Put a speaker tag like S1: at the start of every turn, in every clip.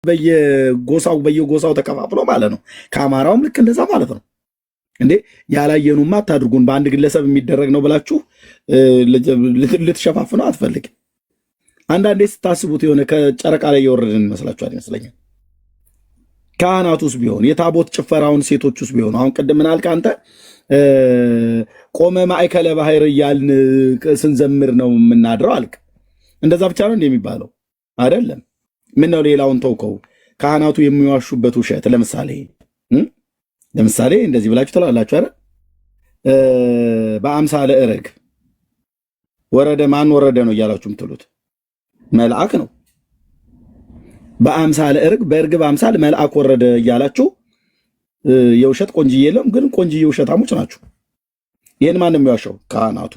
S1: በየጎሳው ተከፋፍሎ ማለት ነው። ከአማራውም ልክ እንደዛ ማለት ነው። እንዴ ያላየኑማ አታድርጉን። በአንድ ግለሰብ የሚደረግ ነው ብላችሁ ልትሸፋፍነው አትፈልግም። አንዳንዴ ስታስቡት የሆነ ከጨረቃ ላይ የወረድን ይመስላችኋል ይመስለኛል። ካህናት ውስጥ ቢሆን የታቦት ጭፈራውን ሴቶች ውስጥ ቢሆኑ አሁን ቅድም ምን አልክ አንተ? ቆመ ማእከለ ባህር እያልን ስንዘምር ነው የምናድረው አልክ። እንደዛ ብቻ ነው እንደሚባለው አይደለም። ምን ነው ሌላውን ተውከው። ካህናቱ የሚዋሹበት ውሸት ለምሳሌ እንደዚህ ብላችሁ ትላላችሁ አይደል? በአምሳለ እረግ ወረደ። ማን ወረደ ነው እያላችሁ የምትሉት? መልአክ ነው። በአምሳለ እርግ በእርግብ አምሳል መልአክ ወረደ እያላችሁ የውሸት ቆንጅዬ የለም፣ ግን ቆንጅዬ ውሸታሞች ናችሁ። ይህን ማንም የሚዋሸው? ካህናቱ።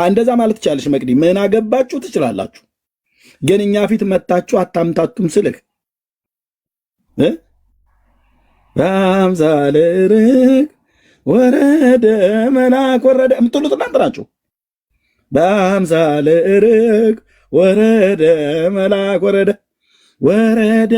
S1: እንደዛ ማለት ትችላለች መቅዲ። ምን አገባችሁ ትችላላችሁ፣ ግን እኛ ፊት መታችሁ አታምታቱም ስልህ በአምሳለ እርግ ወረደ መልአክ ወረደ የምትሉት እናንተ ናችሁ። በአምሳለ እርግ ወረደ መልአክ ወረደ ወረደ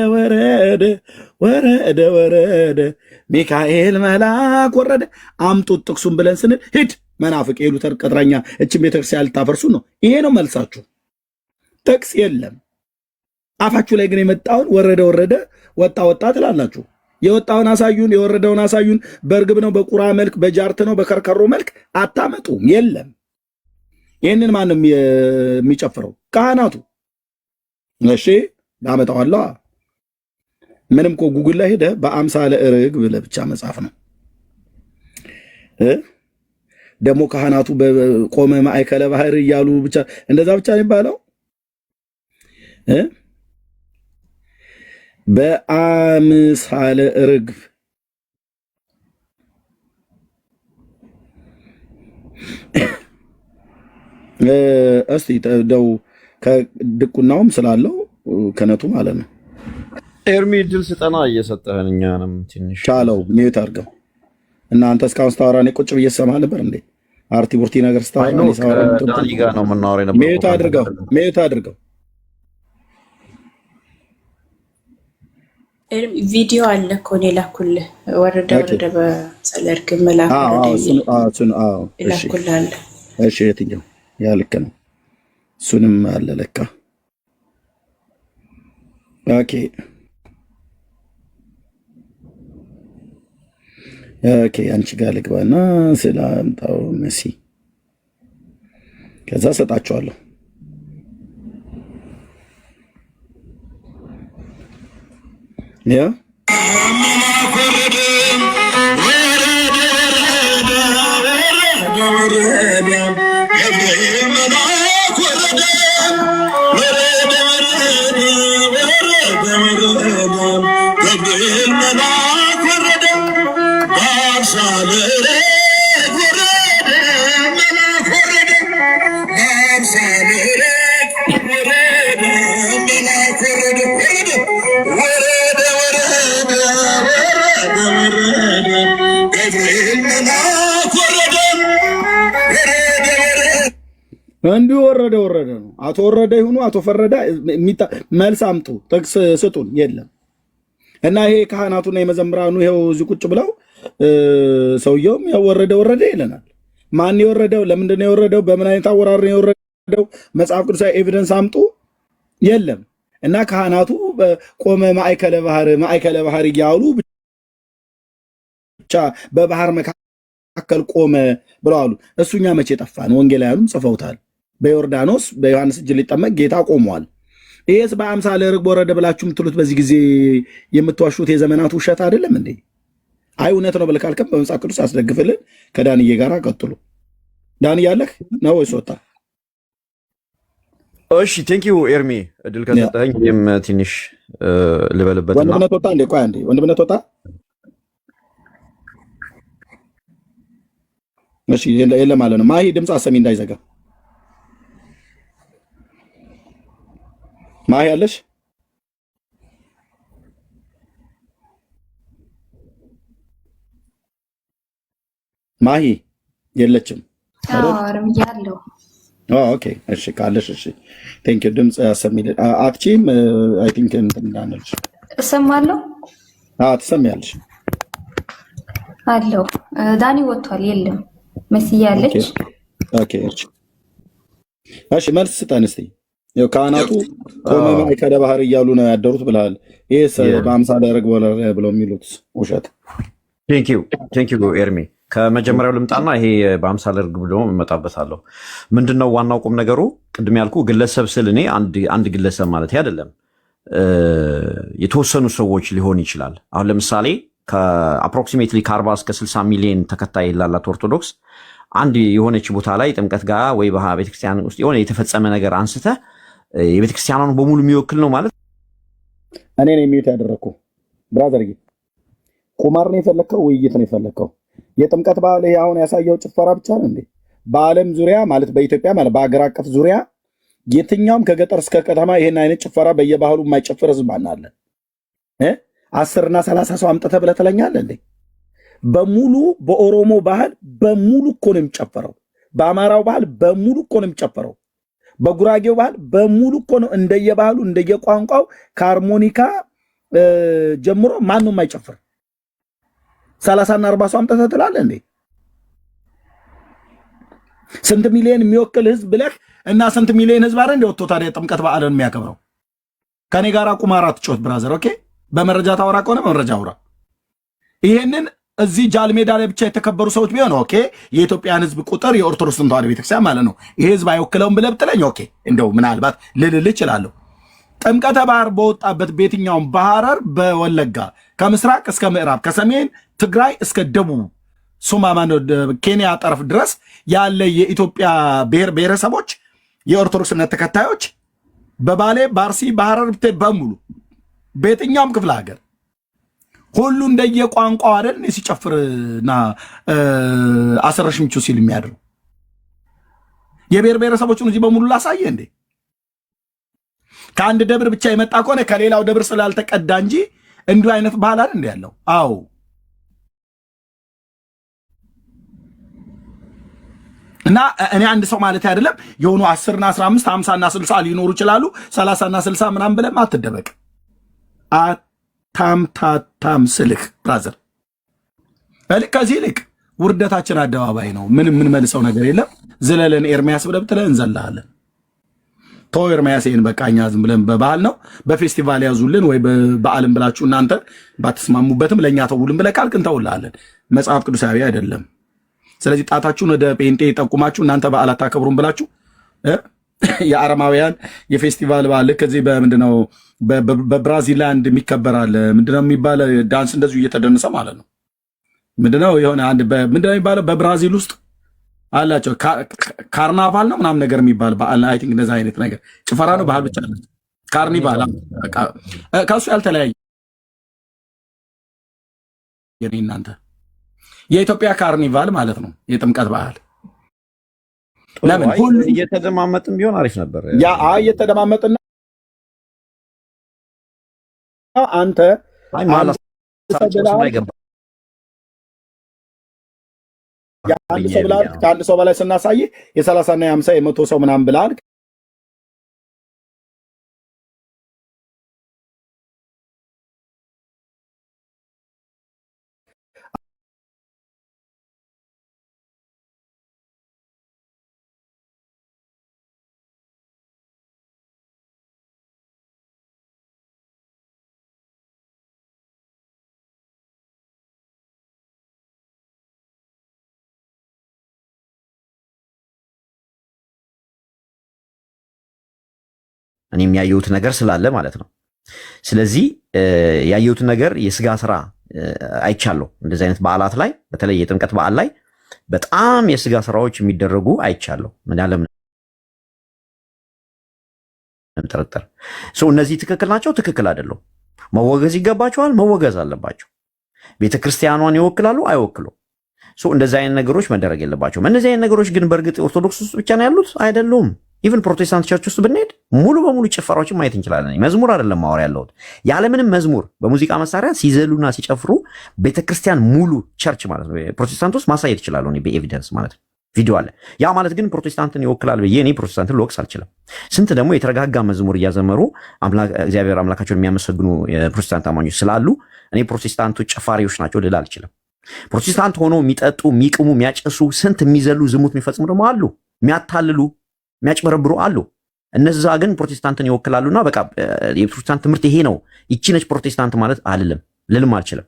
S1: ሚካኤል መልአክ ወረደ። አምጡት ጥቅሱን ብለን ስንል ሂድ መናፍቅ የሉተር ቅጥረኛ እችን ቤተክርስቲያን ልታፈርሱ ነው። ይሄ ነው መልሳችሁ። ጥቅስ የለም አፋችሁ ላይ ግን የመጣውን ወረደ ወጣ ትላላችሁ። የወጣውን አሳዩን፣ የወረደውን አሳዩን። በእርግብ ነው፣ በቁራ መልክ፣ በጃርት ነው፣ በከርከሮ መልክ አታመጡም። የለም። ይህንን ማንም የሚጨፍረው? ካህናቱ። እሺ ያመጣዋለሁ። ምንም እኮ ጉግል ላይ ሄደህ በአምሳለ እርግ ብለህ ብቻ መጻፍ ነው። ደግሞ ካህናቱ በቆመ ማእከለ ባህር እያሉ ብቻ እንደዛ ብቻ ነው የሚባለው። በአምሳለ ርግብ እስቲ ደው ከድቁናውም ስላለው ከነቱ ማለት ነው።
S2: ኤርሚ ድል ስጠና እየሰጠህን እኛንም ትንሽ
S1: ቻለው። ሚዩት አድርገው። እናንተ እስካሁን ስታወራ እኔ ቁጭ ብዬ ሰማ ነበር እንዴ? አርቲ ቡርቲ ነገር ስታወራ
S2: ነው የምናወራው ነበር።
S1: ሚዩት አድርገው።
S3: ቪዲዮ አለ እኮ እኔ ላኩልህ። ወረደ በአምሳለ እርግብ መልአክ ላኩልህ አለ።
S1: እሺ የትኛው? ያ ልክ ነው። እሱንም አለ ለካ። ኦኬ አንቺ ጋር ልግባና ስላምጣው መሲ ከዛ ሰጣቸዋለሁ። ያ እንዲሁ ወረደ ነው። አቶ ወረደ ይሁኑ አቶ ፈረደ መልስ አምጡ፣ ጥቅስ ስጡን። የለም። እና ይሄ ካህናቱና የመዘምራኑ ይኸው እዚህ ቁጭ ብለው ሰውየውም ያው ወረደ ይለናል። ማን የወረደው? ለምንድን ነው የወረደው? በምን አይነት አወራር ነው የወረደው? መጽሐፍ ቅዱሳዊ ኤቪደንስ አምጡ። የለም። እና ካህናቱ ቆመ ማእከለ ባህር እያሉ ብቻ በባህር መካከል ቆመ ብለዋሉ። እሱኛ መቼ ጠፋን? ወንጌላውያኑም ጽፈውታል። በዮርዳኖስ በዮሐንስ እጅ ሊጠመቅ ጌታ ቆሟል። ይሄስ በአምሳለ ርግብ ወረደ ብላችሁ የምትሉት በዚህ ጊዜ የምትዋሹት የዘመናት ውሸት አይደለም እንዴ? አይ እውነት ነው ብለህ ካልከም በመጽሐፍ ቅዱስ አስደግፍልን። ከዳንዬ ጋር ቀጥሉ። ዳንዬ ያለህ ነው ወይስ ወጣ?
S2: እሺ ቴንኪው ኤርሚ፣ እድል ከሰጠኸኝ እኔም ትንሽ ልበልበትና
S1: ወንድምነት ወጣ እንዴ? ቆይ አንዴ ወንድምነት ወጣ። እሺ የለም ማለት ነው። ማሂ ድምፅ አሰሚ እንዳይዘጋ። ማሂ አለሽ? ማሂ የለችም።
S3: አረም ያለው
S1: ኦኬ እሺ፣ ካለሽ እሺ፣ ቴንክ ዩ። ድምፅ ያሰሚልን አትቺም አይ ቲንክ እንትን እንዳነልሽ
S4: እሰማለሁ።
S1: ትሰሚያለሽ
S4: አለው ዳኒ ወጥቷል። የለም መስያ አለች።
S1: ኦኬ እሺ፣ መልስ ስጠን እስቲ። ያው ካህናቱ ቆመ ማዕከለ ባህር እያሉ ነው ያደሩት ብለሃል። ይሄስ በአምሳለ ርግብ ብለው የሚሉት ውሸት።
S2: ቴንክ ዩ ኤርሚ። ከመጀመሪያው ልምጣና ይሄ በአምሳለ ርግብ ብሎ እመጣበታለሁ። ምንድነው ዋናው ቁም ነገሩ? ቅድም ያልኩ ግለሰብ ስል እኔ አንድ ግለሰብ ማለት አይደለም፣ የተወሰኑ ሰዎች ሊሆን ይችላል። አሁን ለምሳሌ ከአፕሮክሲሜትሊ ከ40 እስከ 60 ሚሊዮን ተከታይ ላላት ኦርቶዶክስ አንድ የሆነች ቦታ ላይ ጥምቀት ጋር ወይ ቤተክርስቲያን ውስጥ የሆነ የተፈጸመ ነገር አንስተ የቤተክርስቲያኗን በሙሉ የሚወክል ነው ማለት
S1: እኔ ነው የሚዩት ያደረግኩ። ብራዘር ቁማር ነው የፈለግከው? ውይይት ነው የፈለግከው? የጥምቀት በዓል ይሄ አሁን ያሳየው ጭፈራ ብቻ ነው እንዴ? በዓለም ዙሪያ ማለት በኢትዮጵያ ማለት በአገር አቀፍ ዙሪያ የትኛውም ከገጠር እስከ ከተማ ይሄን አይነት ጭፈራ በየባህሉ የማይጨፍር ህዝብ አናለ? 10 እና 30 ሰው አምጥተህ ብለህ ትለኛለህ እንዴ? በሙሉ በኦሮሞ ባህል በሙሉ እኮ ነው የሚጨፈረው። በአማራው ባህል በሙሉ እኮ ነው የሚጨፈረው። በጉራጌው ባህል በሙሉ እኮ ነው እንደየባህሉ እንደየቋንቋው ከሃርሞኒካ ጀምሮ ማን ነው የማይጨፍር? 30 እና 40 ሰው አምጥተህ ትላለህ እንዴ? ስንት ሚሊዮን የሚወክል ህዝብ ብለህ እና ስንት ሚሊዮን ህዝብ አይደል እንደወጥቶ ታዲያ ጥምቀት በዓልን የሚያከብረው? ከኔ ጋራ ቁማራ ትጮት ብራዘር። ኦኬ፣ በመረጃ ታወራ ከሆነ በመረጃ አውራ። ይሄንን እዚህ ጃልሜዳ ላይ ብቻ የተከበሩ ሰዎች ቢሆን ኦኬ፣ የኢትዮጵያን ህዝብ ቁጥር የኦርቶዶክስ ተዋሕዶ ቤተክርስቲያን ማለት ነው ይሄ ህዝብ አይወክለውም ብለህ ብትለኝ ኦኬ፣ እንደው ምናልባት ልልህ እችላለሁ። ጥምቀተ ባህር በወጣበት በየትኛውም በሐረር በወለጋ ከምስራቅ እስከ ምዕራብ ከሰሜን ትግራይ እስከ ደቡብ ሶማማን ኬንያ ጠረፍ ድረስ ያለ የኢትዮጵያ ብሔር ብሔረሰቦች የኦርቶዶክስ እምነት ተከታዮች በባሌ ባርሲ በሐረር በሙሉ በየትኛውም ክፍለ ሀገር ሁሉ እንደየቋንቋው አይደል ሲጨፍርና አሰረሽ ምቹ ሲል የሚያድሩ የብሔር ብሔረሰቦችን እዚህ በሙሉ ላሳየ እንዴ? ከአንድ ደብር ብቻ የመጣ ከሆነ ከሌላው ደብር ስላልተቀዳ እንጂ እንዲሁ አይነት ባህል አይደል እንደ ያለው? አዎ። እና እኔ አንድ ሰው ማለት አይደለም የሆኑ 10 እና 15 50 እና 60 ሊኖሩ ይችላሉ። 30 እና 60 ምናምን ብለም አትደበቅ። ታም ስልክ ብራዘር ከዚህ ይልቅ ውርደታችን አደባባይ ነው። ምንም የምንመልሰው ነገር የለም። ዝለለን ኤርሚያስ ብለህ ብትለን እንዘላለን። ተው ኤርሚያስ፣ ይሄን በቃ እኛ ዝም ብለን በበዓል ነው በፌስቲቫል ያዙልን ወይ በበዓልም ብላችሁ እናንተ ባትስማሙበትም ለእኛ ተውልን ብለህ ካልክ እንተውልሃለን። መጽሐፍ ቅዱሳዊ አይደለም። ስለዚህ ጣታችሁን ወደ ጴንጤ ጠቁማችሁ እናንተ በዓል አታከብሩም ብላችሁ የአረማውያን የፌስቲቫል በዓል ከዚህ በምንድነው በብራዚላንድ የሚከበራል ምንድነው የሚባለ ዳንስ እንደዚሁ እየተደነሰ ማለት ነው። ምንድነው የሆነ አንድ ምንድነው የሚባለው በብራዚል ውስጥ አላቸው ካርናቫል ነው ምናምን ነገር የሚባል በዓል አይ ቲንክ እንደዛ አይነት ነገር ጭፈራ ነው ባህል ብቻ ነው ካርኒቫል ከሱ ያልተለያየ የኔ እናንተ የኢትዮጵያ ካርኒቫል ማለት ነው የጥምቀት በዓል። ለምን ሁሉ
S2: እየተደማመጥን ቢሆን አሪፍ ነበር።
S1: ያ እየተደማመጥና አንተ ከአንድ ሰው በላይ ስናሳይ የ30 እና የ50 የ100 ሰው ምናምን ብላል።
S2: እኔም ያየሁት ነገር ስላለ ማለት ነው። ስለዚህ ያየሁት ነገር የስጋ ስራ አይቻለሁ። እንደዚህ አይነት በዓላት ላይ በተለይ የጥምቀት በዓል ላይ በጣም የስጋ ስራዎች የሚደረጉ አይቻለሁ። ምን ያለ ጥርጥር እነዚህ ትክክል ናቸው፣ ትክክል አይደለም፣ መወገዝ ይገባቸዋል፣ መወገዝ አለባቸው። ቤተክርስቲያኗን ይወክላሉ አይወክሉም። እንደዚህ አይነት ነገሮች መደረግ የለባቸውም። እነዚህ አይነት ነገሮች ግን በእርግጥ ኦርቶዶክስ ውስጥ ብቻ ነው ያሉት አይደሉም። ኢቭን ፕሮቴስታንት ቸርች ውስጥ ብንሄድ ሙሉ በሙሉ ጭፈራዎችን ማየት እንችላለን። መዝሙር አይደለም ማወር ያለሁት፣ ያለምንም መዝሙር በሙዚቃ መሳሪያ ሲዘሉና ሲጨፍሩ ቤተክርስቲያን ሙሉ ቸርች ማለት ነው ፕሮቴስታንት ውስጥ ማሳየት ይችላሉ በኤቪደንስ ማለት ነው። ቪዲዮ አለ። ያ ማለት ግን ፕሮቴስታንትን ይወክላል ብዬ እኔ ፕሮቴስታንትን ልወቅስ አልችልም። ስንት ደግሞ የተረጋጋ መዝሙር እያዘመሩ እግዚአብሔር አምላካቸውን የሚያመሰግኑ የፕሮቴስታንት አማኞች ስላሉ እኔ ፕሮቴስታንቶች ጨፋሪዎች ናቸው ልል አልችልም። ፕሮቴስታንት ሆኖ የሚጠጡ የሚቅሙ የሚያጨሱ ስንት የሚዘሉ ዝሙት የሚፈጽሙ ደግሞ አሉ፣ የሚያታልሉ የሚያጭበረብሩ አሉ። እነዛ ግን ፕሮቴስታንትን ይወክላሉና በቃ የፕሮቴስታንት ትምህርት ይሄ ነው ይቺ ነች ፕሮቴስታንት ማለት ልልም አልችልም።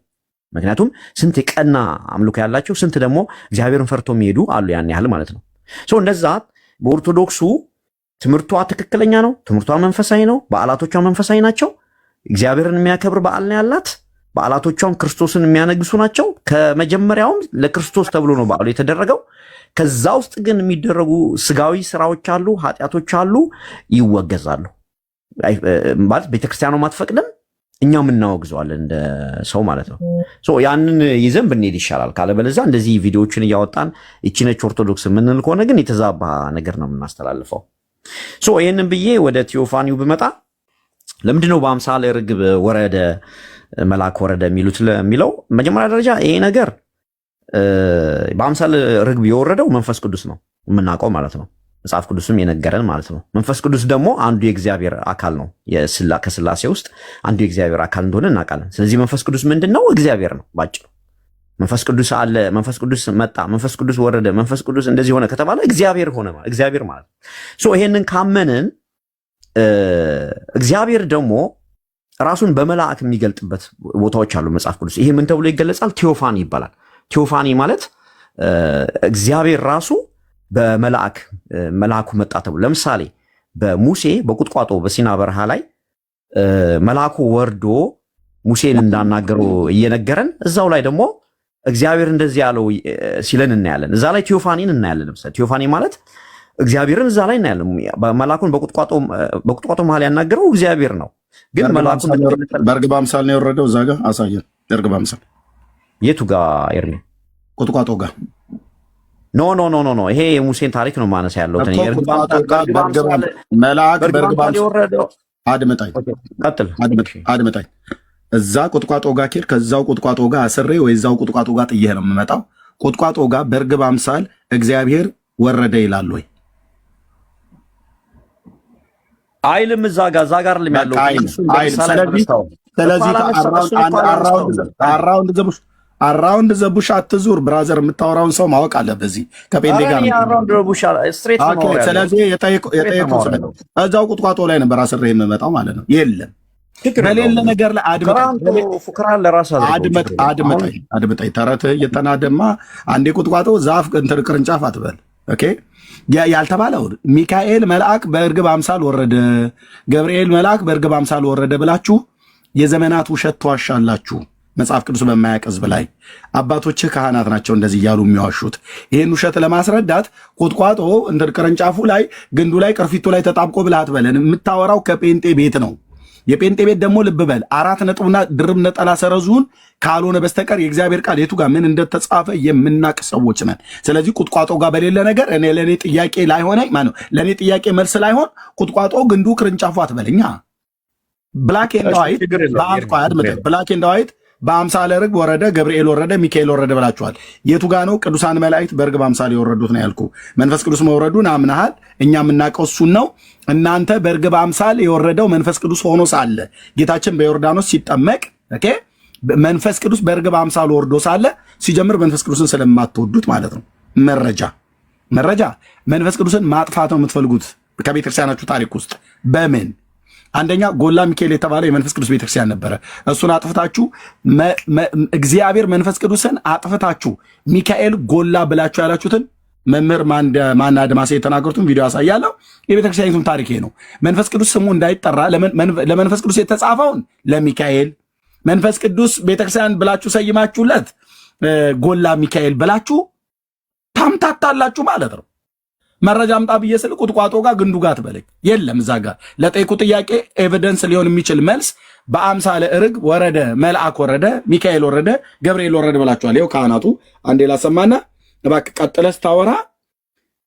S2: ምክንያቱም ስንት የቀና አምልኮ ያላቸው ስንት ደግሞ እግዚአብሔርን ፈርቶ የሚሄዱ አሉ ያን ያህል ማለት ነው። እነዛ በኦርቶዶክሱ ትምህርቷ ትክክለኛ ነው፣ ትምህርቷ መንፈሳዊ ነው፣ በዓላቶቿ መንፈሳዊ ናቸው፣ እግዚአብሔርን የሚያከብር በዓል ነው ያላት፣ በዓላቶቿም ክርስቶስን የሚያነግሱ ናቸው። ከመጀመሪያውም ለክርስቶስ ተብሎ ነው በዓሉ የተደረገው። ከዛ ውስጥ ግን የሚደረጉ ስጋዊ ስራዎች አሉ፣ ኃጢአቶች አሉ፣ ይወገዛሉ ማለት ቤተክርስቲያኗ አትፈቅድም፣ እኛም እናወግዘዋለን እንደ ሰው ማለት ነው። ያንን ይዘን ብንሄድ ይሻላል። ካለበለዚያ እንደዚህ ቪዲዮዎችን እያወጣን ይቺ ነች ኦርቶዶክስ የምንል ከሆነ ግን የተዛባ ነገር ነው የምናስተላልፈው። ይህንን ብዬ ወደ ቴዎፋኒው ብመጣ ለምንድነው በአምሳለ ርግብ ወረደ መልአክ ወረደ የሚለው መጀመሪያ ደረጃ ይሄ ነገር በአምሳለ ርግብ የወረደው መንፈስ ቅዱስ ነው የምናውቀው ማለት ነው። መጽሐፍ ቅዱስም የነገረን ማለት ነው። መንፈስ ቅዱስ ደግሞ አንዱ የእግዚአብሔር አካል ነው። ከስላሴ ውስጥ አንዱ የእግዚአብሔር አካል እንደሆነ እናውቃለን። ስለዚህ መንፈስ ቅዱስ ምንድነው? እግዚአብሔር ነው ባጭሩ። መንፈስ ቅዱስ አለ፣ መንፈስ ቅዱስ መጣ፣ መንፈስ ቅዱስ ወረደ፣ መንፈስ ቅዱስ እንደዚህ ሆነ ከተባለ እግዚአብሔር ሆነ ማለት እግዚአብሔር ማለት ነው። ይሄንን ካመንን እግዚአብሔር ደግሞ ራሱን በመላእክ የሚገልጥበት ቦታዎች አሉ መጽሐፍ ቅዱስ። ይሄ ምን ተብሎ ይገለጻል? ቴዎፋኒ ይባላል። ቴዎፋኒ ማለት እግዚአብሔር ራሱ መልአኩ መጣ ተብሎ ለምሳሌ በሙሴ በቁጥቋጦ በሲና በረሃ ላይ መልአኩ ወርዶ ሙሴን እንዳናገረው እየነገረን እዛው ላይ ደግሞ እግዚአብሔር እንደዚህ ያለው ሲለን እናያለን። እዛ ላይ ቴዎፋኒን እናያለን። ለምሳሌ ቴዎፋኒ ማለት እግዚአብሔርን እዛ ላይ እናያለን። መልአኩን በቁጥቋጦ መሃል ያናገረው እግዚአብሔር ነው። ግን መልአኩን
S1: በርግብ አምሳል ነው የወረደው። እዛ ጋር አሳየን። በርግብ አምሳል
S2: የቱ ጋር ኤርሚ?
S1: ቁጥቋጦ ጋር
S2: ኖ ይሄ የሙሴን ታሪክ ነው ማነሳ ያለው።
S1: አድምጣኝ። እዛ ቁጥቋጦ ጋር ኬድ ከዛው ቁጥቋጦ ጋር አስሬ ወይ እዛው ቁጥቋጦ ጋር ጥዬ ነው የምመጣው። ቁጥቋጦ ጋር በርግብ አምሳል እግዚአብሔር ወረደ ይላል ወይ?
S2: አይልም። እዛ ጋር ያለው
S1: ስለዚህ አራውንድ ዘቡሽ አትዙር ብራዘር። የምታወራውን ሰው ማወቅ አለ። በዚህ ከጴንጤ ጋር ስለዚህ የጠየቀው እዛው ቁጥቋጦ ላይ ነበር አስሬ የምመጣው ማለት ነው። የለም በሌለ ነገር ላይ አድምጠኝ። ተረትህ እየተናደማ አንዴ ቁጥቋጦ ዛፍ እንትን ቅርንጫፍ አትበል። ኦኬ ያልተባለውን ሚካኤል መልአክ በእርግብ አምሳል ወረደ፣ ገብርኤል መልአክ በእርግብ አምሳል ወረደ ብላችሁ የዘመናት ውሸት ተዋሻላችሁ። መጽሐፍ ቅዱስ በማያውቅ ሕዝብ ላይ አባቶችህ ካህናት ናቸው እንደዚህ እያሉ የሚዋሹት። ይህን ውሸት ለማስረዳት ቁጥቋጦ እንትን ቅርንጫፉ ላይ ግንዱ ላይ ቅርፊቱ ላይ ተጣብቆ ብለህ አትበለን። የምታወራው ከጴንጤ ቤት ነው። የጴንጤ ቤት ደግሞ ልብ በል 4 ነጥብና ድርብ ነጠላ ሰረዙን ካልሆነ በስተቀር የእግዚአብሔር ቃል የቱ ጋር ምን እንደተጻፈ የምናቅ ሰዎች ነን። ስለዚህ ቁጥቋጦ ጋር በሌለ ነገር ለእኔ ጥያቄ ላይሆነኝ ማነው ለእኔ ጥያቄ መልስ ላይሆን ቁጥቋጦ ግንዱ ቅርንጫፉ አትበለኛ። ብላክ ኤንድ ዋይት ብላክ ኤንድ ዋይት በአምሳለ ርግብ ወረደ፣ ገብርኤል ወረደ፣ ሚካኤል ወረደ ብላችኋል። የቱ ጋ ነው ቅዱሳን መላእክት በርግብ አምሳል የወረዱት ነው ያልኩ። መንፈስ ቅዱስ መውረዱን አምናሃል። እኛ የምናውቀው እሱን ነው። እናንተ በርግብ አምሳል የወረደው መንፈስ ቅዱስ ሆኖ ሳለ ጌታችን በዮርዳኖስ ሲጠመቅ መንፈስ ቅዱስ በርግብ አምሳል ወርዶ ሳለ ሲጀምር መንፈስ ቅዱስን ስለማትወዱት ማለት ነው። መረጃ መንፈስ ቅዱስን ማጥፋት ነው የምትፈልጉት ከቤተክርስቲያናችሁ ታሪክ ውስጥ በምን አንደኛ ጎላ ሚካኤል የተባለ የመንፈስ ቅዱስ ቤተክርስቲያን ነበረ። እሱን አጥፍታችሁ እግዚአብሔር መንፈስ ቅዱስን አጥፍታችሁ ሚካኤል ጎላ ብላችሁ ያላችሁትን መምህር ማን አድማሴ የተናገሩትን ቪዲዮ ያሳያለሁ። የቤተክርስቲያኒቱን ታሪክ ነው። መንፈስ ቅዱስ ስሙ እንዳይጠራ ለመንፈስ ቅዱስ የተጻፈውን ለሚካኤል መንፈስ ቅዱስ ቤተክርስቲያን ብላችሁ ሰይማችሁለት ጎላ ሚካኤል ብላችሁ ታምታታላችሁ ማለት ነው። መረጃ አምጣ ብዬ ስል ቁጥቋጦ ጋር ግንዱ ጋር ትበለኝ የለም። እዛ ጋር ለጠይቁ ጥያቄ ኤቪደንስ ሊሆን የሚችል መልስ በአምሳለ ርግብ ወረደ፣ መልአክ ወረደ፣ ሚካኤል ወረደ፣ ገብርኤል ወረደ ብላችኋል። ይኸው ካህናቱ አንዴ ላሰማና እባክህ ቀጥለህ ስታወራ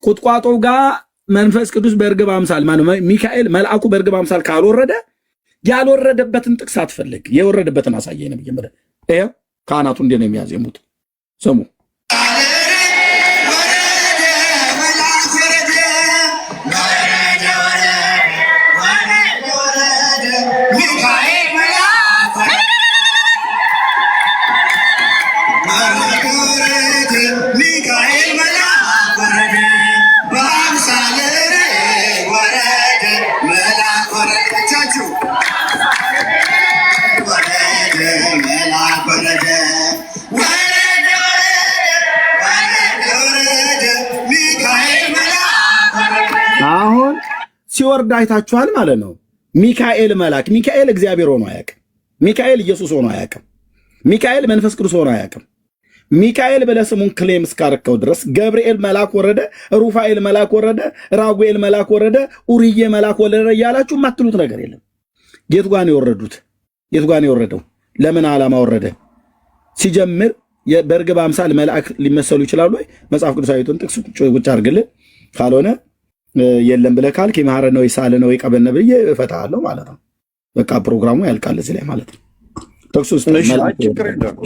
S1: ቁጥቋጦ ጋር መንፈስ ቅዱስ በእርግብ አምሳል ሚካኤል መልአኩ በእርግብ አምሳል ካልወረደ ያልወረደበትን ጥቅስ አትፈልግ፣ የወረደበትን አሳየኝ ነው ብዬ ይኸው ካህናቱ እንዴ ነው የሚያዜሙት። ስሙ ሲወርድ አይታችኋል ማለት ነው። ሚካኤል መልአክ፣ ሚካኤል እግዚአብሔር ሆኖ አያውቅም። ሚካኤል ኢየሱስ ሆኖ አያውቅም። ሚካኤል መንፈስ ቅዱስ ሆኖ አያውቅም። ሚካኤል ብለህ ስሙን ክሌም እስካረከው ድረስ ገብርኤል መልአክ ወረደ፣ ሩፋኤል መልአክ ወረደ፣ ራጉኤል መልአክ ወረደ፣ ኡርዬ መልአክ ወረደ እያላችሁ የማትሉት ነገር የለም። የቱ ጋር ነው የወረዱት? የቱ ጋር ነው የወረደው? ለምን ዓላማ ወረደ? ሲጀምር በእርግብ አምሳል መልአክ ሊመሰሉ ይችላሉ ወይ? መጽሐፍ ቅዱሳዊቱን ጥቅስ ቁጭ አድርግልን። ካልሆነ የለም ብለህ ካልክ የማህረ ነው የሳለ ነው የቀበነ ብዬ እፈታለሁ ማለት ነው። በቃ ፕሮግራሙ ያልቃል እዚህ ላይ ማለት ነው።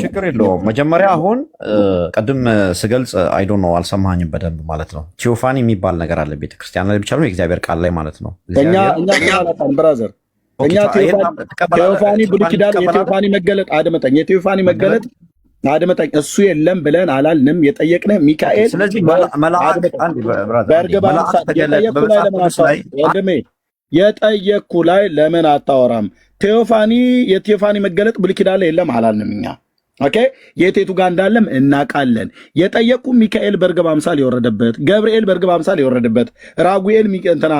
S2: ችግር የለውም። መጀመሪያ አሁን ቀድም ስገልጽ አይዶ ነው አልሰማኝም በደንብ ማለት ነው። ቴዎፋኒ የሚባል ነገር አለ ቤተክርስቲያን ላይ ብቻ ነው የእግዚአብሔር ቃል ላይ ማለት ነው።
S1: እኛ ብራዘር እኛ ቴዎፋኒ ብሉይ ኪዳን የቴዎፋኒ መገለጥ አድመጠኝ፣ የቴዎፋኒ መገለጥ አድመጠኝ፣ እሱ የለም ብለን አላልንም። የጠየቅነ ሚካኤል
S2: ስለዚህ መልአክ
S1: በእርግብ አምሳል የጠየቅኩ ላይ ለምን አታወራም? ቴዎፋኒ የቴዎፋኒ መገለጥ ብሉይ ኪዳን ላይ የለም አላልንም እኛ። ኦኬ የቴቱ ጋር እንዳለም እናውቃለን። የጠየቅኩ ሚካኤል በእርግብ አምሳል የወረደበት፣ ገብርኤል በእርግብ አምሳል የወረደበት፣ ራጉኤል እንትና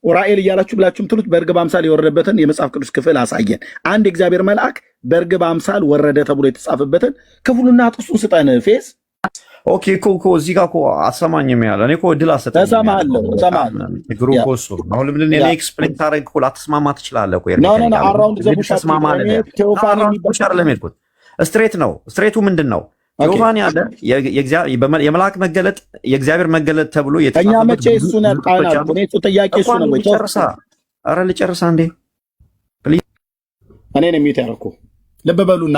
S1: ኡራኤል እያላችሁ ብላችሁ ምትሉት በእርግብ አምሳል የወረደበትን የመጽሐፍ ቅዱስ ክፍል አሳየን። አንድ የእግዚአብሔር መልአክ በእርግብ አምሳል ወረደ ተብሎ የተጻፈበትን ክፍሉና ጥቅሱን ስጠን ፌዝ።
S2: ኦኬ እኮ እዚህ ጋር እኮ አትሰማኝም ያለ እኔ እኮ እድል አሰጠኝ።
S1: እሰማለሁ።
S2: ችግሩ እኮ እሱ ነው። አሁን ለምን እኔ ኤክስፕሌን ታደርግ እኮ ላትስማማ ትችላለህ እኮ ስትሬት ነው። ስትሬቱ ምንድን ነው? ቴዎፋኒ አለ የመልአክ መገለጥ የእግዚአብሔር መገለጥ ተብሎ
S1: እኛ መቼ እሱን ያልቃናል? ጥያቄ እሱ ነው ወይ?
S2: ኧረ ልጨርሳ እንዴ
S1: እኔ ነው የሚዩት ያደረኩ። ልብ በሉና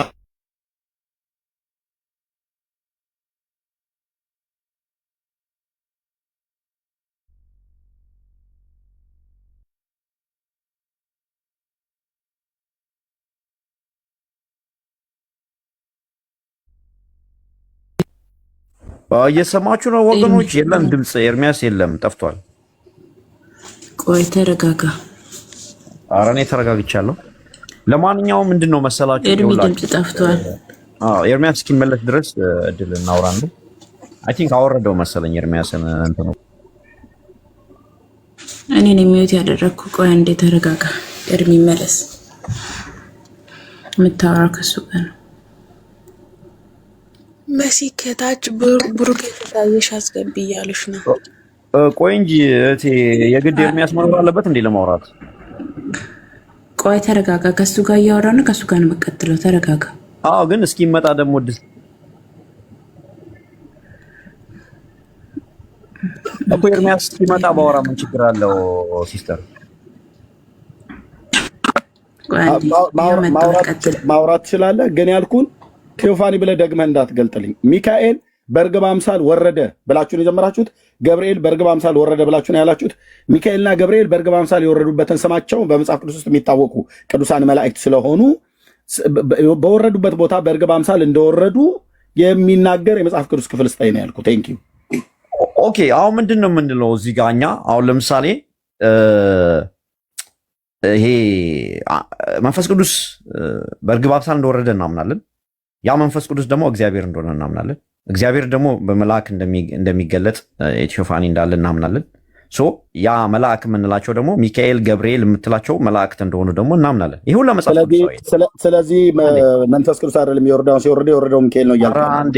S2: እየሰማችሁ ነው ወገኖች? የለም ድምፅ ኤርሚያስ የለም፣ ጠፍቷል።
S3: ቆይ ተረጋጋ።
S2: ኧረ እኔ ተረጋግቻለሁ። ለማንኛውም ምንድን ነው መሰላችሁ
S3: ኤርሚ ድምፅ ጠፍቷል።
S2: ኤርሚያስ እስኪመለስ ድረስ እድል እናውራለን። አይ ቲንክ አወረደው መሰለኝ ኤርሚያስን እንትን ነው።
S3: እኔ ነኝ ሚዩት ያደረግኩ። ቆይ አንዴ ተረጋጋ። ኤርሚ መለስ። የምታወራው ከሱ ጋር ነው። መሲ ከታች ብሩክ የታየሽ አስገቢ እያሉሽ ነው።
S2: ቆይ እንጂ እቴ የግድ ኤርሚያስ መኖር አለበት እንዴ ለማውራት?
S3: ቆይ ተረጋጋ። ከሱ ጋር እያወራ ነው። ከሱ ጋር ነው የምቀጥለው። ተረጋጋ።
S2: አዎ ግን እስኪመጣ ደግሞ እኮ ኤርሚያስ እስኪመጣ ባወራ ምን ችግር አለው ሲስተር?
S1: ማውራት ትችላለህ ግን ያልኩን ቴዎፋኒ ብለህ ደግመህ እንዳትገልጥልኝ። ሚካኤል በእርግብ አምሳል ወረደ ብላችሁ ነው የጀመራችሁት። ገብርኤል በእርግብ አምሳል ወረደ ብላችሁ ነው ያላችሁት። ሚካኤልና ገብርኤል በእርግብ አምሳል የወረዱበትን ስማቸው በመጽሐፍ ቅዱስ ውስጥ የሚታወቁ ቅዱሳን መላእክት ስለሆኑ በወረዱበት ቦታ በእርግብ አምሳል እንደወረዱ የሚናገር የመጽሐፍ ቅዱስ ክፍል ስጠኝ ነው ያልኩት። ቴንክ ዩ።
S2: ኦኬ አሁን ምንድን ነው የምንለው እዚህ ጋር እኛ አሁን ለምሳሌ ይሄ መንፈስ ቅዱስ በእርግብ አምሳል እንደወረደ እናምናለን። ያ መንፈስ ቅዱስ ደግሞ እግዚአብሔር እንደሆነ እናምናለን። እግዚአብሔር ደግሞ በመልአክ እንደሚገለጥ ቴዎፋኒ እንዳለ እናምናለን። ያ መልአክ የምንላቸው ደግሞ ሚካኤል፣ ገብርኤል የምትላቸው መላእክት እንደሆኑ ደግሞ እናምናለን። ይህ ሁላ መጽሐፍ
S1: ስለዚህ መንፈስ ቅዱስ አይደለም የወረደው ሚካኤል ነው እያልኩ
S2: አንዴ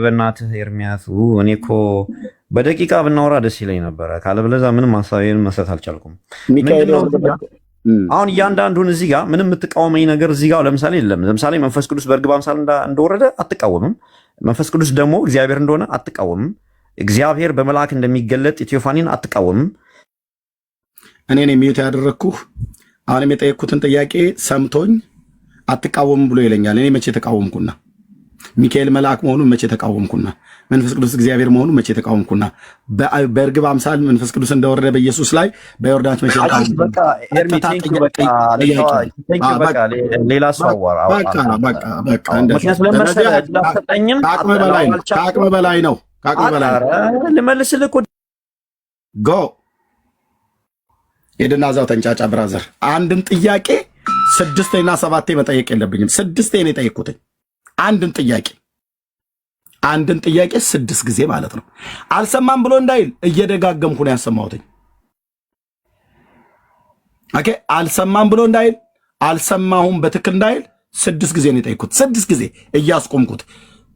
S2: በእናትህ ኤርሚያስ እኔ እኮ በደቂቃ ብናወራ ደስ ይለኝ ነበረ። ካለበለዚያ ምንም ሀሳቤን መስጠት አልቻልኩም። አሁን እያንዳንዱን እዚህ ጋር ምንም የምትቃወመኝ ነገር እዚህ ጋር ለምሳሌ የለም። ለምሳሌ መንፈስ ቅዱስ በእርግብ አምሳል እንደወረደ አትቃወምም። መንፈስ ቅዱስ ደግሞ እግዚአብሔር እንደሆነ አትቃወምም። እግዚአብሔር በመልአክ እንደሚገለጥ ቴዎፋኒን አትቃወምም።
S1: እኔ ነኝ ሚዩት ያደረግኩህ። አሁንም የጠየቅኩትን ጥያቄ ሰምቶኝ አትቃወምም ብሎ ይለኛል። እኔ መቼ ተቃወምኩና? ሚካኤል መልአክ መሆኑን መቼ ተቃወምኩና? መንፈስ ቅዱስ እግዚአብሔር መሆኑን መቼ ተቃወምኩና? በእርግብ አምሳል መንፈስ ቅዱስ እንደወረደ በኢየሱስ ላይ በዮርዳኖስ መቼ ተቃወምኩና?
S2: ሌላ ሰው
S1: ከአቅም በላይ ነው።
S2: ልመልስልህ እኮ
S1: ጎ ሄድና እዛው ተንጫጫ ብራዘር። አንድን ጥያቄ 6ና 7 መጠየቅ የለብኝም። 6 ነው የጠየቅኩትኝ። አንድን ጥያቄ 6 ጊዜ ማለት ነው። አልሰማም ብሎ እንዳይል እየደጋገምኩ ነው ያሰማሁትኝ። ኦኬ አልሰማም ብሎ እንዳይል አልሰማሁም በትክክል እንዳይል 6 ጊዜ ነው የጠየኩት። 6 ጊዜ እያስቆምኩት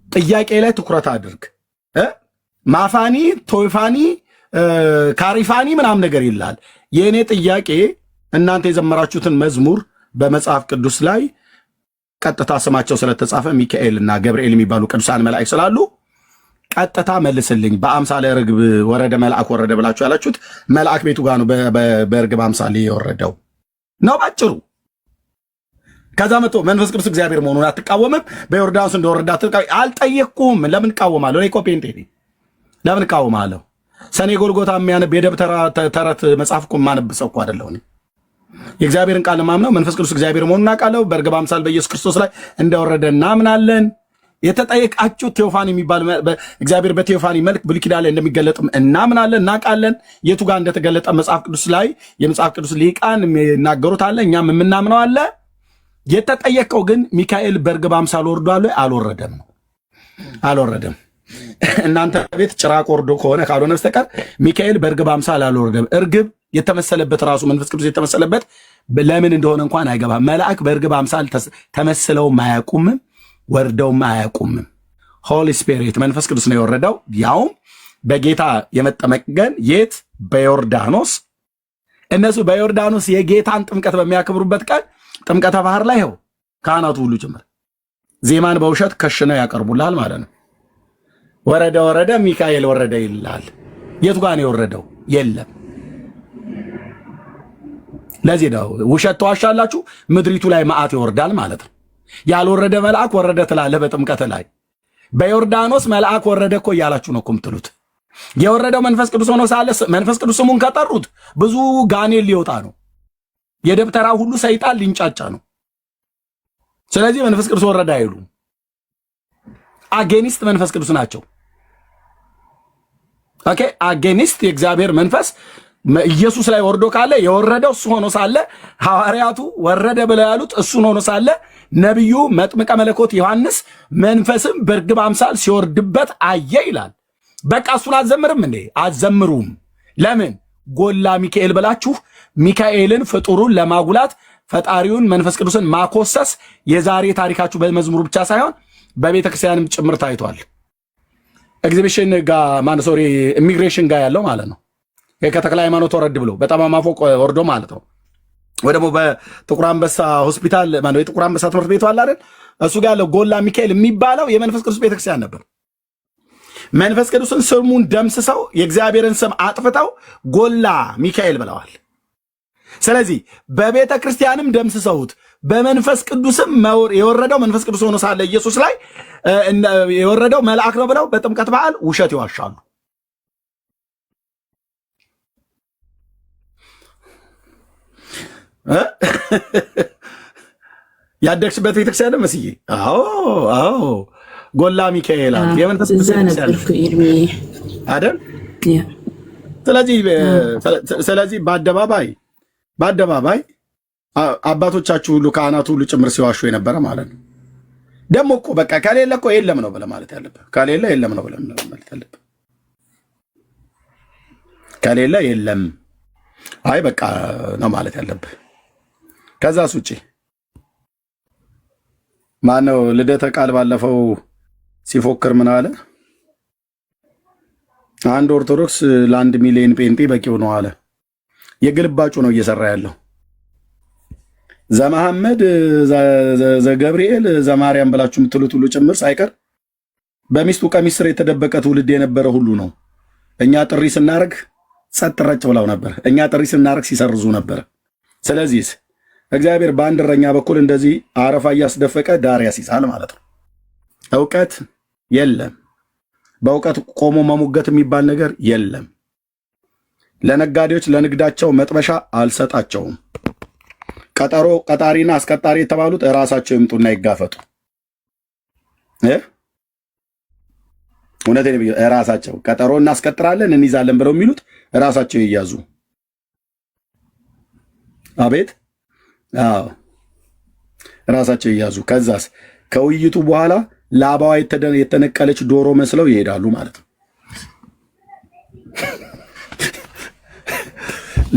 S1: ጥያቄ ላይ ትኩረት አድርግ። ማፋኒ ቶይፋኒ ካሪፋኒ ምናምን ነገር ይላል። የእኔ ጥያቄ እናንተ የዘመራችሁትን መዝሙር በመጽሐፍ ቅዱስ ላይ ቀጥታ ስማቸው ስለተጻፈ ሚካኤል እና ገብርኤል የሚባሉ ቅዱሳን መላእክት ስላሉ ቀጥታ መልስልኝ። በአምሳለ ርግብ ወረደ መልአክ ወረደ ብላችሁ ያላችሁት መልአክ ቤቱ ጋር ነው በርግብ አምሳሌ የወረደው ነው ባጭሩ። ከዛ መጥቶ መንፈስ ቅዱስ እግዚአብሔር መሆኑን አትቃወምም? በዮርዳኖስ እንደወረዳ አልጠየቅኩም። ለምን እቃወማለሁ? እኔ እኮ ፔንቴ ነኝ። ለምን እቃወማለሁ? ሰኔ ጎልጎታ የሚያነብ የደብተራ ተረት መጽሐፍ እኮ የማነብ ሰው እኮ አይደለሁ እኔ። የእግዚአብሔርን ቃል ማምነው መንፈስ ቅዱስ እግዚአብሔር መሆኑን እናውቃለሁ። በርግብ አምሳል በኢየሱስ ክርስቶስ ላይ እንደወረደ እናምናለን። የተጠየቃችሁ ቴዎፋኒ የሚባል እግዚአብሔር በቴዎፋኒ መልክ ብሉይ ኪዳን ላይ እንደሚገለጥም እናምናለን፣ እናውቃለን። የቱ ጋር እንደተገለጠ መጽሐፍ ቅዱስ ላይ የመጽሐፍ ቅዱስ ሊቃን የሚናገሩት አለ፣ እኛም የምናምነው አለ። የተጠየቀው ግን ሚካኤል በርግብ አምሳል ወርዷል ወይ? አልወረደም ነው አልወረደም። እናንተ ቤት ጭራቅ ወርዶ ከሆነ ካልሆነ በስተቀር ሚካኤል በርግብ አምሳል አልወረደም። እርግብ የተመሰለበት ራሱ መንፈስ ቅዱስ የተመሰለበት ለምን እንደሆነ እንኳን አይገባም። መልአክ በእርግብ አምሳል ተመስለውም አያውቁምም ወርደውም አያውቁምም። ሆሊ ስፒሪት መንፈስ ቅዱስ ነው የወረደው፣ ያውም በጌታ የመጠመቅ ቀን የት? በዮርዳኖስ። እነሱ በዮርዳኖስ የጌታን ጥምቀት በሚያከብሩበት ቀን ጥምቀተ ባህር ላይ ይኸው ካህናቱ ሁሉ ጭምር ዜማን በውሸት ከሽነው ያቀርቡላል ማለት ነው። ወረደ ወረደ ሚካኤል ወረደ ይላል። የቱ ጋር ነው የወረደው? የለም። ለዚህ ነው ውሸት ተዋሻላችሁ፣ ምድሪቱ ላይ መዓት ይወርዳል ማለት ነው። ያልወረደ መልአክ ወረደ ትላለህ በጥምቀት ላይ። በዮርዳኖስ መልአክ ወረደ እኮ እያላችሁ ነው እኮ የምትሉት። የወረደው መንፈስ ቅዱስ ሆኖ ሳለ መንፈስ ቅዱስ ስሙን ከጠሩት ብዙ ጋኔል ሊወጣ ነው። የደብተራ ሁሉ ሰይጣን ሊንጫጫ ነው። ስለዚህ መንፈስ ቅዱስ ወረደ አይሉ አጌኒስት መንፈስ ቅዱስ ናቸው። ኦኬ አጌኒስት የእግዚአብሔር መንፈስ ኢየሱስ ላይ ወርዶ ካለ የወረደው እሱ ሆኖ ሳለ ሐዋርያቱ ወረደ ብለው ያሉት እሱን ሆኖ ሳለ ነቢዩ መጥምቀ መለኮት ዮሐንስ መንፈስም በርግብ አምሳል ሲወርድበት አየ ይላል። በቃ እሱን አትዘምርም እንዴ? አትዘምሩም። ለምን? ጎላ ሚካኤል ብላችሁ ሚካኤልን ፍጡሩን ለማጉላት ፈጣሪውን መንፈስ ቅዱስን ማኮሰስ የዛሬ ታሪካችሁ በመዝሙሩ ብቻ ሳይሆን በቤተ ክርስቲያንም ጭምር ታይቷል። ኤግዚቢሽን ጋር ማን ሶሪ ኢሚግሬሽን ጋር ያለው ማለት ነው። ከተክለ ሃይማኖት ወረድ ብሎ በጣም ማፎቅ ወርዶ ማለት ነው። ወይ ደግሞ በጥቁር አንበሳ ሆስፒታል ማለት የጥቁር አንበሳ ትምህርት ቤቱ አለ አይደል? እሱ ጋር ያለው ጎላ ሚካኤል የሚባለው የመንፈስ ቅዱስ ቤተክርስቲያን ነበር። መንፈስ ቅዱስን ስሙን ደምስሰው የእግዚአብሔርን ስም አጥፍተው ጎላ ሚካኤል ብለዋል። ስለዚህ በቤተ ክርስቲያንም ደምስሰውት በመንፈስ ቅዱስም የወረደው መንፈስ ቅዱስ ሆኖ ሳለ ኢየሱስ ላይ የወረደው መልአክ ነው ብለው በጥምቀት በዓል ውሸት ይዋሻሉ። ያደግሽበት ቤተክርስቲያን መስዬ? አዎ ጎላ ሚካኤል አለ የመንፈስ ቅዱስ ቤተክርስቲያን አይደል? ስለዚህ በአደባባይ አባቶቻችሁ ሁሉ ካህናቱ ሁሉ ጭምር ሲዋሹ የነበረ ማለት ነው። ደግሞ እኮ በቃ ከሌለ እኮ የለም ነው ብለህ ማለት ያለብህ። ከሌለ የለም ነው ብለህ ማለት ያለብህ። ከሌለ የለም አይ በቃ ነው ማለት ያለብህ። ከዛስ ውጪ ማነው ልደተ ቃል ባለፈው ሲፎክር ምን አለ? አንድ ኦርቶዶክስ ለ1 ሚሊዮን ጴንጤ በቂው ነው አለ። የግልባጩ ነው እየሰራ ያለው። ዘመሐመድ ዘገብርኤል ዘማርያም ብላችሁ የምትሉት ሁሉ ጭምር ሳይቀር በሚስቱ ቀሚስ ስር የተደበቀ ትውልድ የነበረ ሁሉ ነው። እኛ ጥሪ ስናደርግ ጸጥ ረጭ ብለው ነበር። እኛ ጥሪ ስናደርግ ሲሰርዙ ነበር። ስለዚህ እግዚአብሔር በአንድ እረኛ በኩል እንደዚህ አረፋ እያስደፈቀ ዳር ያስይዛል ማለት ነው። እውቀት የለም። በእውቀት ቆሞ መሙገት የሚባል ነገር የለም። ለነጋዴዎች ለንግዳቸው መጥበሻ አልሰጣቸውም። ቀጠሮ ቀጣሪና አስቀጣሪ የተባሉት እራሳቸው ይምጡና ይጋፈጡ። እውነቴን ነው። እራሳቸው ቀጠሮ እናስቀጥራለን እንይዛለን ብለው የሚሉት እራሳቸው ይያዙ። አቤት አዎ ራሳቸው ይያዙ። ከዛስ ከውይይቱ በኋላ ላባዋ የተነቀለች ዶሮ መስለው ይሄዳሉ ማለት ነው።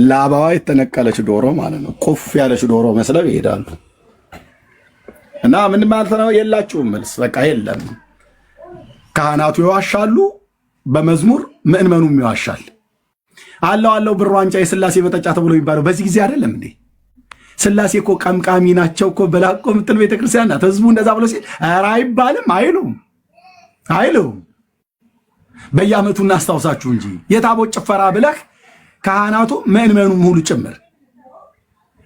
S1: ላባዋ የተነቀለች ዶሮ ማለት ነው። ቁፍ ያለች ዶሮ መስለው ይሄዳሉ። እና ምን ማለት ነው? የላችሁም መልስ። በቃ የለም። ካህናቱ ይዋሻሉ፣ በመዝሙር ምእመኑም ይዋሻል። አለው ብር ዋንጫ የስላሴ መጠጫ ተብሎ የሚባለው በዚህ ጊዜ አይደለም እንዴ? ስላሴ እኮ ቀምቃሚ ናቸው እኮ በላቆ ምትል ቤተክርስቲያን ናት። ህዝቡ እንደዛ ብሎ ሲል ኧረ አይባልም አይሉም። በየዓመቱ እናስታውሳችሁ እንጂ የታቦት ጭፈራ ብለህ ካህናቱ ምእመኑም ሁሉ ጭምር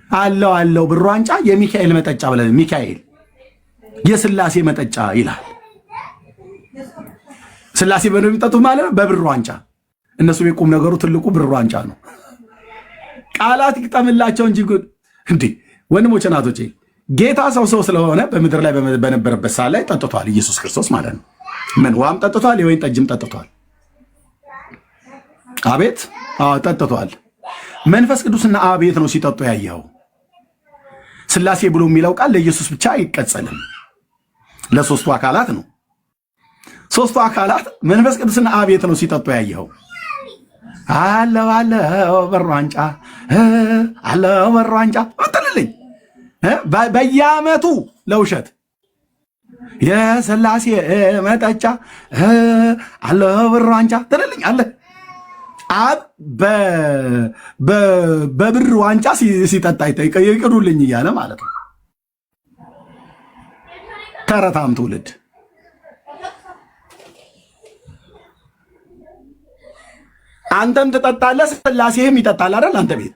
S1: አለው ብር ዋንጫ የሚካኤል መጠጫ ብለህ ሚካኤል የስላሴ መጠጫ ይላል። ስላሴ በነው የሚጠጡት ማለት ነው በብር ዋንጫ። እነሱ የቁም ነገሩ ትልቁ ብር ዋንጫ ነው። ቃላት ይቅጠምላቸው እንጂ እንዴ ወንድሞቼ እናቶቼ፣ ጌታ ሰው ስለሆነ በምድር ላይ በነበረበት ሰዓት ላይ ጠጥቷል። ኢየሱስ ክርስቶስ ማለት ነው። ምን ውሃም ጠጥቷል፣ የወይን ጠጅም ጠጥቷል። አቤት ጠጥቷል። መንፈስ ቅዱስና አቤት ነው ሲጠጡ ያየው። ስላሴ ብሎ የሚለው ቃል ለኢየሱስ ብቻ አይቀጸልም፣ ለሶስቱ አካላት ነው። ሶስቱ አካላት መንፈስ ቅዱስና አቤት ነው ሲጠጡ ያየው። አለው ብር ዋንጫ አለው ብር ዋንጫ አጥልልኝ በየዓመቱ ለውሸት የስላሴ መጠጫ አለው ብር ዋንጫ ጥልልኝ አለ። አብ በብር ዋንጫ ሲጠጣ ይቅዱልኝ እያለ ማለት ነው። ተረታም ትውልድ አንተም ትጠጣለህ፣ ስላሴህም ይጠጣል አይደል? አንተ ቤት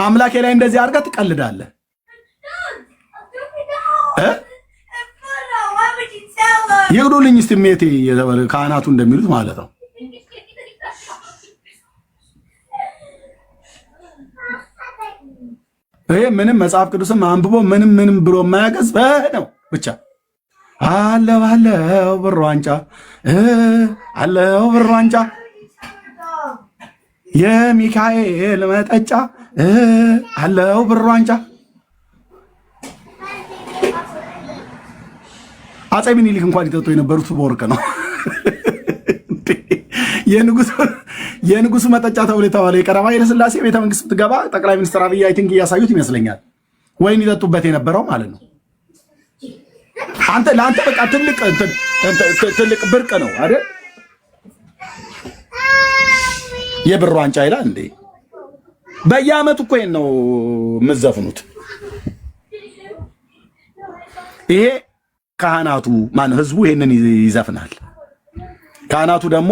S1: አምላኬ ላይ እንደዚህ አድርገህ ትቀልዳለህ። ይቅዱልኝ እስቲ ሜቴ ካህናቱ እንደሚሉት ማለት ነው። ይሄ ምንም መጽሐፍ ቅዱስም አንብቦ ምንም ብሎ የማያገዝ ነው ብቻ አለው ብር ዋንጫ አለው ብር ዋንጫ የሚካኤል መጠጫ አለው ብር ዋንጫ። አፄ ምኒልክ እንኳን ሊጠጡ የነበሩት በወርቅ ነው። የንጉሱ መጠጫ ተብሎ የተባለው የቀረባ ኃይለሥላሴ ቤተ መንግስት ስትገባ ጠቅላይ ሚኒስትር አብይ አይ ቲንክ እያሳዩት ይመስለኛል ወይን ይጠጡበት የነበረው ማለት ነው። ለአንተ በቃ ትልቅ ብርቅ ነው አይደል? የብር ዋንጫ ይላል እንዴ? በየዓመቱ እኮ ይሄን ነው የምትዘፍኑት። ይሄ ካህናቱ ማን ህዝቡ ይሄንን ይዘፍናል። ካህናቱ ደግሞ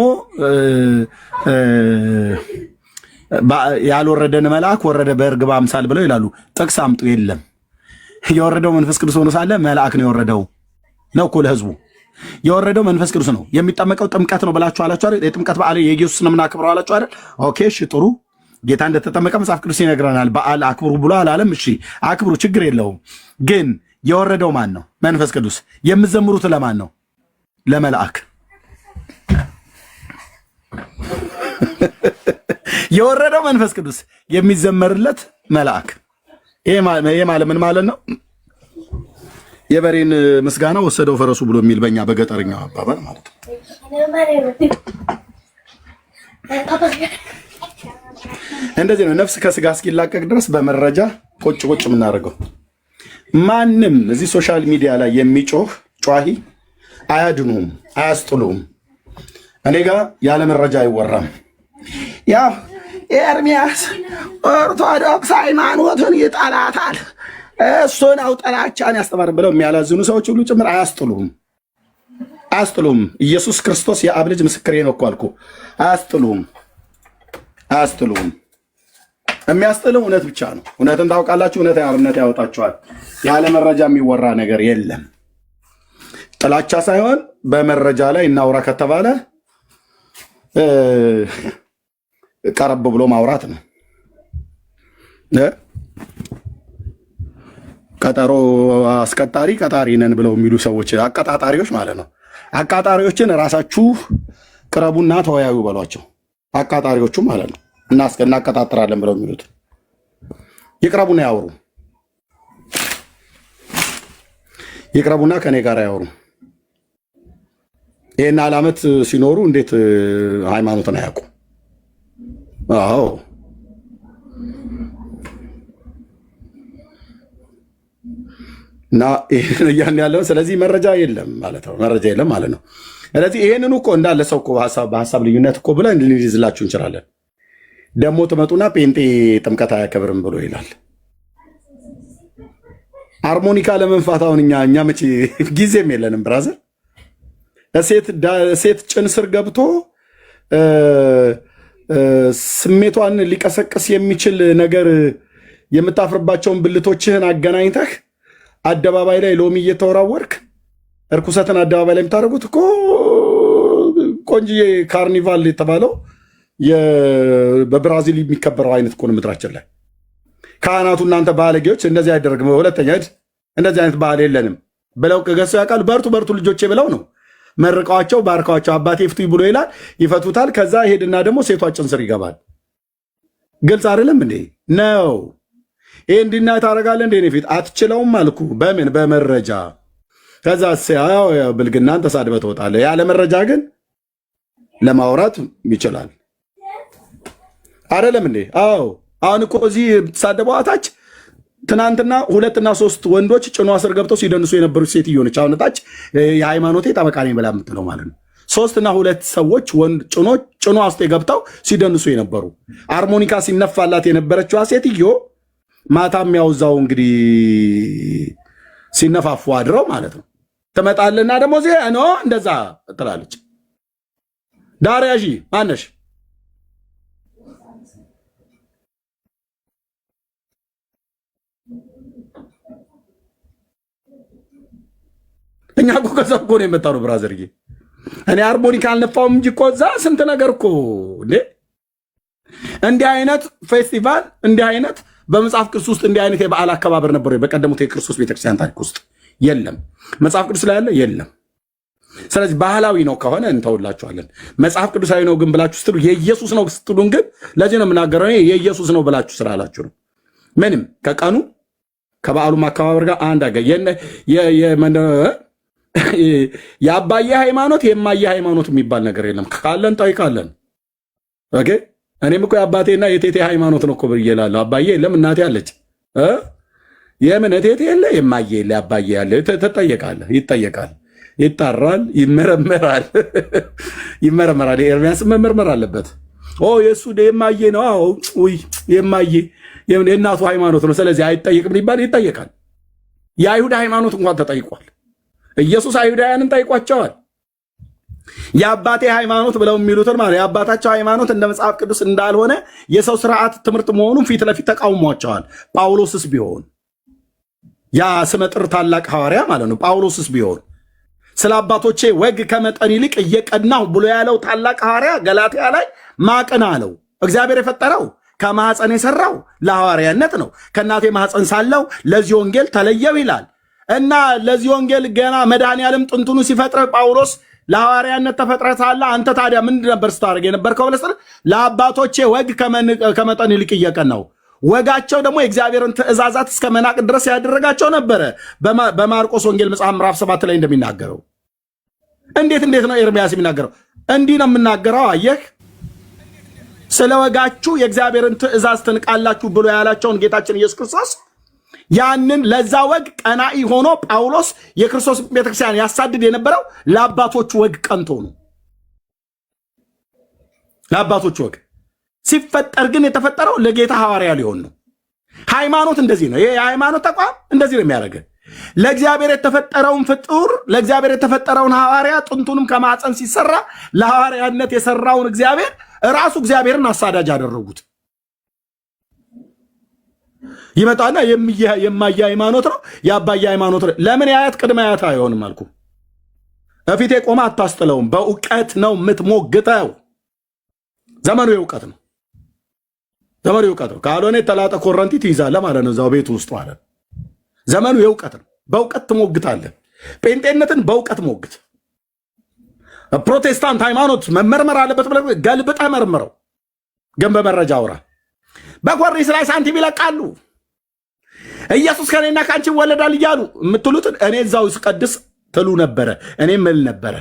S1: ያልወረደን መልአክ ወረደ በእርግብ አምሳል ብለው ይላሉ። ጥቅስ አምጡ። የለም የወረደው መንፈስ ቅዱስ ሆኖ ሳለ መልአክ ነው የወረደው ነው እኮ ለህዝቡ የወረደው መንፈስ ቅዱስ ነው። የሚጠመቀው ጥምቀት ነው ብላችሁ አላችሁ አይደል? የጥምቀት በዓል የኢየሱስ ነው የምናከብረው አላችሁ አይደል? ኦኬ እሺ ጥሩ። ጌታ እንደተጠመቀ መጽሐፍ ቅዱስ ይነግረናል። በዓል አክብሩ ብሎ አላለም? እሺ አክብሩ፣ ችግር የለውም። ግን የወረደው ማን ነው? መንፈስ ቅዱስ። የምትዘምሩት ለማን ነው? ለመልአክ። የወረደው መንፈስ ቅዱስ የሚዘመርለት መልአክ። ይሄ ማለት ምን ማለት ነው? የበሬን ምስጋና ወሰደው ፈረሱ ብሎ የሚል በእኛ በገጠርኛው አባባል ማለት ነው። እንደዚህ ነው ነፍስ ከስጋ እስኪላቀቅ ድረስ በመረጃ ቁጭ የምናደርገው። ማንም እዚህ ሶሻል ሚዲያ ላይ የሚጮህ ጯሂ አያድኑም፣ አያስጥሉም። እኔ ጋር ያለ መረጃ አይወራም። ያው ኤርሚያስ ኦርቶዶክስ ሃይማኖትን ይጠላታል፣ እሱን አውጠላቻን ያስተማርን ብለው የሚያላዝኑ ሰዎች ሁሉ ጭምር አያስጥሉም። ኢየሱስ ክርስቶስ የአብ ልጅ ምስክሬ ነው እኮ አልኩ። አያስጥሉም። የሚያስጥልም እውነት ብቻ ነው። እውነትን ታውቃላችሁ፣ እውነት ያወጣችኋል። ያለ መረጃ የሚወራ ነገር የለም። ጥላቻ ሳይሆን በመረጃ ላይ እናውራ ከተባለ ቀረብ ብሎ ማውራት ነው። ቀጠሮ አስቀጣሪ ቀጣሪ ነን ብለው የሚሉ ሰዎች አቀጣጣሪዎች ማለት ነው። አቃጣሪዎችን ራሳችሁ ቅረቡና ተወያዩ በሏቸው። አቃጣሪዎቹ ማለት ነው። እናቀጣጥራለን ብለው የሚሉት ይቅረቡና ያወሩ። ይቅረቡና ከኔ ጋር ያወሩ። ይህን ዓመት ሲኖሩ እንዴት ሃይማኖትን አያውቁ? አዎ እና ይሄን ያለው ስለዚህ መረጃ የለም ማለት ነው። መረጃ የለም ማለት ነው። ስለዚህ ይሄንን እኮ እንዳለ ሰው እኮ በሀሳብ ልዩነት እኮ ብለን ልንይዝላችሁ እንችላለን። ደግሞ ትመጡና ጴንጤ ጥምቀት አያከብርም ብሎ ይላል። ሃርሞኒካ ለመንፋት አሁን እኛ መቼ ጊዜም የለንም ብራዘር። ሴት ጭን ስር ገብቶ ስሜቷን ሊቀሰቅስ የሚችል ነገር የምታፍርባቸውን ብልቶችህን አገናኝተህ አደባባይ ላይ ሎሚ እየተወራወርክ እርኩሰትን አደባባይ ላይ የምታደርጉት እኮ ቆንጅዬ ካርኒቫል የተባለው በብራዚል የሚከበረው አይነት እኮ ነው ምድራችን ላይ። ካህናቱ እናንተ ባለጌዎች እንደዚህ አይደረግም፣ ሁለተኛ እንደዚህ አይነት ባህል የለንም ብለው ከገሰው ያውቃሉ። በርቱ ልጆቼ ብለው ነው መርቀዋቸው ባርካዋቸው አባቴ ፍቱኝ ብሎ ይላል፣ ይፈቱታል። ከዛ ሄድና ደግሞ ሴቷ ጭን ስር ይገባል። ግልጽ አይደለም እንዴ ነው? ይሄ እንዲና ታደርጋለህ እንዴ? ፊት አትችለውም አልኩ። በምን በመረጃ ከዛ ብልግናን ተሳድበህ ትወጣለህ። ያለ መረጃ ግን ለማውራት ይችላል አይደለም እንዴ? አዎ አሁን እኮ እዚህ ተሳደበው አታች ትናንትና 2 እና 3 ወንዶች ጭኗ ስር ገብተው ሲደንሱ የነበሩት ሴትዮ ነች። አሁን ታች የሃይማኖቴ ጠበቃ ነኝ ብላ የምትለው ማለት ነው። 3 እና 2 ሰዎች ጭኗ ውስጥ ገብተው ሲደንሱ የነበሩ ሃርሞኒካ ሲነፋላት የነበረችዋ ሴትዮ ማታ የሚያውዛው እንግዲህ ሲነፋፉ አድረው ማለት ነው። ትመጣልና ደግሞ ዜ ኖ እንደዛ ትላለች። ዳርያሺ ማነሽ? እኛ እኮ ከዛ እኮ ነው የመጣው ብራዘርዬ። እኔ ሃርሞኒካ አልነፋውም እንጂ እኮ እዛ ስንት ነገር እኮ እንዴ! እንዲህ አይነት ፌስቲቫል እንዲህ አይነት በመጽሐፍ ቅዱስ ውስጥ እንዲህ አይነት የበዓል አከባበር ነበር በቀደሙት የክርስቶስ ቤተክርስቲያን ታሪክ ውስጥ የለም። መጽሐፍ ቅዱስ ላይ ያለ የለም። ስለዚህ ባህላዊ ነው ከሆነ እንተውላችኋለን። መጽሐፍ ቅዱሳዊ ነው ግን ብላችሁ ስትሉ የኢየሱስ ነው ስትሉን ግን ለዚህ ነው የምናገረው። የኢየሱስ ነው ብላችሁ ስላላችሁ ነው። ምንም ከቀኑ ከበዓሉ ማከባበር ጋር አንድ አገ የአባዬ ሃይማኖት የማየ ሃይማኖት የሚባል ነገር የለም። ካለን ጠይቃለን። ኦኬ እኔም እኮ የአባቴና የቴቴ ሃይማኖት ነው እኮ ብዬ እላለሁ። አባዬ የለም እናቴ አለች። የምን ቴቴ የለ የማየ የለ አባዬ ያለ ትጠየቃለህ። ይጠየቃል፣ ይጣራል፣ ይመረመራል። ይመረመራል። ኤርሚያስ መመርመር አለበት። የእሱ የማየ ነው። ውይ የማየ የእናቱ ሃይማኖት ነው። ስለዚህ አይጠየቅም ሊባል ይጠየቃል። የአይሁድ ሃይማኖት እንኳን ተጠይቋል። ኢየሱስ አይሁዳውያንን ጠይቋቸዋል። የአባቴ ሃይማኖት ብለው የሚሉትን ማለት የአባታቸው ሃይማኖት እንደ መጽሐፍ ቅዱስ እንዳልሆነ የሰው ስርዓት ትምህርት መሆኑን ፊት ለፊት ተቃውሟቸዋል። ጳውሎስስ ቢሆን ያ ስመጥር ታላቅ ሐዋርያ ማለት ነው። ጳውሎስስ ቢሆን ስለ አባቶቼ ወግ ከመጠን ይልቅ እየቀናሁ ብሎ ያለው ታላቅ ሐዋርያ ገላትያ ላይ ማቅን አለው። እግዚአብሔር የፈጠረው ከማኅፀን የሰራው ለሐዋርያነት ነው። ከእናቴ ማኅፀን ሳለው ለዚህ ወንጌል ተለየው ይላል እና ለዚህ ወንጌል ገና መድኃኔዓለም ጥንቱኑ ሲፈጥረ ጳውሎስ ለሐዋርያነት ተፈጥረህ ሳለ አንተ ታዲያ ምንድን ነበር ስታደርግ የነበርከው ብለህ ስትል ለአባቶቼ ወግ ከመጠን ይልቅ እየቀናሁ። ወጋቸው ደግሞ የእግዚአብሔርን ትእዛዛት እስከ መናቅ ድረስ ያደረጋቸው ነበረ። በማርቆስ ወንጌል መጽሐፍ ምዕራፍ 7 ላይ እንደሚናገረው እንዴት ነው ኤርምያስ የሚናገረው? እንዲህ ነው የምናገረው። አየህ ስለ ወጋችሁ የእግዚአብሔርን ትእዛዝ ትንቃላችሁ ብሎ ያላቸውን ጌታችን ኢየሱስ ክርስቶስ ያንን ለዛ ወግ ቀናኢ ሆኖ ጳውሎስ የክርስቶስ ቤተክርስቲያን ያሳድድ የነበረው ለአባቶቹ ወግ ቀንቶ ነው። ለአባቶቹ ወግ ሲፈጠር ግን የተፈጠረው ለጌታ ሐዋርያ ሊሆን ነው። ሃይማኖት እንደዚህ ነው። ይሄ የሃይማኖት ተቋም እንደዚህ ነው የሚያደርገ ለእግዚአብሔር የተፈጠረውን ፍጡር ለእግዚአብሔር የተፈጠረውን ሐዋርያ ጥንቱንም ከማፀን ሲሰራ ለሐዋርያነት የሰራውን እግዚአብሔር ራሱ እግዚአብሔርን አሳዳጅ አደረጉት። ይመጣና የማየ ሃይማኖት ነው የአባየ ሃይማኖት ነው። ለምን የአያት ቅድመ አያት አይሆንም አልኩ። በፊቴ ቆማ አታስጥለውም። በእውቀት ነው የምትሞግተው። ዘመኑ የእውቀት ነው። ዘመኑ የእውቀት ነው። ካልሆነ የተላጠ ኮረንቲ ትይዛለህ ማለት ነው እዛው ቤቱ ውስጥ ማለት ነው። ዘመኑ የእውቀት ነው። በእውቀት ትሞግታለህ። ጴንጤነትን በእውቀት ሞግት። ፕሮቴስታንት ሃይማኖት መመርመር አለበት ብለህ ገልብጠህ መርምረው፣ ግን በመረጃ አውራ። በኮሪስ ላይ ሳንቲም ይለቃሉ። ኢየሱስ ከኔና ከአንቺ ይወለዳል እያሉ የምትሉትን እኔ እዛው ስቀድስ ትሉ ነበረ። እኔ ምል ነበረ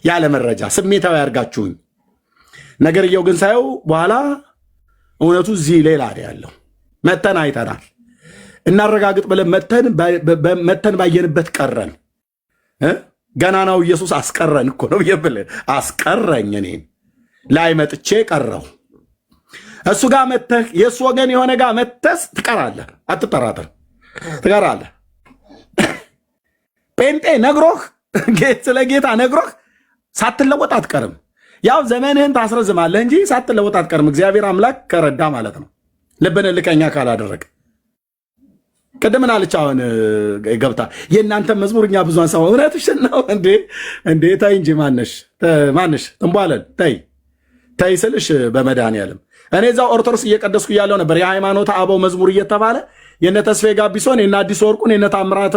S1: ያለ መረጃ ስሜታዊ ያርጋችሁኝ። ነገርየው ግን ሳየው በኋላ እውነቱ እዚህ ሌላ ያለው መተን አይተናል። እናረጋግጥ ብለን መተን ባየንበት ቀረን። ገናናው ኢየሱስ አስቀረን እኮ ነው ብለህ አስቀረኝ። እኔን ላይ መጥቼ ቀረሁ። እሱ ጋር መተህ የእሱ ወገን የሆነ ጋር መተስ ትቀራለህ። አትጠራጠር፣ ትቀራለህ። ጴንጤ ነግሮህ ስለ ጌታ ነግሮህ ሳትለወጥ አትቀርም። ያው ዘመንህን ታስረዝማለህ እንጂ ሳትለወጥ አትቀርም። እግዚአብሔር አምላክ ከረዳ ማለት ነው። ልብን ልቀኛ ካላደረግ ቅድምን አለች። አሁን ገብታ የእናንተ መዝሙር እኛ ብዙ አንሰማ። እውነትሽን ነው እንዴ? ተይ እንጂ ማነሽ ጥንቧለን ተይ ስልሽ በመድኃኒዓለም እኔ እዛው ኦርቶዶክስ እየቀደስኩ እያለሁ ነበር የሃይማኖት አበው መዝሙር እየተባለ የነ ተስፋዬ ጋቢሶን የነ አዲስ ወርቁን የነ ታምራት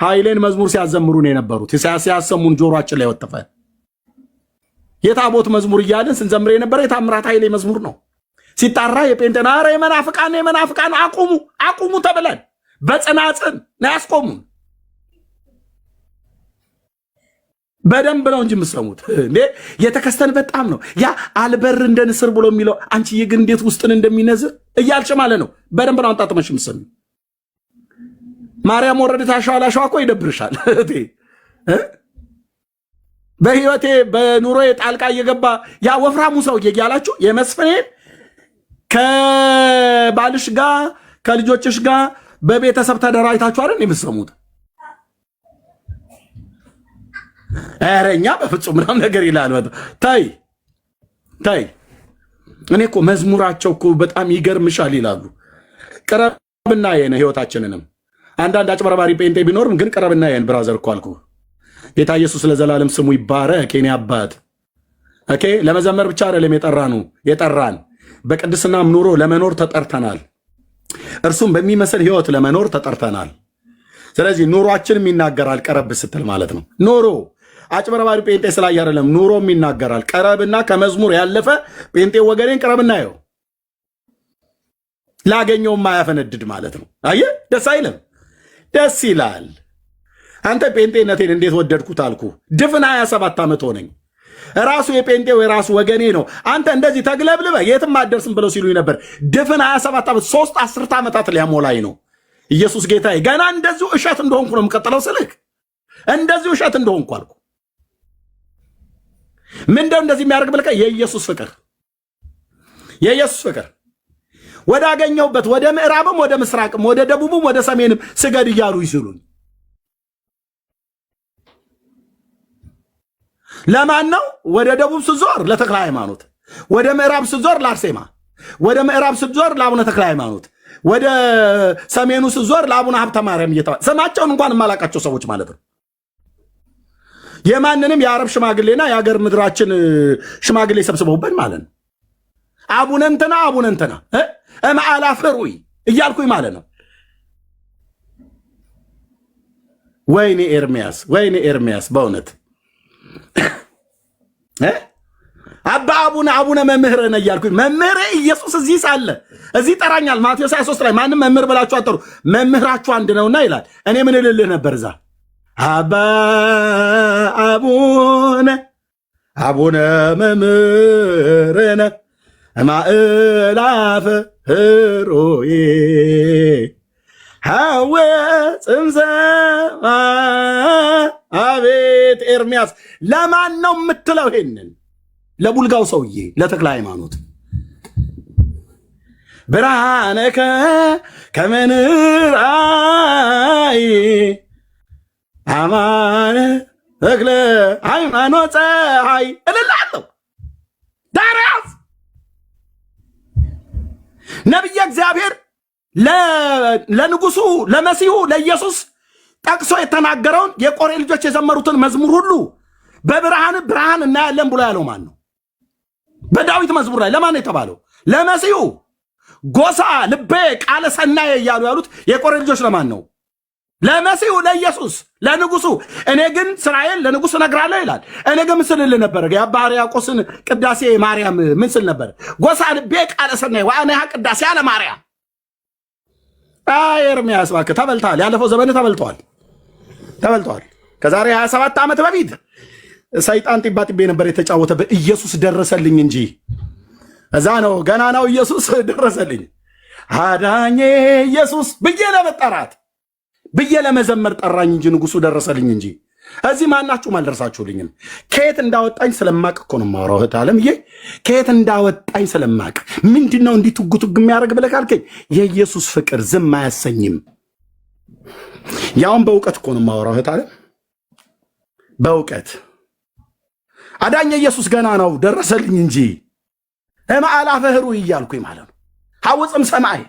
S1: ኃይሌን መዝሙር ሲያዘምሩን የነበሩት ሲያሰሙን ጆሮአችን ላይ ወጥፈ የታቦት መዝሙር እያለን ስንዘምር የነበረ የታምራት ኃይሌ መዝሙር ነው። ሲጣራ የጴንጤና ኧረ የመናፍቃን አቁሙ ተብለን በጽናጽን ነው ያስቆሙን። በደንብ ነው እንጂ የምትሰሙት እንዴ የተከስተን በጣም ነው ያ አልበር እንደ ንስር ብሎ የሚለው አንቺ ግን እንዴት ውስጥን እንደሚነዝር እያልሽ ማለት ነው። በደንብ ነው አንጣጥመሽ የምትሰሙ። ማርያም ወረደች አሸዋላሸዋ እኮ ይደብርሻል በህይወቴ በኑሮዬ ጣልቃ እየገባ ያ ወፍራሙ ሰውዬ እያላችሁ የመስፍኔን ከባልሽ ጋር ከልጆችሽ ጋር በቤተሰብ ተደራጅታችሁ አይደል የምትሰሙት? ኧረ እኛ በፍጹም ምናምን ነገር ይላል። ታይ እኔ እኮ መዝሙራቸው እኮ በጣም ይገርምሻል ይላሉ። ቅረብና የነ ህይወታችንንም አንዳንድ አጭበርባሪ ጴንጤ ቢኖርም ግን ቅረብና የን ብራዘር እኮ አልኩ። ጌታ ኢየሱስ ለዘላለም ስሙ ይባረክ። የኔ አባት ኦኬ። ለመዘመር ብቻ አይደለም የጠራን በቅድስናም ኑሮ ለመኖር ተጠርተናል። እርሱም በሚመስል ህይወት ለመኖር ተጠርተናል። ስለዚህ ኑሯችንም ይናገራል። ቀረብ ስትል ማለት ነው። ኑሮ አጭበርባሪ ጴንጤ ስላይ አይደለም፣ ኑሮም ይናገራል። ቀረብና ከመዝሙር ያለፈ ጴንጤ ወገኔን ቀረብና ይኸው ላገኘው ማያፈነድድ ማለት ነው። አየህ ደስ አይልም? ደስ ይላል። አንተ ጴንጤነቴን እንዴት ወደድኩት አልኩ። ድፍን 27 ዓመት ሆነኝ። ራሱ የጴንጤው የራሱ ወገኔ ነው። አንተ እንደዚህ ተግለብልበ የትም አደርስም ብለው ሲሉኝ ነበር። ድፍን 27 ዓመት 3 10 ዓመታት ሊያሞላኝ ነው። ኢየሱስ ጌታዬ ገና እንደዚሁ እሸት እንደሆንኩ ነው የምቀጥለው ስልክ እንደዚሁ እሸት እንደሆንኩ አልኩ። ምንድነው እንደዚህ የሚያደርግ ብለህ የኢየሱስ ፍቅር ወዳገኘውበት ወደ ምዕራብም ወደ ምስራቅም ወደ ደቡብም ወደ ሰሜንም ስገድ እያሉ ይስሉኝ። ለማን ነው? ወደ ደቡብ ስዞር ለተክለ ሃይማኖት፣ ወደ ምዕራብ ስዞር ለአርሴማ፣ ወደ ምዕራብ ስዞር ለአቡነ ተክለ ሃይማኖት፣ ወደ ሰሜኑ ስዞር ለአቡነ ሀብተ ማርያም እየተባለ ስማቸውን እንኳን የማላቃቸው ሰዎች ማለት ነው። የማንንም የአረብ ሽማግሌና የሀገር ምድራችን ሽማግሌ ሰብስበውበት ማለት ነው። አቡነ እንትና እምአላ ፍሩይ እያልኩኝ ማለት ነው። ወይኔ ኤርሚያስ በእውነት አባ አቡነ መምህር ነህ እያልኩኝ መምህር ኢየሱስ እዚህ ሳለ እዚህ ጠራኛል። ማቴዎስ 23 ላይ ማንም መምህር ብላችሁ አጠሩ መምህራችሁ አንድ ነውና ይላል። እኔ ምን እልልህ ነበር እዛ አባ አቡነ መምህር ነህ ማእላፍ ህሮዬ ሐወ ጽምሰማ። አቤት ኤርሚያስ ለማን ነው የምትለው ይሄንን? ለቡልጋው ሰውዬ ለተክለ ሃይማኖት ብርሃነከ ከመንራይ አማነ ተክለ ሃይማኖት ፀሐይ እልላለሁ። ዳርያስ ነቢየ እግዚአብሔር ለንጉሱ ለመሲሁ ለኢየሱስ ጠቅሶ የተናገረውን የቆሬ ልጆች የዘመሩትን መዝሙር ሁሉ ብርሃን እናያለን ብሎ ያለው ማን ነው? በዳዊት መዝሙር ላይ ለማን የተባለው? ለመሲሁ። ጎሳ ልቤ ቃለ ሰናየ እያሉ ያሉት የቆሬ ልጆች ለማን ነው? ለመሲሁ ለኢየሱስ ለንጉሱ። እኔ ግን እስራኤል ለንጉሱ እነግራለሁ ይላል። እኔ ግን ምን ስልልህ ነበር? የአባ ሕርያቆስን ቅዳሴ ማርያም ምን ስል ነበር? ጎሳ ልቤ ቃለ ሰናየ ወአነሃ ቅዳሴ አለ ማርያም። ኤርሚያስ እባክህ ተበልተሃል። ያለፈው ዘመን ተበልተዋል። ከዛሬ 27 ዓመት በፊት ሰይጣን ጢባ ጢቤ ነበር የተጫወተበት። ኢየሱስ ደረሰልኝ እንጂ እዛ ነው ገና ነው ኢየሱስ ደረሰልኝ። አዳኜ ኢየሱስ ብዬ ለመጠራት ብዬ ለመዘመር ጠራኝ እንጂ ንጉሱ ደረሰልኝ እንጂ እዚህ ማናችሁም አልደረሳችሁልኝም። ከየት እንዳወጣኝ ስለማቅ እኮ ነው የማወራው። እህት ዓለምዬ ከየት እንዳወጣኝ ስለማቅ ምንድነው እንዲህ ቱግ ቱግ የሚያደርግ ብለህ ካልከኝ የኢየሱስ ፍቅር ዝም አያሰኝም። ያውን በእውቀት እኮ ነው የማወራው። እህት ዓለም በእውቀት አዳኘ ኢየሱስ ገና ነው ደረሰልኝ እንጂ እማአላፈ ህሩይ እያልኩኝ ማለት ነው። ሐውፅም ሰማይ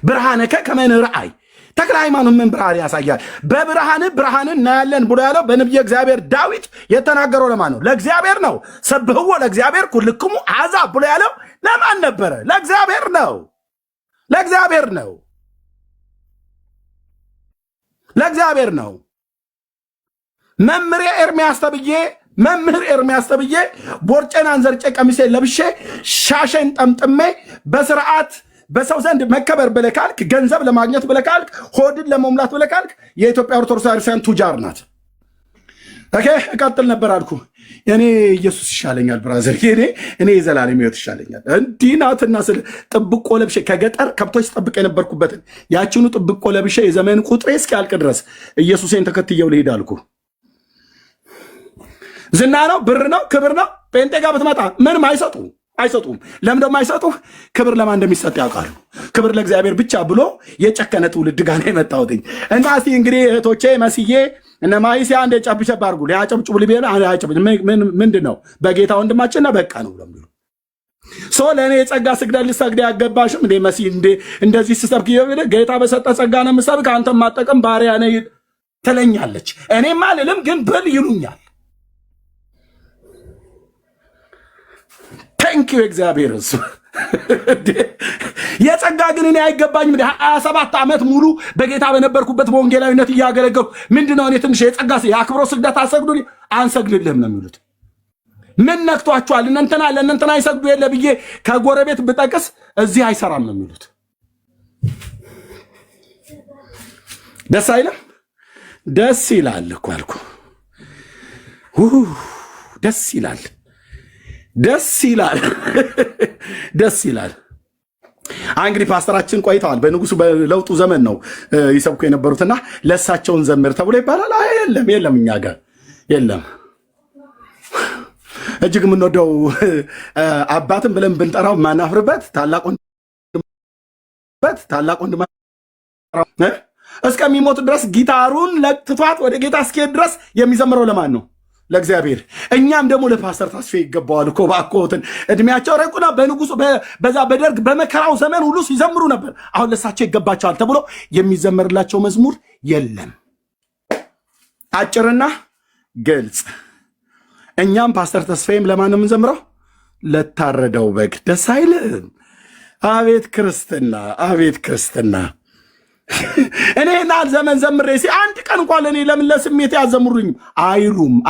S1: ብርሃነከ ከመ ንርአይ ተክለ ሃይማኖት ምን ብርሃን ያሳያል? በብርሃን ብርሃንን እናያለን ብሎ ያለው በነቢየ እግዚአብሔር ዳዊት የተናገረው ለማን ነው? ለእግዚአብሔር ነው። ሰብህዎ ለእግዚአብሔር ኩልክሙ አሕዛብ ብሎ ያለው ለማን ነበረ? ለእግዚአብሔር ነው። ለእግዚአብሔር ነው። ለእግዚአብሔር ነው። መምህር ኤርምያስ ተብዬ ቦርጬን አንዘርጬ ቀሚሴ ለብሼ ሻሸን ጠምጥሜ በስርዓት በሰው ዘንድ መከበር ብለህ ካልክ፣ ገንዘብ ለማግኘት ብለህ ካልክ፣ ሆድን ለመሙላት ብለህ ካልክ የኢትዮጵያ ኦርቶዶክስ ክርስቲያን ቱጃር ናት። ኦኬ እቀጥል ነበር አልኩ። እኔ ኢየሱስ ይሻለኛል ብራዘር፣ እኔ የዘላለም ሕይወት ይሻለኛል። እንዲህ ናትና ስለ ጥብቆ ለብሼ ከገጠር ከብቶች ጠብቅ የነበርኩበትን ያችኑ ጥብቆ ለብሼ የዘመን ቁጥሬ እስኪያልቅ ድረስ ኢየሱሴን ተከትየው ልሄድ አልኩ። ዝና ነው፣ ብር ነው፣ ክብር ነው። ጴንጤ ጋር ብትመጣ ምንም አይሰጡም። ለምን ደግሞ አይሰጡ? ክብር ለማን እንደሚሰጥ ያውቃሉ። ክብር ለእግዚአብሔር ብቻ ብሎ የጨከነ ትውልድ ጋር ነው የመጣሁትኝ። እና እስቲ እንግዲህ እህቶቼ መስዬ እነ ማይሲያ አንድ የጨብጨብ አድርጉ። ሊያጨብጭቡ ሊቤና ምንድን ነው በጌታ ወንድማችንና በቃ ነው ብሎ ሰው ለእኔ የጸጋ ስግደት ልሰግድ ያገባሽም እንዴ መሲ እንደዚህ ስሰብክ ጌታ በሰጠ ጸጋ ነው የምሰብክ፣ አንተ ማጠቀም ባሪያ ነህ ትለኛለች። እኔም አልልም ግን ብል ይሉኛል። ታንኪዩ እግዚአብሔር እሱ የጸጋ ግን እኔ አይገባኝም። 27 ዓመት ሙሉ በጌታ በነበርኩበት በወንጌላዊነት እያገለገልኩ ምንድነው እኔ ትንሽ የጸጋ የአክብሮ ስግደት አሰግዱ አንሰግድልህም ነው የሚሉት። ምን ነክቷቸዋል? ለእነንተና አይሰግዱ የለ ብዬ ከጎረቤት ብጠቅስ እዚህ አይሰራም ነው የሚሉት። ደስ አይልም? ደስ ይላል እኮ አልኩ። ደስ ይላል፣ ደስ ይላል፣ ደስ ይላል። እንግዲህ ፓስተራችን ቆይተዋል። በንጉሱ በለውጡ ዘመን ነው ይሰብኩ የነበሩትና ለእሳቸውን ዘምር ተብሎ ይባላል። የለም እኛ ጋር የለም። እጅግ የምንወደው አባትን ብለን ብንጠራው ማናፍርበት ታላቅ ወንድም እስከሚሞት ድረስ ጊታሩን ለጥቷት ወደ ጌታ እስኪሄድ ድረስ የሚዘምረው ለማን ነው? ለእግዚአብሔር። እኛም ደግሞ ለፓስተር ተስፋዬ ይገባዋል እኮ ባኮትን እድሜያቸው ረቁና በንጉሱ በዛ በደርግ በመከራው ዘመን ሁሉ ሲዘምሩ ነበር። አሁን ለሳቸው ይገባቸዋል ተብሎ የሚዘመርላቸው መዝሙር የለም። አጭርና ግልጽ። እኛም ፓስተር ተስፋዬም ለማን ነው የምንዘምረው? ለታረደው በግ። ደስ አይልም? አቤት ክርስትና፣ አቤት ክርስትና። እኔና ዘመን ዘምሬ አንድ ቀን እንኳን ለእኔ ለምን ለስሜት ያዘምሩኝ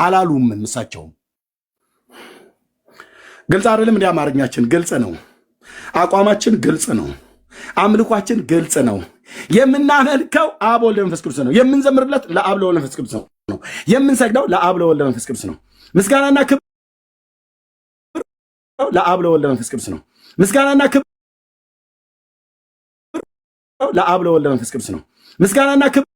S1: አላሉም። እሳቸውም ግልጽ አይደለም? እንደ አማርኛችን ግልጽ ነው። አቋማችን ግልጽ ነው። አምልኳችን ግልጽ ነው። የምናመልከው አብ ወልድ መንፈስ ቅዱስ ነው። የምንዘምርለት ለአብ ለወልድ መንፈስ ቅዱስ ነው። የምንሰግደው ለአብ ለወልድ መንፈስ ቅዱስ ነው። ምስጋናና ክብር ለአብ ለወልድ መንፈስ ቅዱስ ነው። ምስጋናና ክብር ለአብ ለወልድ መንፈስ ቅዱስ ነው። ምስጋናና ክብር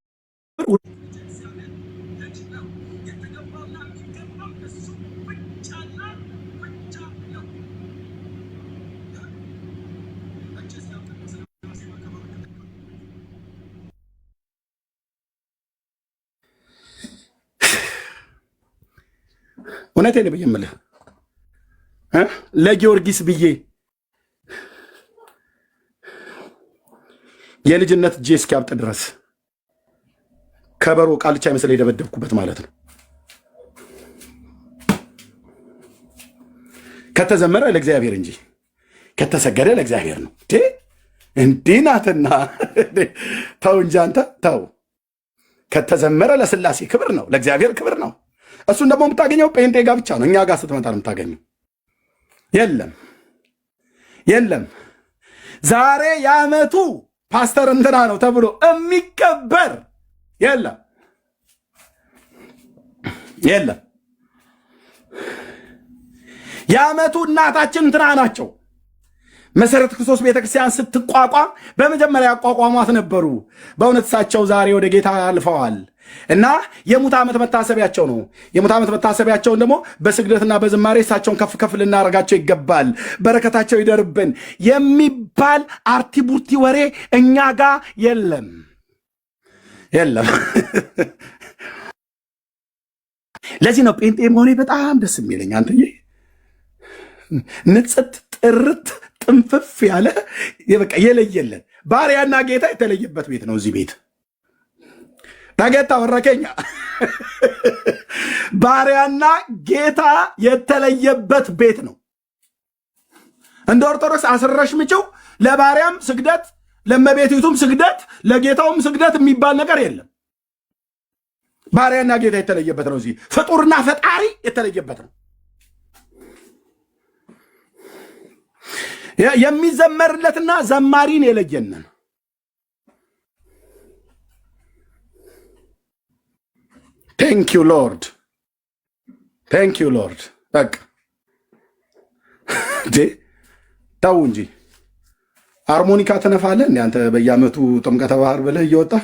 S1: እውነቴን ነው ብዬ የምልህ ለጊዮርጊስ ብዬ የልጅነት እጄ እስኪያብጥ ድረስ ከበሮ ቃልቻ ይመስል የደበደብኩበት ማለት ነው። ከተዘመረ ለእግዚአብሔር እንጂ ከተሰገደ ለእግዚአብሔር ነው። እንዲህ ናትና ተው እንጂ አንተ ተው። ከተዘመረ ለስላሴ ክብር ነው፣ ለእግዚአብሔር ክብር ነው። እሱን ደግሞ የምታገኘው ጴንጤ ጋር ብቻ ነው። እኛ ጋር ስትመጣ ነው የምታገኘው። የለም ዛሬ የዓመቱ ፓስተር እንትና ነው ተብሎ የሚከበር የለም። የዓመቱ እናታችን እንትና ናቸው። መሰረተ ክርስቶስ ቤተክርስቲያን ስትቋቋም በመጀመሪያ ያቋቋሟት ነበሩ። በእውነት እሳቸው ዛሬ ወደ ጌታ አልፈዋል እና የሙት ዓመት መታሰቢያቸው ነው። የሙት ዓመት መታሰቢያቸውን ደግሞ በስግደትና በዝማሬ እሳቸውን ከፍ ከፍ ልናደርጋቸው ይገባል። በረከታቸው ይደርብን የሚባል አርቲቡርቲ ወሬ እኛ ጋር የለም። ለዚህ ነው ጴንጤ መሆኔ በጣም ደስ የሚለኝ። አንተዬ ንጽት ጥርት ጥንፍፍ ያለ በቃ የለየለን ባሪያና ጌታ የተለየበት ቤት ነው። እዚህ ቤት ዳጌታ ወረከኛ ባሪያና ጌታ የተለየበት ቤት ነው። እንደ ኦርቶዶክስ አስረሽ ምጭው ለባሪያም ስግደት፣ ለመቤቲቱም ስግደት፣ ለጌታውም ስግደት የሚባል ነገር የለም። ባሪያና ጌታ የተለየበት ነው። እዚህ ፍጡርና ፈጣሪ የተለየበት ነው። የሚዘመርለትና ዘማሪን የለየንን ቴንክ ዩ ሎርድ፣ ቴንክ ዩ ሎርድ። በቃ ተው እንጂ ሃርሞኒካ ትነፋለህ እንደ አንተ በየዓመቱ ጥምቀተ ባህር ብለህ እየወጣህ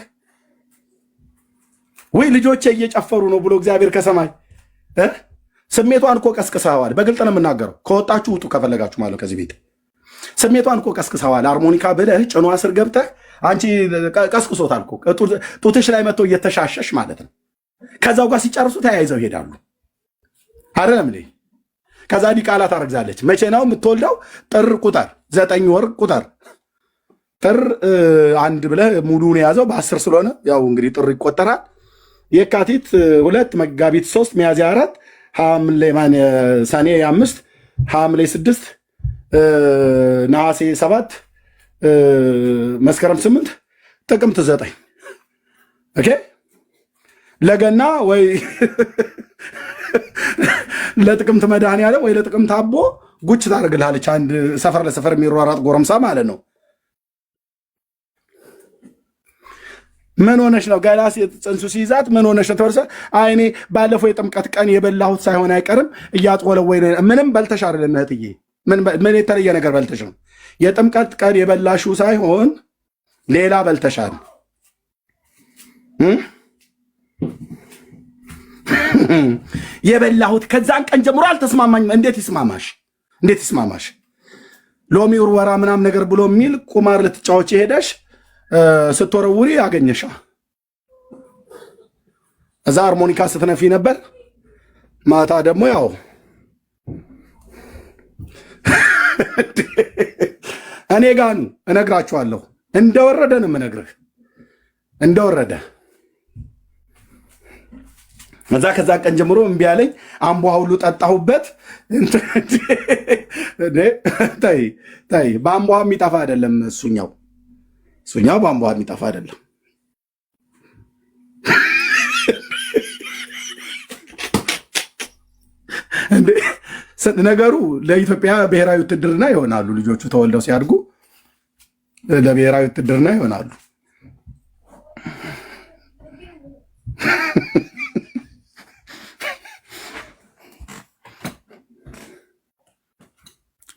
S1: ወይ ልጆቼ እየጨፈሩ ነው ብሎ እግዚአብሔር ከሰማይ ስሜቷን እኮ ቀስቅሰዋል። በግልጥ ነው የምናገረው። ከወጣችሁ ውጡ ከፈለጋችሁ ማለት ከዚህ ቤት ስሜቷን እኮ ቀስቅሰዋል። ሃርሞኒካ ብለህ ጭኗ ስር ገብተህ አንቺ ቀስቅሶታል እኮ ጡትሽ ላይ መጥቶ እየተሻሸሽ ማለት ነው። ከዛው ጋር ሲጨርሱ ተያይዘው ይሄዳሉ አይደለም እንዴ? ከዛ ዲቃላ ታረግዛለች። መቼ ነው የምትወልደው? ጥር ቁጥር 9 ወር ቁጥር ጥር 1 ብለህ ሙሉውን የያዘው በ10 ስለሆነ ያው እንግዲህ ጥር ይቆጠራል። የካቲት 2 መጋቢት 3 ሚያዝያ 4 ሐምሌ ሰኔ 5 ሐምሌ 6 ነሐሴ 7 መስከረም 8 ጥቅምት 9 ኦኬ። ለገና ወይ ለጥቅምት መድኃኒዓለም ወይ ለጥቅምት አቦ ጉች ታደርግልሃለች። አንድ ሰፈር ለሰፈር የሚሯሯጥ ጎረምሳ ማለት ነው። ምን ሆነሽ ነው? ገና ጽንሱ ሲይዛት ምን ሆነሽ ነው? ተወርሰ አይኔ ባለፈው የጥምቀት ቀን የበላሁት ሳይሆን አይቀርም እያጥወለወይ ምንም በልተሽ አይደለም እህትዬ። ምን የተለየ ነገር በልተሽ ነው? የጥምቀት ቀን የበላሽው ሳይሆን ሌላ በልተሻል። የበላሁት ከዛን ቀን ጀምሮ አልተስማማኝም። እንዴት ይስማማሽ? እንዴት ይስማማሽ? ሎሚ ውርወራ ምናም ነገር ብሎ የሚል ቁማር ልትጫወች ሄደሽ ስትወረውሪ አገኘሻ። እዛ ሃርሞኒካ ስትነፊ ነበር። ማታ ደግሞ ያው እኔ ጋኑ እነግራችኋለሁ። እንደወረደ ነው የምነግርህ፣ እንደወረደ እዛ ከዛ ቀን ጀምሮ እምቢ አለኝ። አምቧ ሁሉ ጠጣሁበት። ታይ በአምቧ የሚጠፋ አይደለም እሱኛው በአምቧ የሚጠፋ አይደለም። ነገሩ ለኢትዮጵያ ብሔራዊ ውትድርና ይሆናሉ። ልጆቹ ተወልደው ሲያድጉ ለብሔራዊ ውትድርና ይሆናሉ።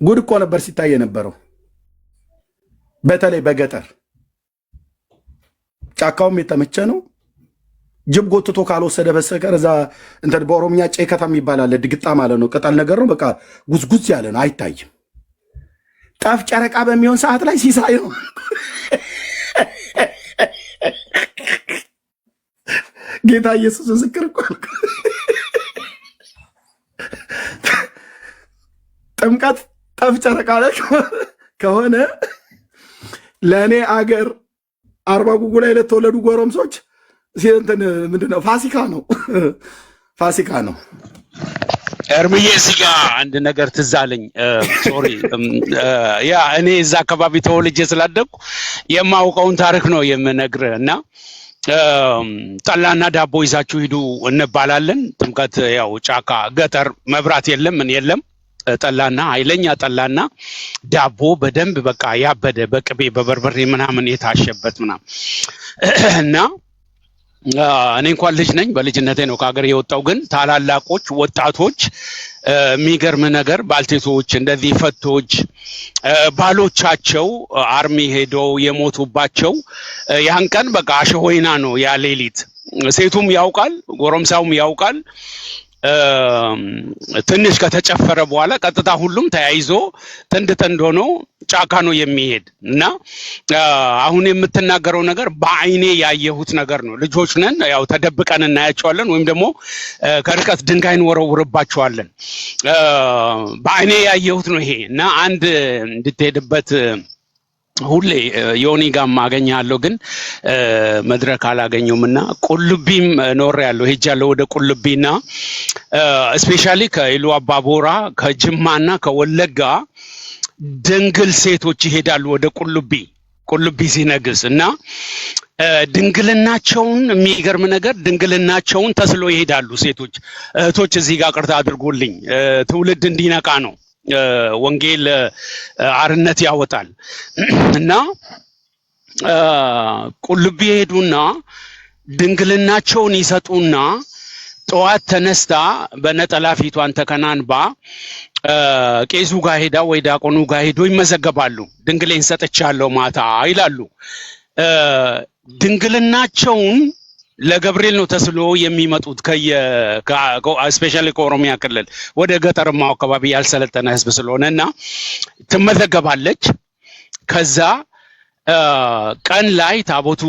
S1: ጉድ እኮ ነበር ሲታይ የነበረው። በተለይ በገጠር ጫካውም የተመቸ ነው። ጅብ ጎትቶ ካልወሰደ በስተቀር እዛ እንትን በኦሮምኛ ጨከታ የሚባል አለ። ድግጣ ማለት ነው። ቅጠል ነገር ነው። በቃ ጉዝጉዝ ያለ ነው፣ አይታይም። ጠፍ ጨረቃ በሚሆን ሰዓት ላይ ሲሳይ ነው። ጌታ ኢየሱስ ምስክር እኮ ጥምቀት ጠፍ ጨረቃ ላይ ከሆነ ለእኔ አገር አርባ ጉጉ ላይ ለተወለዱ ጎረምሶች እንትን ምንድን ነው? ፋሲካ ነው፣ ፋሲካ ነው።
S5: እርምዬ እዚህ ጋ አንድ ነገር ትዝ አለኝ። ሶሪ ያ እኔ እዛ አካባቢ ተወልጄ ስላደግኩ የማውቀውን ታሪክ ነው የምነግርህ እና ጠላና ዳቦ ይዛችሁ ሂዱ እንባላለን። ጥምቀት ያው ጫካ ገጠር መብራት የለም ምን የለም። ጠላና ኃይለኛ ጠላና ዳቦ በደንብ በቃ ያበደ በቅቤ በበርበሬ ምናምን የታሸበት ምናምን እና እኔ እንኳን ልጅ ነኝ፣ በልጅነቴ ነው ከሀገር የወጣው። ግን ታላላቆች ወጣቶች የሚገርም ነገር ባልቴቶች እንደዚህ ፈቶች ባሎቻቸው አርሚ ሄደው የሞቱባቸው ያን ቀን በቃ አሸወይና ነው ያ ሌሊት። ሴቱም ያውቃል፣ ጎረምሳውም ያውቃል። ትንሽ ከተጨፈረ በኋላ ቀጥታ ሁሉም ተያይዞ ጥንድ ሆኖ ጫካ ነው የሚሄድ እና አሁን የምትናገረው ነገር በአይኔ ያየሁት ነገር ነው። ልጆች ነን፣ ያው ተደብቀን እናያቸዋለን ወይም ደግሞ ከርቀት ድንጋይ እንወረውርባቸዋለን። በአይኔ ያየሁት ነው ይሄ እና አንድ እንድትሄድበት ሁሌ ዮኒ ጋር ማገኛለሁ ግን መድረክ አላገኘውምና ቁልቢም ኖር ያለው ሄጃለሁ ወደ ቁልቢና ስፔሻሊ ከኢሉ አባቦራ ከጅማና ከወለጋ ድንግል ሴቶች ይሄዳሉ ወደ ቁልቢ ሲነግስ እና ድንግልናቸውን የሚገርም ነገር ድንግልናቸውን ተስሎ ይሄዳሉ ሴቶች እህቶች። እዚህ ጋር ቅርታ አድርጎልኝ ትውልድ እንዲነቃ ነው። ወንጌል አርነት ያወጣል እና ቁልቢ ሄዱና ድንግልናቸውን ይሰጡና ጠዋት ተነስታ በነጠላ ፊቷን ተከናንባ ቄሱ ጋር ሄዳ ወይ ዲያቆኑ ጋር ሄዶ ይመዘገባሉ። ድንግሌን ሰጥቻለሁ ማታ ይላሉ። ድንግልናቸውን ለገብርኤል ነው ተስሎ የሚመጡት ስፔሻሊ ከኦሮሚያ ክልል ወደ ገጠርማው አካባቢ ያልሰለጠነ ህዝብ ስለሆነና ትመዘገባለች። ከዛ ቀን ላይ ታቦቱ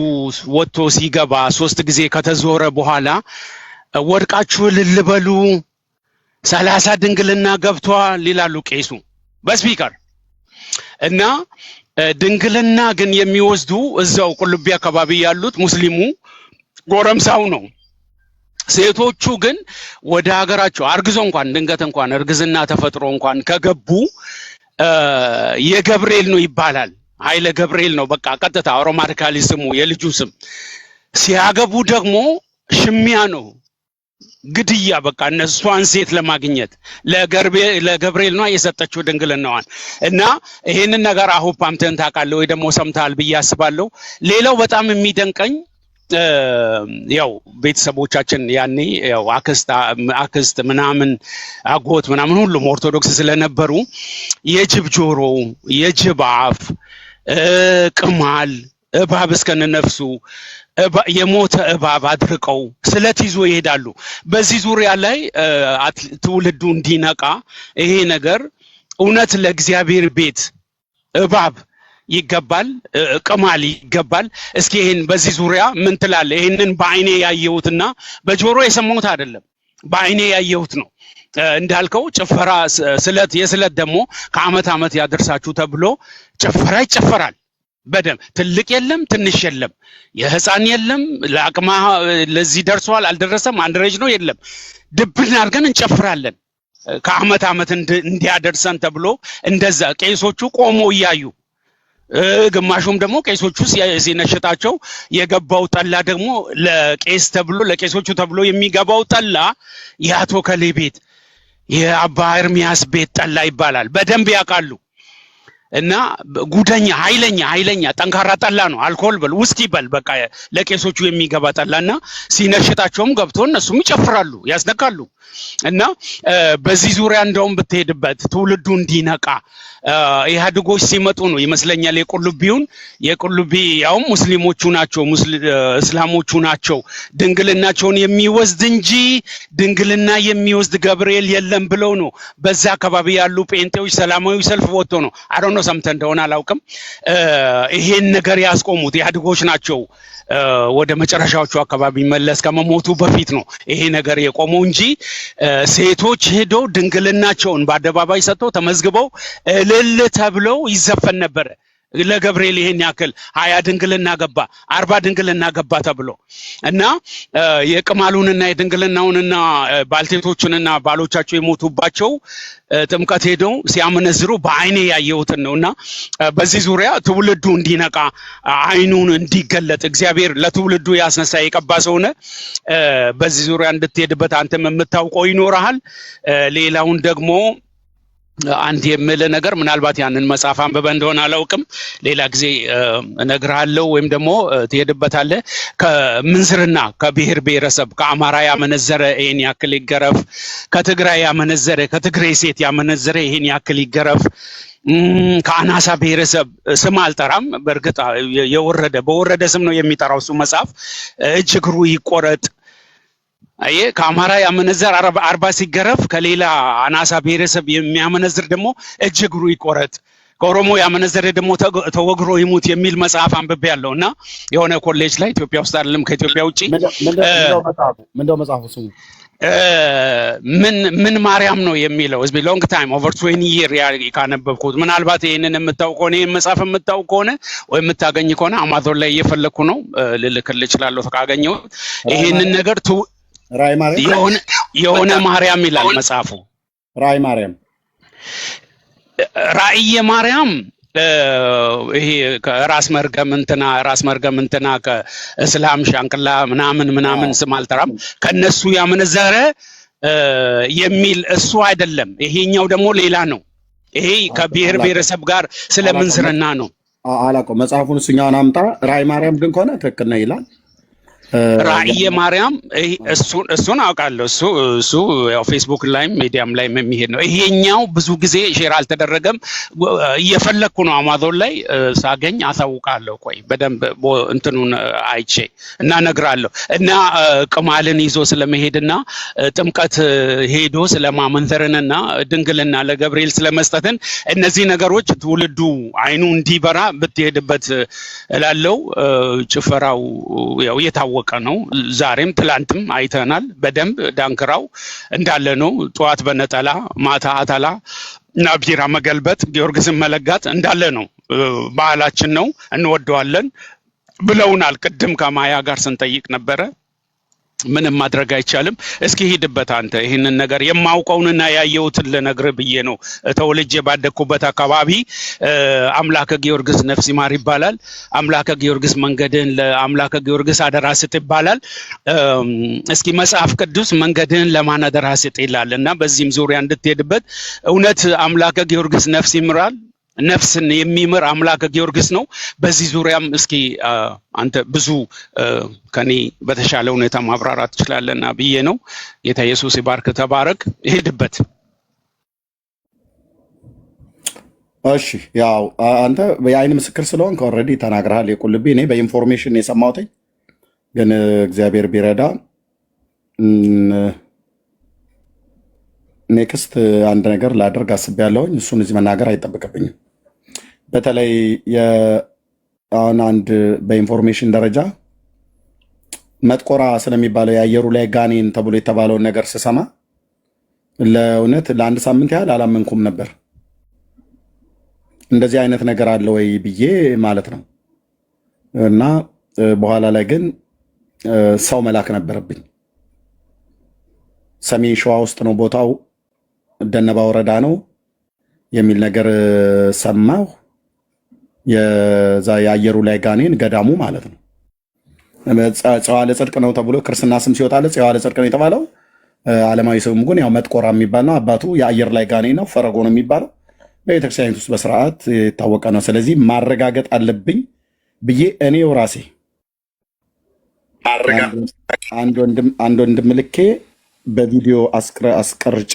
S5: ወጥቶ ሲገባ 3 ጊዜ ከተዞረ በኋላ ወድቃችሁ ልልበሉ 30 ድንግልና ገብቷል ይላሉ ቄሱ በስፒከር እና ድንግልና ግን የሚወስዱ እዛው ቁልቢ አካባቢ ያሉት ሙስሊሙ ጎረምሳው ነው። ሴቶቹ ግን ወደ ሀገራቸው አርግዞ እንኳን ድንገት እንኳን እርግዝና ተፈጥሮ እንኳን ከገቡ የገብርኤል ነው ይባላል። ኃይለ ገብርኤል ነው በቃ ቀጥታ አውቶማቲካሊ ስሙ የልጁ ስም። ሲያገቡ ደግሞ ሽሚያ ነው ግድያ በቃ እነሷን ሴት ለማግኘት ለገብርኤል ነው የሰጠችው ድንግልናዋን እና ይሄንን ነገር አሁፓምተን ታውቃለህ ወይ ደግሞ ሰምተሃል ብዬ አስባለሁ። ሌላው በጣም የሚደንቀኝ ያው ቤተሰቦቻችን ያኔ ያው አክስት ምናምን አጎት ምናምን ሁሉም ኦርቶዶክስ ስለነበሩ የጅብ ጆሮ፣ የጅብ አፍ፣ ቅማል፣ እባብ እስከነነፍሱ የሞተ እባብ አድርቀው ስለት ይዞ ይሄዳሉ። በዚህ ዙሪያ ላይ ትውልዱ እንዲነቃ ይሄ ነገር እውነት ለእግዚአብሔር ቤት እባብ ይገባል፣ ቅማል ይገባል። እስኪ ይሄን በዚህ ዙሪያ ምን ትላለህ? ይሄንን በአይኔ ያየሁትና በጆሮ የሰማሁት አይደለም፣ በአይኔ ያየሁት ነው። እንዳልከው ጭፈራ የስለት ደግሞ ከአመት ዓመት ያደርሳችሁ ተብሎ ጭፈራ ይጨፈራል። በደም ትልቅ የለም ትንሽ የለም፣ የህፃን የለም፣ ለአቅማ ለዚህ ደርሷል አልደረሰም አንድሬጅ ነው የለም። ድብን አድርገን እንጨፍራለን ከአመት ዓመት እንዲያደርሰን ተብሎ እንደዛ ቄሶቹ ቆሞ እያዩ ግማሹም ደግሞ ቄሶቹ ሲነሽጣቸው የገባው ጠላ ደግሞ ለቄስ ተብሎ ለቄሶቹ ተብሎ የሚገባው ጠላ የአቶ ከሌ ቤት የአባ ኤርሚያስ ቤት ጠላ ይባላል። በደንብ ያውቃሉ። እና ጉደኛ ኃይለኛ ጠንካራ ጠላ ነው። አልኮል በል ውስኪ በል በቃ ለቄሶቹ የሚገባ ጠላና ሲነሽጣቸውም ገብቶ እነሱም ይጨፍራሉ፣ ያስነካሉ። እና በዚህ ዙሪያ እንደውም ብትሄድበት ትውልዱ እንዲነቃ ኢህአዴጎች ሲመጡ ነው ይመስለኛል የቁልቢ ያው ሙስሊሞቹ ናቸው እስላሞቹ ናቸው ድንግልናቸውን የሚወስድ እንጂ ድንግልና የሚወስድ ገብርኤል የለም ብለው ነው በዛ አካባቢ ያሉ ጴንጤዎች ሰላማዊ ሰልፍ ወጥቶ ነው አሮን ነው ሰምተን እንደሆነ አላውቅም ይሄን ነገር ያስቆሙት ኢህአዴጎች ናቸው። ወደ መጨረሻዎቹ አካባቢ መለስ ከመሞቱ በፊት ነው ይሄ ነገር የቆመው እንጂ ሴቶች ሄደው ድንግልናቸውን በአደባባይ ሰጥተው ተመዝግበው እልል ተብለው ይዘፈን ነበር። ለገብርኤል ይሄን ያክል 20 ድንግልና ገባ 40 ድንግልና ገባ ተብሎ እና የቅማሉንና የድንግልናውንና ባልቴቶቹንና ባሎቻቸው የሞቱባቸው ጥምቀት ሄደው ሲያመነዝሩ በአይኔ ያየሁትን ነውና በዚህ ዙሪያ ትውልዱ እንዲነቃ አይኑን እንዲገለጥ እግዚአብሔር ለትውልዱ ያስነሳ የቀባ ሰውነ በዚህ ዙሪያ እንድትሄድበት አንተም የምታውቀው ይኖርሃል። ሌላውን ደግሞ አንድ የምል ነገር ምናልባት ያንን መጽሐፍ አንብበ እንደሆነ አላውቅም፣ ሌላ ጊዜ እነግርሃለሁ ወይም ደግሞ ትሄድበታለህ። ከምንዝርና ከብሔር ብሔረሰብ ከአማራ ያመነዘረ ይሄን ያክል ይገረፍ፣ ከትግራይ ያመነዘረ ከትግራይ ሴት ያመነዘረ ይሄን ያክል ይገረፍ፣ ከአናሳ ብሔረሰብ ስም አልጠራም። በእርግጥ በወረደ ስም ነው የሚጠራው እሱ መጽሐፍ። እጅ እግሩ ይቆረጥ። አየ ከአማራ ያመነዘር 40 ሲገረፍ፣ ከሌላ አናሳ ብሔረሰብ የሚያመነዝር ደግሞ እጅ እግሩ ይቆረጥ፣ ከኦሮሞ ያመነዘረ ደግሞ ተወግሮ ይሙት የሚል መጽሐፍ አንብቤያለሁ እና የሆነ ኮሌጅ ላይ ኢትዮጵያ ውስጥ አይደለም ከኢትዮጵያ ውጪ።
S1: ምንድነው መጽሐፉ ስሙ?
S5: ምን ማርያም ነው የሚለው is long time over 20 year ካነበብኩት። ምናልባት ይሄንን የምታውቅ ከሆነ ይሄን መጽሐፍ የምታውቅ ከሆነ ወይ የምታገኝ ከሆነ አማዞን ላይ እየፈለኩ ነው ልልክልህ እችላለሁ ካገኘው። ይሄንን ነገር
S1: ራይ ማርያም
S5: የሆነ ማርያም ይላል መጽሐፉ።
S1: ራይ ማርያም
S5: ራእየ ማርያም ይሄ ከራስ መርገም እንትና ከእስላም ሻንቅላ ምናምን ስም አልጠራም ከነሱ ያመነዘረ የሚል እሱ አይደለም። ይሄኛው ደግሞ ሌላ ነው። ይሄ ከብሔር ብሔረሰብ ጋር ስለምንዝርና ነው።
S1: አላውቀውም መጽሐፉን እሱኛውን አምጣ። ራይ ማርያም ግን ከሆነ ትክክል ነው ይላል።
S5: ራእየ ማርያም እሱን አውቃለሁ። እሱ ያው ፌስቡክ ላይም ሚዲያም ላይም የሚሄድ ነው። ይሄኛው ብዙ ጊዜ ሼር አልተደረገም። እየፈለኩ ነው አማዞን ላይ ሳገኝ አሳውቃለሁ። ቆይ በደንብ እንትኑን አይቼ እና እነግራለሁ። እና ቅማልን ይዞ ስለመሄድና ጥምቀት ሄዶ ስለማመንዘርንና ድንግልና ለገብርኤል ስለመስጠትን እነዚህ ነገሮች ትውልዱ አይኑ እንዲበራ ብትሄድበት እላለሁ። ጭፈራው ያው የታወቀ ነው። ዛሬም ትላንትም አይተናል። በደንብ ዳንክራው እንዳለ ነው። ጠዋት በነጠላ ማታ አተላ እና ቢራ መገልበጥ ጊዮርጊስን መለጋት እንዳለ ነው። ባህላችን ነው፣ እንወደዋለን ብለውናል። ቅድም ከማያ ጋር ስንጠይቅ ነበረ። ምንም ማድረግ አይቻልም። እስኪ ሂድበት አንተ። ይህንን ነገር የማውቀውንና ያየሁትን ልነግርህ ብዬ ነው። ተወልጄ ባደግኩበት አካባቢ አምላከ ጊዮርጊስ ነፍስ ይማር ይባላል። አምላከ ጊዮርጊስ መንገድህን ለአምላከ ጊዮርጊስ አደራ ስጥ ይባላል። እስኪ መጽሐፍ ቅዱስ መንገድህን ለማን አደራ ስጥ ይላል እና በዚህም ዙሪያ እንድትሄድበት። እውነት አምላከ ጊዮርጊስ ነፍስ ይምራል? ነፍስን የሚምር አምላከ ጊዮርጊስ ነው። በዚህ ዙሪያም እስኪ አንተ ብዙ ከኔ በተሻለ ሁኔታ ማብራራት ትችላለና ብዬ ነው። ጌታ ኢየሱስ ይባርክ። ተባረክ። ይሄድበት።
S1: እሺ ያው አንተ የአይን ምስክር ስለሆንክ ኦልሬዲ ተናግረሃል። የቁልቢ እኔ በኢንፎርሜሽን የሰማሁት ግን እግዚአብሔር ቢረዳ ኔክስት አንድ ነገር ላደርግ አስቤያለሁኝ። እሱን እዚህ መናገር አይጠብቅብኝም። በተለይ አሁን አንድ በኢንፎርሜሽን ደረጃ መጥቆራ ስለሚባለው የአየሩ ላይ ጋኔን ተብሎ የተባለውን ነገር ስሰማ ለእውነት ለአንድ ሳምንት ያህል አላመንኩም ነበር። እንደዚህ አይነት ነገር አለ ወይ ብዬ ማለት ነው። እና በኋላ ላይ ግን ሰው መላክ ነበረብኝ። ሰሜን ሸዋ ውስጥ ነው ቦታው፣ ደነባ ወረዳ ነው የሚል ነገር ሰማሁ። የዛ የአየሩ ላይ ጋኔን ገዳሙ ማለት ነው። ጸዋ ለጽድቅ ነው ተብሎ ክርስትና ስም ሲወጣለት ጸዋ ለጽድቅ ነው የተባለው። ዓለማዊ ስሙ ግን ያው መጥቆራ የሚባል ነው። አባቱ የአየር ላይ ጋኔን ነው፣ ፈረጎ ነው የሚባለው። በቤተክርስቲያን ውስጥ በስርዓት የታወቀ ነው። ስለዚህ ማረጋገጥ አለብኝ ብዬ እኔው ራሴ አንድ ወንድም ልኬ በቪዲዮ አስቀርጬ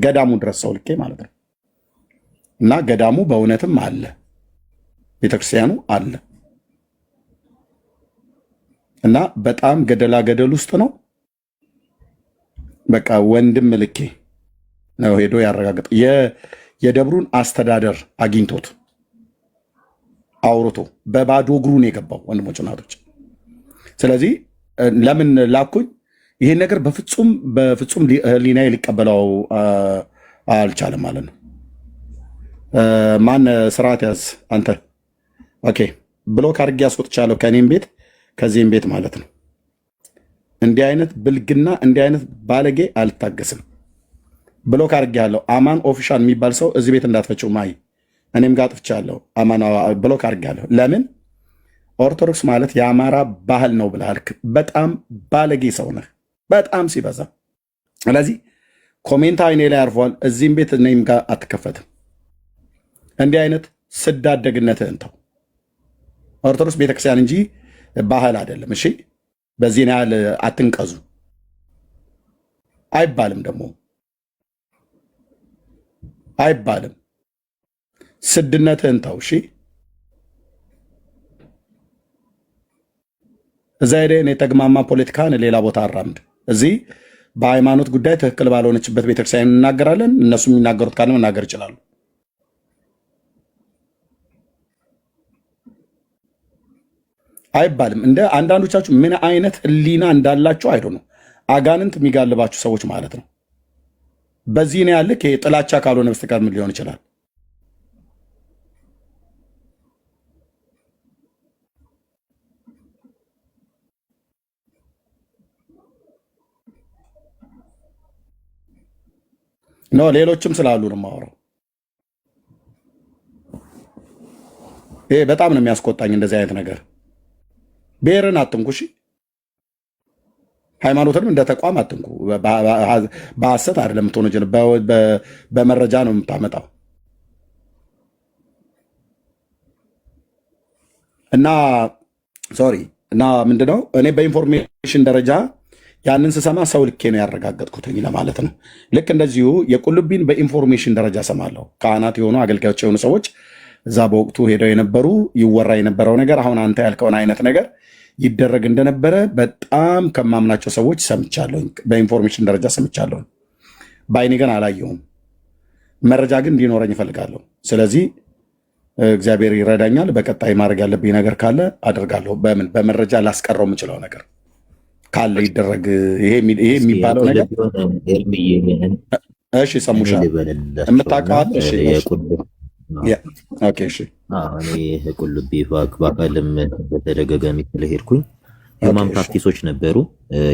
S1: ገዳሙ ድረስ ሰው ልኬ ማለት ነው። እና ገዳሙ በእውነትም አለ፣ ቤተክርስቲያኑ አለ። እና በጣም ገደላ ገደል ውስጥ ነው። በቃ ወንድም ልኬ ነው ሄዶ ያረጋግጥ። የደብሩን አስተዳደር አግኝቶት አውርቶ በባዶ እግሩን የገባው ወንድሞች እናቶች። ስለዚህ ለምን ላኩኝ? ይሄን ነገር በፍጹም ህሊናዬ ሊቀበለው አልቻለም ማለት ነው። ማን ስርዓት ያዝ አንተ። ኦኬ ብሎክ አድርጌ አስወጥቻለሁ ከኔም ቤት ከዚህም ቤት ማለት ነው። እንዲህ አይነት ብልግና እንዲህ አይነት ባለጌ አልታገስም። ብሎክ አድርጌያለሁ። አማን ኦፊሻል የሚባል ሰው እዚህ ቤት እንዳትፈችው ማይ እኔም ጋር ጥፍቻለሁ። አማን ብሎክ አድርጌያለሁ። ለምን? ኦርቶዶክስ ማለት የአማራ ባህል ነው ብለሃል። በጣም ባለጌ ሰው ነህ፣ በጣም ሲበዛ። ስለዚህ ኮሜንት አይኔ ላይ አርፏል። እዚህም ቤት እኔም ጋር አትከፈትም። እንዲህ አይነት ስዳደግነትህን ተው። ኦርቶዶክስ ቤተክርስቲያን እንጂ ባህል አይደለም። እሺ፣ በዚህ ያህል አትንቀዙ አይባልም፣ ደግሞ አይባልም። ስድነትህን ተው። እሺ፣ እዛ ሄደህ የተግማማ ፖለቲካን ሌላ ቦታ አራምድ። እዚህ በሃይማኖት ጉዳይ ትክክል ባልሆነችበት ቤተክርስቲያን እናገራለን። እነሱ የሚናገሩት ካለ መናገር ይችላሉ። አይባልም። እንደ አንዳንዶቻችሁ ምን አይነት ህሊና እንዳላችሁ አይዶ ነው። አጋንንት የሚጋልባችሁ ሰዎች ማለት ነው። በዚህ ነው ያለ ጥላቻ ካልሆነ በስተቀር ምን ሊሆን ይችላል? ኖ ሌሎችም ስላሉ ነው የማወራው። ይሄ በጣም ነው የሚያስቆጣኝ እንደዚህ አይነት ነገር። ብሔርን አትንኩ፣ እሺ? ሃይማኖትንም እንደ ተቋም አትንኩ። በሐሰት አይደለም የምትሆነው፣ በመረጃ ነው የምታመጣው። እና ሶሪ እና ምንድነው እኔ በኢንፎርሜሽን ደረጃ ያንን ስሰማ ሰው ልኬ ነው ያረጋገጥኩትኝ ለማለት ነው። ልክ እንደዚሁ የቁልቢን በኢንፎርሜሽን ደረጃ ሰማለሁ። ካህናት የሆኑ አገልጋዮች የሆኑ ሰዎች እዛ በወቅቱ ሄደው የነበሩ ይወራ የነበረው ነገር አሁን አንተ ያልከውን አይነት ነገር ይደረግ እንደነበረ በጣም ከማምናቸው ሰዎች ሰምቻለሁ። በኢንፎርሜሽን ደረጃ ሰምቻለሁ። በአይኔ ግን አላየሁም። መረጃ ግን እንዲኖረኝ እፈልጋለሁ። ስለዚህ እግዚአብሔር ይረዳኛል። በቀጣይ ማድረግ ያለብኝ ነገር ካለ አደርጋለሁ። በመረጃ ላስቀረው የምችለው ነገር ካለ ይደረግ። ይሄ የሚባለው ነገር እሺ፣ ሰሙሻ የምታውቀዋል? እሺ
S6: እኔ ቁልቢ በአካልም በተደጋጋሚ ስለሄድኩኝ ሂውማን ፕራክቲሶች ነበሩ።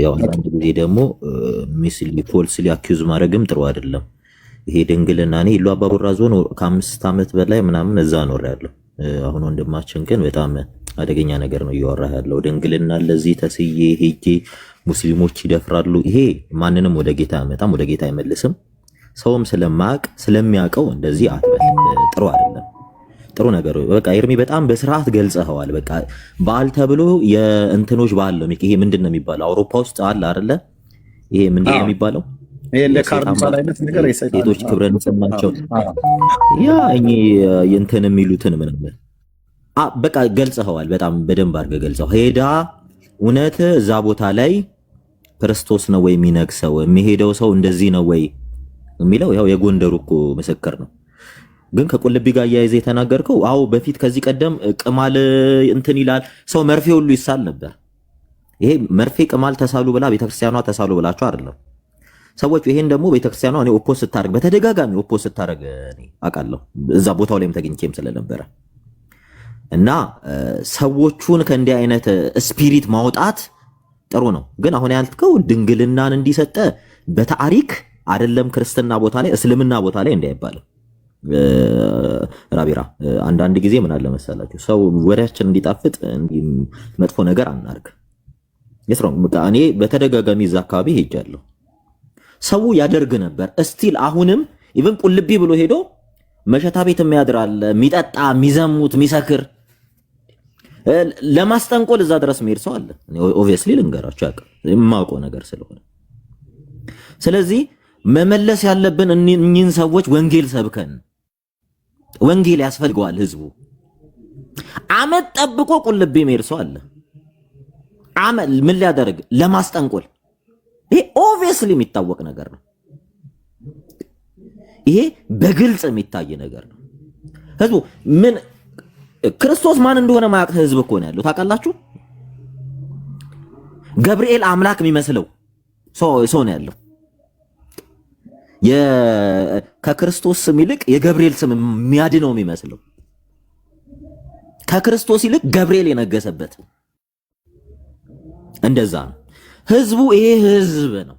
S6: ያው አንዳንድ ጊዜ ደግሞ ሚስሊ ፎልስሊ አኪዩዝ ማድረግም ጥሩ አይደለም። ይሄ ድንግልና እኔ ኢሉ አባቦራ ዞን ከ5 ዓመት በላይ ምናምን እዛ ኖሬያለሁ። አሁን ወንድማችን ግን በጣም አደገኛ ነገር ነው እያወራ ያለው። ድንግልና ለዚህ ተስዬ ሄጄ ሙስሊሞች ይደፍራሉ። ይሄ ማንንም ወደ ጌታ አይመጣም፣ ወደ ጌታ አይመልስም። ሰውም ስለሚያውቀው እንደዚህ አትበል። ጥሩ አይደለም። ጥሩ ነገር በቃ ኤርሚ በጣም በስርዓት ገልጸኸዋል። በቃ በዓል ተብሎ የእንትኖች በዓል ነው። ይሄ ምንድን ነው የሚባለው? አውሮፓ ውስጥ አለ አይደለ? ይሄ ምንድን ነው የሚባለው? ሴቶች ክብረ ንጽህናቸው ያ እንትን የሚሉትን ምናምን በቃ ገልጸኸዋል። በጣም በደንብ አድርገህ ገልጸው ሄዳ እውነት እዛ ቦታ ላይ ክርስቶስ ነው ወይ የሚነግሰው? የሚሄደው ሰው እንደዚህ ነው ወይ የሚለው ያው የጎንደሩ እኮ ምስክር ነው። ግን ከቁልቢ ጋር እያይዘህ የተናገርከው አዎ፣ በፊት ከዚህ ቀደም ቅማል እንትን ይላል ሰው መርፌ ሁሉ ይሳል ነበር። ይሄ መርፌ ቅማል ተሳሉ ብላ ቤተክርስቲያኗ ተሳሉ ብላችሁ አይደለም ሰዎች። ይሄን ደግሞ ቤተክርስቲያኗ እኔ ኦፖዝ ስታደርግ በተደጋጋሚ ኦፖዝ ስታደርግ እኔ አውቃለሁ፣ እዛ ቦታው ላይም ተገኝቼም ስለነበረ እና ሰዎቹን ከእንዲህ አይነት ስፒሪት ማውጣት ጥሩ ነው። ግን አሁን ያልከው ድንግልናን እንዲሰጠ በታሪክ አይደለም ክርስትና ቦታ ላይ እስልምና ቦታ ላይ እንዳይባልም ራቢራ አንዳንድ ጊዜ ምን አለ መሰላችሁ ሰው ወሬያችን እንዲጣፍጥ መጥፎ ነገር አናርግ። የስራው እኔ በተደጋጋሚ እዛ አካባቢ ሄጃለሁ። ሰው ያደርግ ነበር እስቲል አሁንም ኢቭን ቁልቢ ብሎ ሄዶ መሸታ ቤት የሚያድራል፣ የሚጠጣ፣ የሚዘሙት፣ የሚሰክር ለማስጠንቆል እዛ ድረስ መሄድ ሰው አለ። ኦብቪየስሊ ልንገራችሁ ያውቃል የማውቀው ነገር ስለሆነ። ስለዚህ መመለስ ያለብን እኚህን ሰዎች ወንጌል ሰብከን፣ ወንጌል ያስፈልገዋል ህዝቡ። አመት ጠብቆ ቁልቢ መሄድ ሰው አለ። አመት ምን ሊያደርግ? ለማስጠንቆል። ይሄ ኦብቪየስሊ የሚታወቅ ነገር ነው። ይሄ በግልጽ የሚታይ ነገር ነው። ህዝቡ ምን ክርስቶስ ማን እንደሆነ ማያውቅ ህዝብ እኮ ነው ያለው። ታውቃላችሁ? ገብርኤል አምላክ የሚመስለው ሰው ነው ያለው። ከክርስቶስ ስም ይልቅ የገብርኤል ስም የሚያድነው የሚመስለው ከክርስቶስ ይልቅ ገብርኤል የነገሰበት እንደዛ ነው ህዝቡ። ይሄ ህዝብ ነው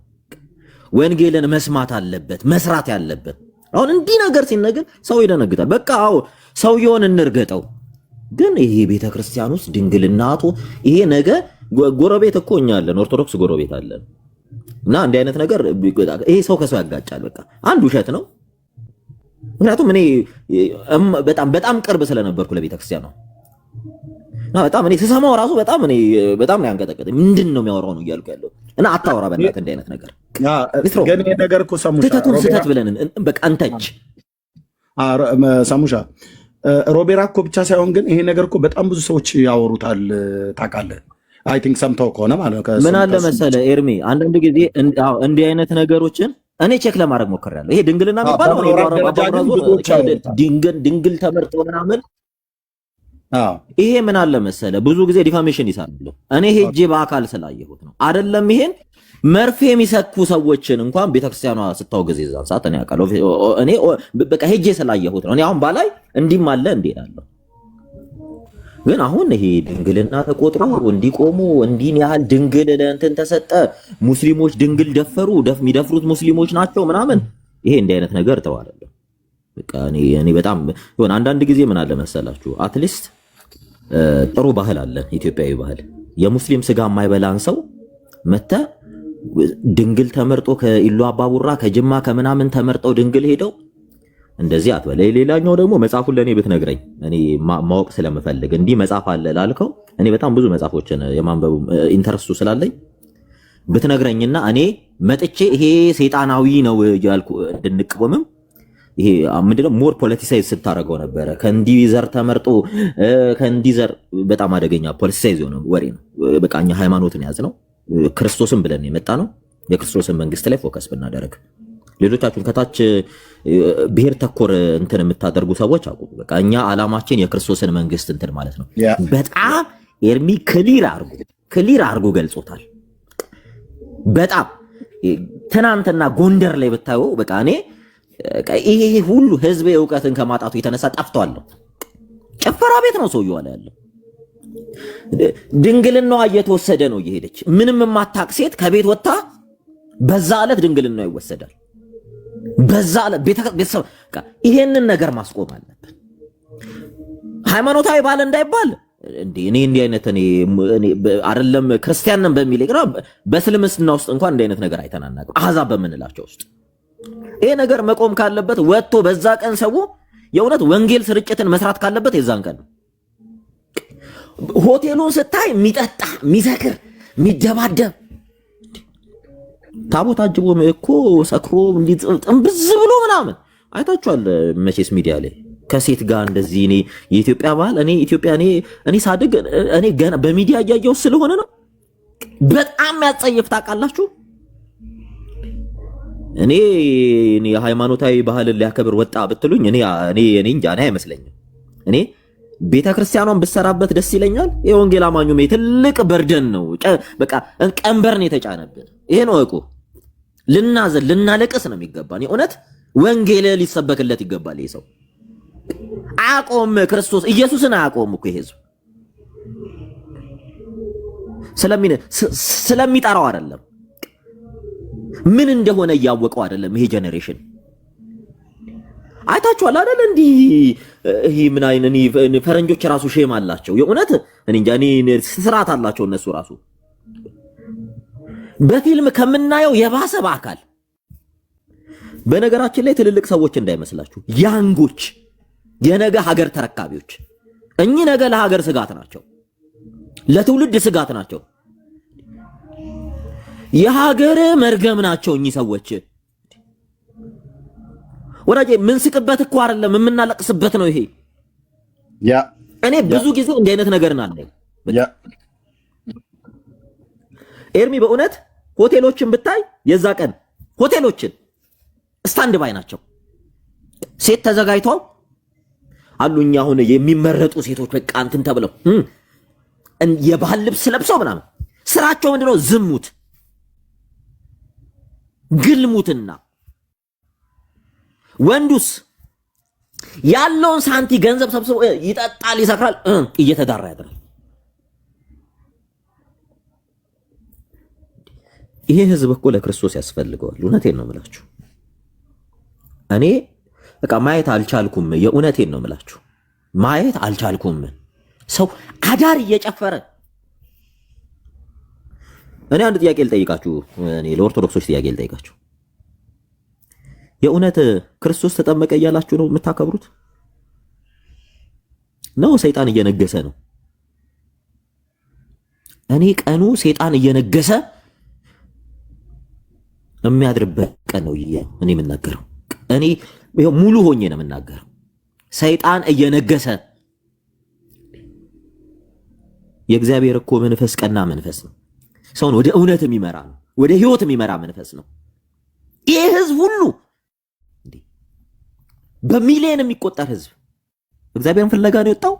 S6: ወንጌልን መስማት አለበት፣ መስራት ያለበት። አሁን እንዲህ ነገር ሲነገር ሰው ይደነግጣል። በቃ አዎ ሰውየውን እንርገጠው። ግን ይሄ ቤተክርስቲያን ውስጥ ድንግልናቱ ይሄ ነገ ጎረቤት እኮ እኛ አለን፣ ኦርቶዶክስ ጎረቤት አለን። እና እንዲህ አይነት ነገር ይሄ ሰው ከሰው ያጋጫል። በቃ አንድ ውሸት ነው። ምክንያቱም እኔ በጣም ቅርብ ስለነበርኩ ለቤተክርስቲያን ነው እና በጣም እኔ ስሰማው ራሱ በጣም ነው ያንቀጠቀጠኝ። ምንድን ነው የሚያወራው ነው እያልኩ ያለው እና አታወራ በእናትህ እንዲህ አይነት ነገር
S1: ግን ይሄ ነገር እኮ
S6: ስህተቱን ስህተት ብለን በቃ እንተች።
S1: ሳሙሻ ሮቤራ እኮ ብቻ ሳይሆን ግን ይሄ ነገር እኮ በጣም ብዙ ሰዎች ያወሩታል ታውቃለህ። አይ ቲንክ ሰምተው ከሆነ ማለት ነው።
S6: ምን አለ መሰለህ ኤርሚ፣ አንዳንድ ጊዜ እንዲህ አይነት ነገሮችን እኔ ቼክ ለማድረግ ሞክሬያለሁ። ይሄ ድንግልና የሚባለው ድንግል ተመርጦ ምናምን ይሄ ምን አለ መሰለህ ብዙ ጊዜ ዲፋሜሽን ይሳሉ። እኔ ሄጄ በአካል ስላየሁት ነው። አይደለም ይሄን መርፌ የሚሰኩ ሰዎችን እንኳን ቤተክርስቲያኗ ስታወግዝ የዛን ሰዓት እኔ አውቃለሁ። እኔ በቃ ሄጄ ስላየሁት ነው። እኔ አሁን ባላይ እንዲህም አለ እንዴ እላለሁ። ግን አሁን ይሄ ድንግልና ተቆጥሮ እንዲቆሙ እንዲህን ያህል ድንግል ለእንትን ተሰጠ፣ ሙስሊሞች ድንግል ደፈሩ፣ የሚደፍሩት ሙስሊሞች ናቸው ምናምን፣ ይሄ እንዲህ አይነት ነገር ተዋለለ። በቃ እኔ በጣም ይሆን አንዳንድ ጊዜ ምን አለ መሰላችሁ አትሊስት ጥሩ ባህል አለ፣ ኢትዮጵያዊ ባህል። የሙስሊም ስጋ የማይበላን ሰው መተ ድንግል ተመርጦ ከኢሉ አባቡራ ከጅማ ከምናምን ተመርጠው ድንግል ሄደው እንደዚህ አትበለ። ሌላኛው ደግሞ መጽሐፉን ለኔ ብትነግረኝ እኔ ማወቅ ስለምፈልግ እንዲህ መጽሐፍ አለ ላልከው እኔ በጣም ብዙ መጽሐፎችን የማንበቡ ኢንተረስቱ ስላለኝ ብትነግረኝና እኔ መጥቼ ይሄ ሰይጣናዊ ነው ያልኩ እንድንቀበምም ይሄ ምንድነው ሞር ፖለቲሳይዝ ስታረገው ነበረ። ከእንዲህ ዘር ተመርጦ ከእንዲህ ዘር በጣም አደገኛ ፖለቲሳይዝ የሆነ ወሬ ነው። በቃ እኛ ሃይማኖትን ያዝ ነው ክርስቶስን ብለን የመጣ ነው። የክርስቶስን መንግስት ላይ ፎከስ ብናደርግ ሌሎቻችሁን ከታች ብሔር ተኮር እንትን የምታደርጉ ሰዎች አቁ። በቃ እኛ ዓላማችን የክርስቶስን መንግስት እንትን ማለት ነው። በጣም ኤርሚ ክሊር አርጎ ገልጾታል። በጣም ትናንትና ጎንደር ላይ ብታዩ በቃ እኔ ይሄ ሁሉ ህዝብ እውቀትን ከማጣቱ የተነሳ ጠፍቷል። ጭፈራ ቤት ነው ሰውየው አለ ያለው። ድንግልናዋ እየተወሰደ ነው እየሄደች ምንም የማታቅ ሴት ከቤት ወጣ በዛ ዕለት ድንግልናዋ ይወሰዳል። በዛ ዕለት ቤተሰብ ይሄንን ነገር ማስቆም አለብን። ሃይማኖታዊ ባል እንዳይባል እኔ እንዲህ አይነት እኔ አይደለም ክርስቲያንን በሚል ይቅራ በእስልምና ውስጥ እንኳን እንዲህ አይነት ነገር አይተናናቅም። አሕዛብ በምንላቸው ውስጥ ይሄ ነገር መቆም ካለበት ወጥቶ በዛ ቀን ሰው የእውነት ወንጌል ስርጭትን መስራት ካለበት የዛን ቀን ነው። ሆቴሉን ስታይ የሚጠጣ የሚሰክር የሚደባደብ ታቦት አጅቦ እኮ ሰክሮ ጥንብዝ ብሎ ምናምን አይታችኋል መቼስ ሚዲያ ላይ ከሴት ጋር እንደዚህ። እኔ የኢትዮጵያ ባህል እኔ ሳድግ እኔ ገና በሚዲያ እያየው ስለሆነ ነው በጣም ያጸየፍ ታውቃላችሁ። እኔ ሃይማኖታዊ ባህልን ሊያከብር ወጣ ብትሉኝ እኔ እንጃ አይመስለኝም። እኔ ቤተክርስቲያኗን ብሰራበት ደስ ይለኛል። የወንጌል አማኙ ትልቅ በርደን ነው። በቃ ቀንበርን የተጫነብን ይሄ ነው እኮ። ልናዘን ልናለቅስ ነው የሚገባን። የእውነት ወንጌል ሊሰበክለት ይገባል። ይሄ ሰው አያቆም፣ ክርስቶስ ኢየሱስን አያቆም እኮ ይሄ ህዝብ ስለሚጠራው አይደለም፣ ምን እንደሆነ እያወቀው አይደለም። ይሄ ጄኔሬሽን አይታችኋል አይደል? እንዲህ ይሄ ምን አይነኒ ፈረንጆች ራሱ ሼም አላቸው። የእውነት እኔ እንጃ ስርዓት አላቸው እነሱ ራሱ። በፊልም ከምናየው የባሰ በአካል። በነገራችን ላይ ትልልቅ ሰዎች እንዳይመስላችሁ ያንጎች፣ የነገ ሀገር ተረካቢዎች፣ እኚህ ነገ ለሀገር ስጋት ናቸው፣ ለትውልድ ስጋት ናቸው፣ የሀገር መርገም ናቸው እኚህ ሰዎች። ወዳጄ ምን ስቅበት እኮ አይደለም የምናለቅስበት ነው ይሄ። እኔ ብዙ ጊዜ እንዲህ አይነት ነገር እናለኝ ኤርሚ። በእውነት ሆቴሎችን ብታይ የዛ ቀን ሆቴሎችን ስታንድ ባይ ናቸው። ሴት ተዘጋጅተው አሉኛ አሁን የሚመረጡ ሴቶች በቃ እንትን ተብለው የባህል ልብስ ለብሰው ምናምን ስራቸው ምንድነው? ዝሙት፣ ግልሙትና። ወንዱስ ያለውን ሳንቲ ገንዘብ ሰብስቦ ይጠጣል፣ ይሰክራል፣ እየተዳራ ያድራል። ይሄ ህዝብ እኮ ለክርስቶስ ያስፈልገዋል። እውነቴን ነው የምላችሁ። እኔ በቃ ማየት አልቻልኩም። የእውነቴን ነው የምላችሁ፣ ማየት አልቻልኩም። ሰው አዳር እየጨፈረ እኔ አንድ ጥያቄ ልጠይቃችሁ። እኔ ለኦርቶዶክሶች ጥያቄ ልጠይቃችሁ። የእውነት ክርስቶስ ተጠመቀ እያላችሁ ነው የምታከብሩት ነው ሰይጣን እየነገሰ ነው? እኔ ቀኑ ሰይጣን እየነገሰ የሚያድርበት ቀን ነው እኔ የምናገረው። እኔ ሙሉ ሆኜ ነው የምናገረው። ሰይጣን እየነገሰ የእግዚአብሔር እኮ መንፈስ ቀና መንፈስ ነው። ሰውን ወደ እውነት የሚመራ ነው፣ ወደ ህይወት የሚመራ መንፈስ ነው። ይሄ ህዝብ ሁሉ በሚሊዮን የሚቆጠር ህዝብ እግዚአብሔርን ፍለጋ ነው የወጣው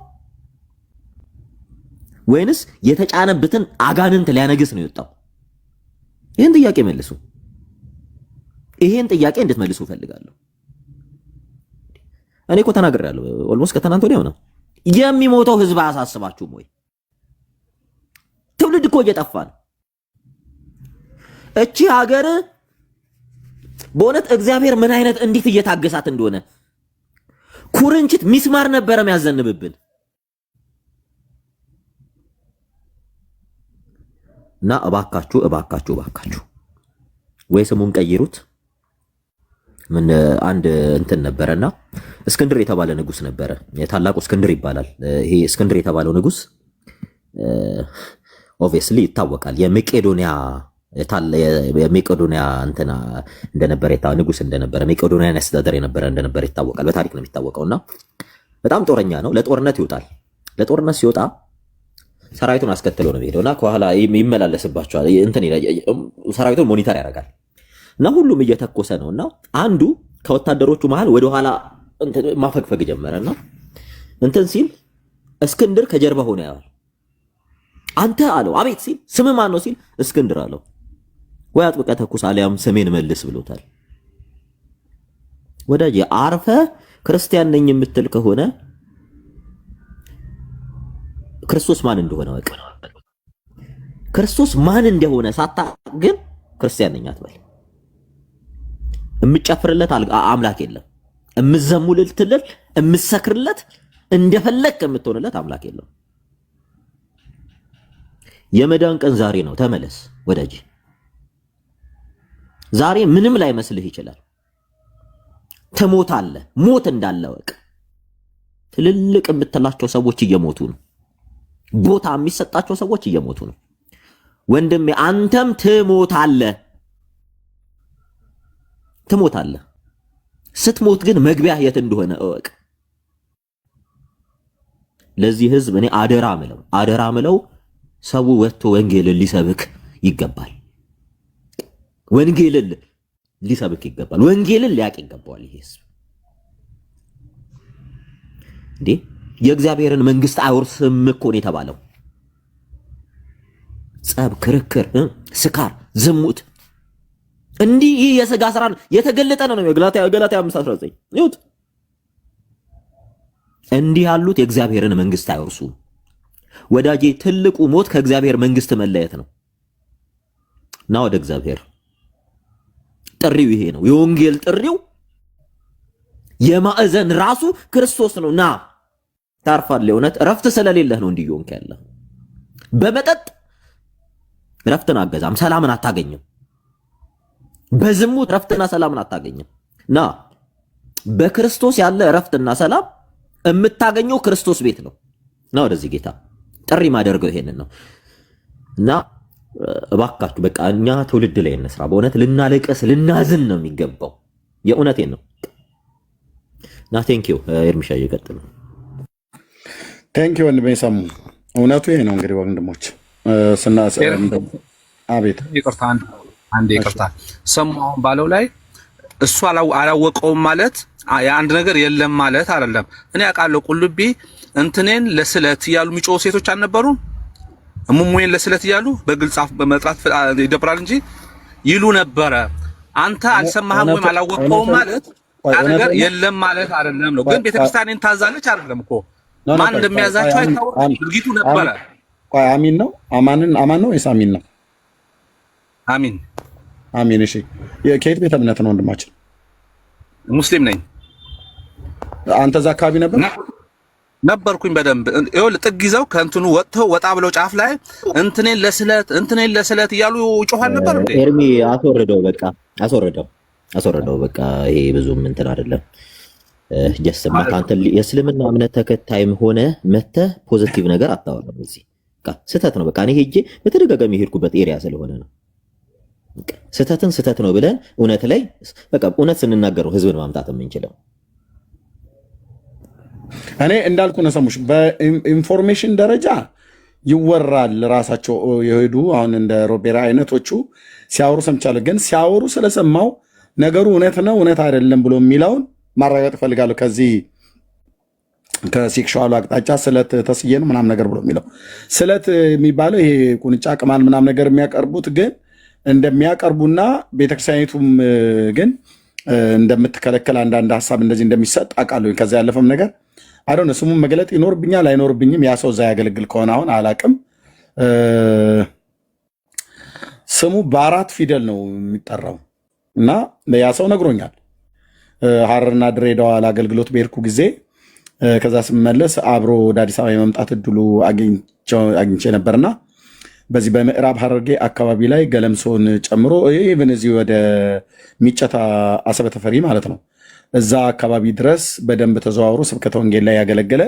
S6: ወይንስ የተጫነበትን አጋንንት ሊያነግስ ነው የወጣው? ይህን ጥያቄ መልሱ። ይሄን ጥያቄ እንድትመልሱ እፈልጋለሁ። እኔ እኮ ተናግሬያለሁ። ኦልሞስት ከትናንት ወዲያው ነው። የሚሞተው ህዝብ አያሳስባችሁም ወይ? ትውልድ እኮ እየጠፋ ነው። እቺ ሀገር በእውነት እግዚአብሔር ምን አይነት እንዴት እየታገሳት እንደሆነ ኩርንችት ሚስማር ነበረ የሚያዘንብብን እና እባካችሁ እባካችሁ እባካችሁ ወይ ስሙን ቀይሩት። ምን አንድ እንትን ነበረና እስክንድር የተባለ ንጉስ ነበረ። የታላቁ እስክንድር ይባላል። ይሄ እስክንድር የተባለው ንጉስ ኦብቪየስሊ ይታወቃል። የመቄዶንያ እንትና እንደነበረ ንጉስ እንደነበረ መቄዶንያን ያስተዳደር የነበረ እንደነበረ ይታወቃል። በታሪክ ነው የሚታወቀውና በጣም ጦረኛ ነው። ለጦርነት ይወጣል። ለጦርነት ሲወጣ ሰራዊቱን አስከትሎ ነው የሚሄደውና ከኋላ ይመላለስባቸዋል። እንትን ሰራዊቱን ሞኒተር ያደርጋል እና ሁሉም እየተኮሰ ነውና አንዱ ከወታደሮቹ መሃል ወደ ኋላ ማፈግፈግ ጀመረና እንትን ሲል እስክንድር ከጀርባ ሆነ ያዋል። አንተ አለው። አቤት ሲል ስም ማን ነው ሲል እስክንድር አለው። ወይ አጥብቀህ ተኩስ አሊያም ስሜን መልስ ብሎታል። ወዳጅ አርፈ ክርስቲያን ነኝ የምትል ከሆነ ክርስቶስ ማን እንደሆነ ወቅ ክርስቶስ ማን እንደሆነ ሳታ ግን ክርስቲያን ነኝ አትበል። እምጨፍርለት አምላክ የለም። እምዘሙልትልል እምሰክርለት እንደፈለክ የምትሆንለት አምላክ የለም። የመዳን ቀን ዛሬ ነው። ተመለስ ወዳጅ። ዛሬ ምንም ላይ መስልህ ይችላል። ትሞታለህ። ሞት እንዳለ ወቅ። ትልልቅ የምትላቸው ሰዎች እየሞቱ ነው። ቦታ የሚሰጣቸው ሰዎች እየሞቱ ነው። ወንድሜ አንተም ትሞታለህ። ትሞታለህ። ስትሞት ግን መግቢያ የት እንደሆነ እወቅ። ለዚህ ህዝብ እኔ አደራ ምለው ሰው ወጥቶ ወንጌልን ሊሰብክ ይገባል። ወንጌልን ሊሰብክ ይገባል። ወንጌልን ሊያቅ ይገባዋል። ይሄ ህዝብ እንዴ የእግዚአብሔርን መንግስት አይወርስም እኮ ነው የተባለው። ጸብ፣ ክርክር፣ ስካር፣ ዝሙት እንዲህ ይህ የሥጋ ስራ የተገለጠ ነው። ገላትያ 5:19 ይሁት እንዲህ ያሉት የእግዚአብሔርን መንግስት አይወርሱም። ወዳጄ ትልቁ ሞት ከእግዚአብሔር መንግስት መለየት ነው። ና ወደ እግዚአብሔር። ጥሪው ይሄ ነው። የወንጌል ጥሪው የማዕዘን ራሱ ክርስቶስ ነው። ና ታርፋለህ። እውነት እረፍት ስለሌለህ ነው እንዲህ ሆንክ ያለ። በመጠጥ እረፍትን አገዛም ሰላምን አታገኝም። በዝሙት እረፍትና ሰላምን አታገኝም። ና በክርስቶስ ያለ እረፍትና ሰላም የምታገኘው ክርስቶስ ቤት ነው። ና ወደዚህ ጌታ ጥሪ ማደርገው ይሄንን ነው። እና እባካችሁ በቃ እኛ ትውልድ ላይ እንስራ። በእውነት ልናለቅስ ልናዝን ነው የሚገባው። የእውነቴን ነው። እና ቴንኪው ኤርሚሻ እየቀጥሉ
S1: ቴንኪው ወንድሜ ሰሙ። እውነቱ ይሄ ነው እንግዲህ ወንድሞች አቤት
S7: ይቅርታ አንዴ ይቅርታ። ሰሙ አሁን ባለው ላይ እሱ አላወቀውም ማለት የአንድ ነገር የለም ማለት አይደለም። እኔ አውቃለሁ። ቁልቢ እንትኔን ለስለት እያሉ የሚጮሁ ሴቶች አልነበሩም? እሙሙዬን ለስለት እያሉ በግልጽ በመጥራት ይደብራል እንጂ ይሉ ነበረ። አንተ አልሰማህም ወይም አላወቀውም ማለት ያ ነገር የለም ማለት አይደለም ነው። ግን ቤተክርስቲያንን ታዛለች አይደለም እኮ ማን እንደሚያዛቸው አይታወቅም። ድርጊቱ ነበረ።
S1: ቆይ አሚን ነው አማን ነው ወይስ አሚን ነው?
S7: አሚን
S1: አሚን። እሺ ከየት ቤተ እምነት ነው ወንድማችን?
S7: ሙስሊም ነኝ።
S1: አንተ እዛ አካባቢ ነበር?
S7: ነበርኩኝ በደንብ ይኸውልህ ጥግ ይዘው ከእንትኑ ወጥተው ወጣ ብለው ጫፍ ላይ እንትኔን ለስለት እያሉ ይጮሃል ነበር እንዴ?
S6: ኤርሚ አስወርደው በቃ አስወርደው በቃ። ይሄ ብዙም እንትን አይደለም። ጀስማ ካንተ የእስልምና እምነት ተከታይም ሆነ መተህ ፖዚቲቭ ነገር አታወራም። እዚህ በቃ ስህተት ነው። በቃ እኔ ሄጄ በተደጋጋሚ የሄድኩበት ኤሪያ ስለሆነ ነው። ስህተትን ስህተት ነው ብለን እውነት ላይ በቃ እውነት ስንናገረው ህዝብን ማምጣት የምንችለው
S1: እኔ እንዳልኩ ነው። ሰሙሽ በኢንፎርሜሽን ደረጃ ይወራል። ራሳቸው የሄዱ አሁን እንደ ሮቤራ አይነቶቹ ሲያወሩ ሰምቻለሁ። ግን ሲያወሩ ስለሰማው ነገሩ እውነት ነው እውነት አይደለም ብሎ የሚለውን ማረጋገጥ እፈልጋለሁ። ከዚህ ከሴክሹዋሉ አቅጣጫ ስለት ተስዬ ነው ምናምን ነገር ብሎ የሚለው ስለት የሚባለው ይሄ ቁንጫ ቅማል ምናምን ነገር የሚያቀርቡት ግን እንደሚያቀርቡና ቤተክርስቲያኒቱም ግን እንደምትከለከል አንዳንድ ሀሳብ እንደዚህ እንደሚሰጥ አውቃለሁ። ከዛ ያለፈም ነገር አይዶን ስሙን መግለጥ ይኖርብኛል አይኖርብኝም። ያ ሰው እዛ ያገለግል ከሆነ አሁን አላቅም። ስሙ በ4 ፊደል ነው የሚጠራው እና ያ ሰው ነግሮኛል። ሐረርና ድሬዳዋ ለአገልግሎት በሄድኩ ጊዜ ከዛ ስመለስ አብሮ ወደ አዲስ አበባ የመምጣት እድሉ አግኝቼ ነበርና በዚህ በምዕራብ ሐረርጌ አካባቢ ላይ ገለምሶን ጨምሮ ኢቭን እዚህ ወደ ሚጨታ አሰበ ተፈሪ ማለት ነው እዛ አካባቢ ድረስ በደንብ ተዘዋውሮ ስብከተ ወንጌል ላይ ያገለገለ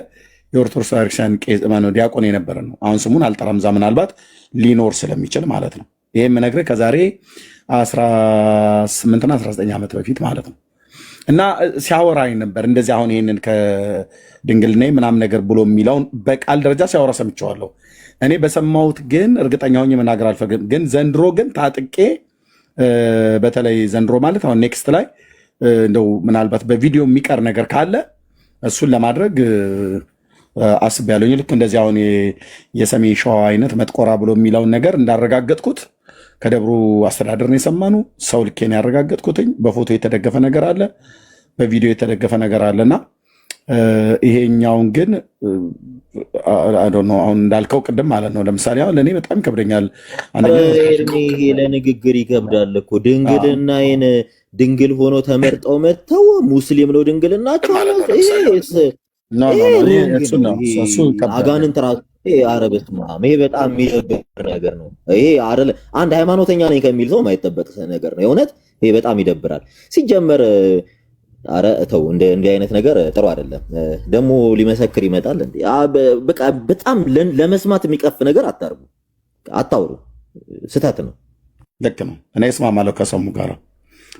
S1: የኦርቶዶክስ ቤተክርስቲያን ዲያቆን የነበረ ነው። አሁን ስሙን አልጠራም፣ እዛ ምናልባት ሊኖር ስለሚችል ማለት ነው። ይህም የምነግርህ ከዛሬ 18ና 19 ዓመት በፊት ማለት ነው። እና ሲያወራኝ ነበር እንደዚህ አሁን ይህንን ከድንግልና ምናምን ነገር ብሎ የሚለውን በቃል ደረጃ ሲያወራ ሰምቼዋለሁ። እኔ በሰማሁት ግን እርግጠኛ ሆኜ መናገር አልፈልግም። ግን ዘንድሮ ግን ታጥቄ በተለይ ዘንድሮ ማለት አሁን ኔክስት ላይ እንደው ምናልባት በቪዲዮ የሚቀር ነገር ካለ እሱን ለማድረግ አስቤያለሁ። ልክ እንደዚህ አሁን የሰሜን ሸዋ አይነት መጥቆራ ብሎ የሚለውን ነገር እንዳረጋገጥኩት ከደብሩ አስተዳደር ነው የሰማነው። ሰው ልኬን ያረጋገጥኩትኝ በፎቶ የተደገፈ ነገር አለ፣ በቪዲዮ የተደገፈ ነገር አለና ይሄኛውን ግን አሁን እንዳልከው ቅድም ማለት ነው። ለምሳሌ አሁን ለእኔ በጣም ይከብደኛል።
S6: ይሄ ለንግግር ይከብዳል እኮ ድንግልናዬን ድንግል ሆኖ ተመርጠው መጥተው ሙስሊም ነው ድንግልናቸው አጋንንት ራሱ አረበት ይሄ በጣም የሚደብር ነገር ነው። ይሄ አይደለ አንድ ሃይማኖተኛ ነኝ ከሚል ሰው የማይጠበቅ ነገር ነው። የእውነት ይሄ በጣም ይደብራል። ሲጀመር አረ ተው እንዲህ አይነት ነገር ጥሩ አይደለም። ደግሞ ሊመሰክር ይመጣል እንዴ? በቃ በጣም ለመስማት የሚቀፍ ነገር አታውሩ። ስህተት ነው።
S1: ልክ ነው። እኔ እስማማለሁ ከሰሙ ጋር።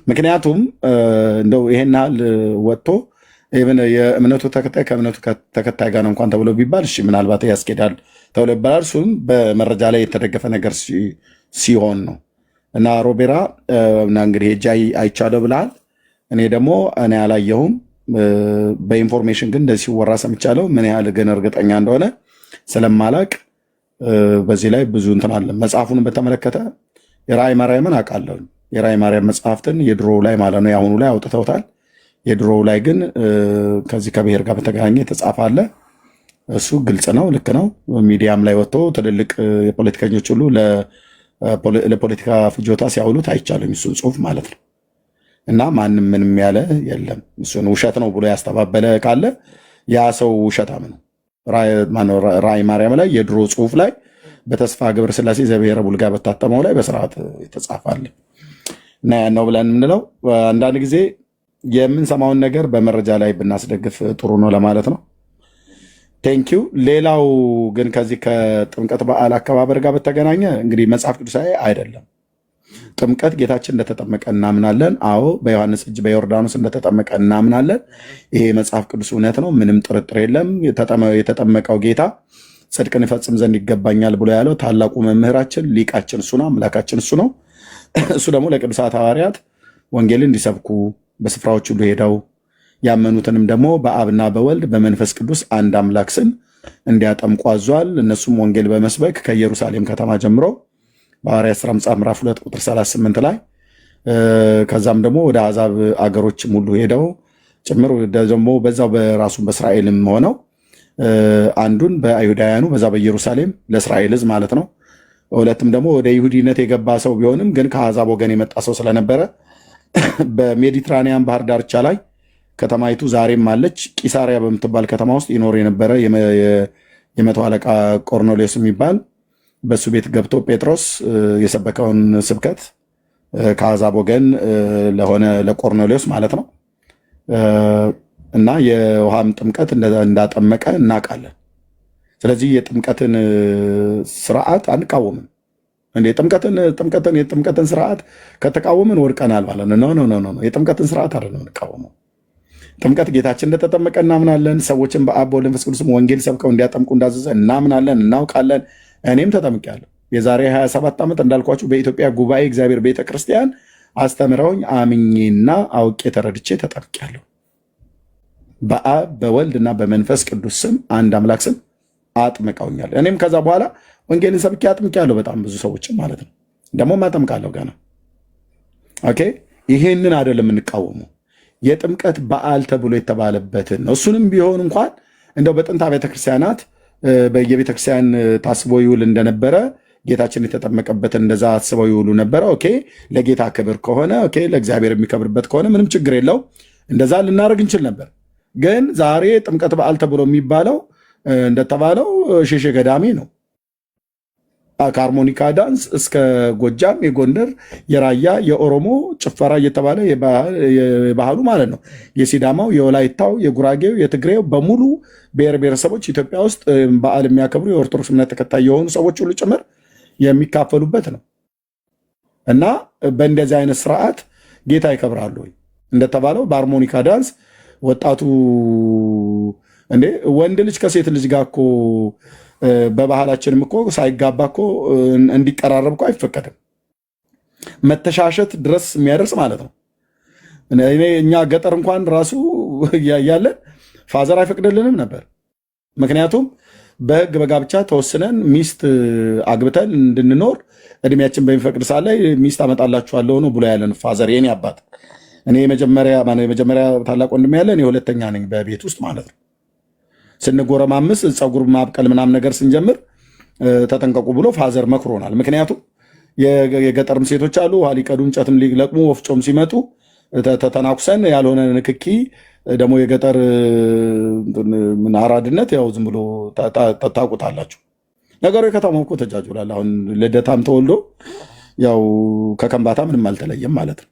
S1: ምክንያቱም እንደው ይሄን ያህል ወጥቶ የእምነቱ ተከታይ ከእምነቱ ተከታይ ጋር ነው እንኳን ተብሎ ቢባል እሺ ምናልባት ያስኬዳል ተብሎ ይባላል። እሱም በመረጃ ላይ የተደገፈ ነገር ሲሆን ነው። እና ሮቤራ እና እንግዲህ ሄጄ አይቻለሁ ብለሃል። እኔ ደግሞ እኔ አላየሁም። በኢንፎርሜሽን ግን እንደዚህ ሲወራ ሰምቻለሁ። ምን ያህል ግን እርግጠኛ እንደሆነ ስለማላቅ በዚህ ላይ ብዙ እንትን አለ። መጽሐፉን በተመለከተ የራእይ ማርያምን አውቃለሁ። የራእይ ማርያም መጽሐፍትን የድሮ ላይ ማለት ነው የአሁኑ ላይ አውጥተውታል። የድሮ ላይ ግን ከዚህ ከብሔር ጋር በተገናኘ የተጻፈ አለ። እሱ ግልጽ ነው፣ ልክ ነው። ሚዲያም ላይ ወጥቶ ትልልቅ የፖለቲከኞች ሁሉ ለፖለቲካ ፍጆታ ሲያውሉት አይቻልም፣ እሱን ጽሁፍ ማለት ነው። እና ማንም ምንም ያለ የለም። እሱን ውሸት ነው ብሎ ያስተባበለ ካለ ያ ሰው ውሸታም ነው። ራእይ ማርያም ላይ የድሮ ጽሁፍ ላይ በተስፋ ገብረ ስላሴ ዘብሔረ ቡልጋ በታተመው ላይ በስርዓት የተጻፋለ እና ያን ነው ብለን የምንለው። አንዳንድ ጊዜ የምንሰማውን ነገር በመረጃ ላይ ብናስደግፍ ጥሩ ነው ለማለት ነው። ቴንኪው። ሌላው ግን ከዚህ ከጥምቀት በዓል አከባበር ጋር በተገናኘ እንግዲህ መጽሐፍ ቅዱሳዊ አይደለም። ጥምቀት ጌታችን እንደተጠመቀ እናምናለን። አዎ በዮሐንስ እጅ በዮርዳኖስ እንደተጠመቀ እናምናለን። ይሄ መጽሐፍ ቅዱስ እውነት ነው፣ ምንም ጥርጥር የለም። የተጠመቀው ጌታ ጽድቅን ይፈጽም ዘንድ ይገባኛል ብሎ ያለው ታላቁ መምህራችን ሊቃችን እሱ ነው፣ አምላካችን እሱ ነው። እሱ ደግሞ ለቅዱሳት ሐዋርያት ወንጌልን እንዲሰብኩ በስፍራዎች ሁሉ ሄደው ያመኑትንም ደግሞ በአብና በወልድ በመንፈስ ቅዱስ አንድ አምላክ ስም እንዲያጠምቁ አዟል። እነሱም ወንጌል በመስበክ ከኢየሩሳሌም ከተማ ጀምሮ በሐዋርያት ሥራ መጽሐፍ ምዕራፍ 2 ቁጥር 38 ላይ ከዛም ደግሞ ወደ አሕዛብ አገሮችም ሁሉ ሄደው ጭምር ደግሞ በዛው በራሱ በእስራኤልም ሆነው አንዱን በአይሁዳውያኑ በዛ በኢየሩሳሌም ለእስራኤል ሕዝብ ማለት ነው። ሁለትም ደግሞ ወደ ይሁዲነት የገባ ሰው ቢሆንም ግን ከአሕዛብ ወገን የመጣ ሰው ስለነበረ በሜዲትራኒያን ባህር ዳርቻ ላይ ከተማይቱ ዛሬም አለች። ቂሳሪያ በምትባል ከተማ ውስጥ ይኖር የነበረ የመቶ አለቃ ቆርኔሌዎስ የሚባል በሱ ቤት ገብቶ ጴጥሮስ የሰበከውን ስብከት ከአሕዛብ ወገን ለሆነ ለቆርኔሌዎስ ማለት ነው እና የውሃም ጥምቀት እንዳጠመቀ እናውቃለን። ስለዚህ የጥምቀትን ስርዓት አንቃወምም። እንዴ የጥምቀትን ስርዓት ከተቃወምን ወድቀናል ማለት ነው። ኖ የጥምቀትን ስርዓት አይደለም እንቃወመው። ጥምቀት ጌታችን እንደተጠመቀ እናምናለን። ሰዎችን በአብ በወልድ በመንፈስ ቅዱስ ወንጌል ሰብከው እንዲያጠምቁ እንዳዘዘ እናምናለን፣ እናውቃለን። እኔም ተጠምቄያለሁ። የዛሬ 27 ዓመት እንዳልኳችሁ በኢትዮጵያ ጉባኤ እግዚአብሔር ቤተክርስቲያን አስተምረውኝ አምኜና አውቄ ተረድቼ ተጠምቄያለሁ። በአብ በወልድና በመንፈስ ቅዱስ ስም አንድ አምላክ ስም አጥምቀውኛል። እኔም ከዛ በኋላ ወንጌልን ሰብኬ አጥምቄያለሁ። በጣም ብዙ ሰዎችም ማለት ነው። ደግሞ አጠምቃለሁ ገና። ኦኬ፣ ይሄንን አይደለም የምንቃወመው፣ የጥምቀት በዓል ተብሎ የተባለበትን ነው። እሱንም ቢሆን እንኳን እንደው በጥንታ ቤተክርስቲያናት በየቤተክርስቲያን ታስቦ ይውል እንደነበረ ጌታችን የተጠመቀበትን እንደዛ አስበው ይውሉ ነበረ። ኦኬ፣ ለጌታ ክብር ከሆነ ኦኬ፣ ለእግዚአብሔር የሚከብርበት ከሆነ ምንም ችግር የለው፣ እንደዛ ልናደርግ እንችል ነበር። ግን ዛሬ ጥምቀት በዓል ተብሎ የሚባለው እንደተባለው ሼሼ ገዳሜ ነው። ከሃርሞኒካ ዳንስ እስከ ጎጃም፣ የጎንደር፣ የራያ፣ የኦሮሞ ጭፈራ እየተባለ የባህሉ ማለት ነው። የሲዳማው፣ የወላይታው፣ የጉራጌው፣ የትግሬው በሙሉ ብሔር ብሔረሰቦች ኢትዮጵያ ውስጥ በዓል የሚያከብሩ የኦርቶዶክስ እምነት ተከታይ የሆኑ ሰዎች ሁሉ ጭምር የሚካፈሉበት ነው እና በእንደዚህ አይነት ስርዓት ጌታ ይከብራሉ ወይ? እንደተባለው በሃርሞኒካ ዳንስ ወጣቱ እንዴ ወንድ ልጅ ከሴት ልጅ ጋር እኮ በባህላችንም እኮ ሳይጋባ እኮ እንዲቀራረብ እኮ አይፈቀድም። መተሻሸት ድረስ የሚያደርስ ማለት ነው። እኛ ገጠር እንኳን ራሱ ያለን ፋዘር አይፈቅድልንም ነበር። ምክንያቱም በሕግ በጋብቻ ተወስነን ሚስት አግብተን እንድንኖር እድሜያችን በሚፈቅድ ሰዓት ላይ ሚስት አመጣላችኋለሁ ነው ብሎ ያለን ፋዘር፣ የኔ አባት። እኔ የመጀመሪያ ታላቅ ወንድም ያለ እኔ ሁለተኛ ነኝ በቤት ውስጥ ማለት ነው። ስንጎረማምስ ፀጉር ማብቀል ምናምን ነገር ስንጀምር ተጠንቀቁ ብሎ ፋዘር መክሮናል። ምክንያቱም የገጠርም ሴቶች አሉ ውሃ ሊቀዱ እንጨትም ሊለቅሙ ወፍጮም ሲመጡ ተተናኩሰን ያልሆነ ንክኪ ደግሞ የገጠር አራድነት ያው ዝም ብሎ ታውቁታላችሁ። ነገሩ የከተማው እኮ ተጃጅሏል። አሁን ልደታም ተወልዶ ያው ከከምባታ ምንም አልተለየም ማለት ነው።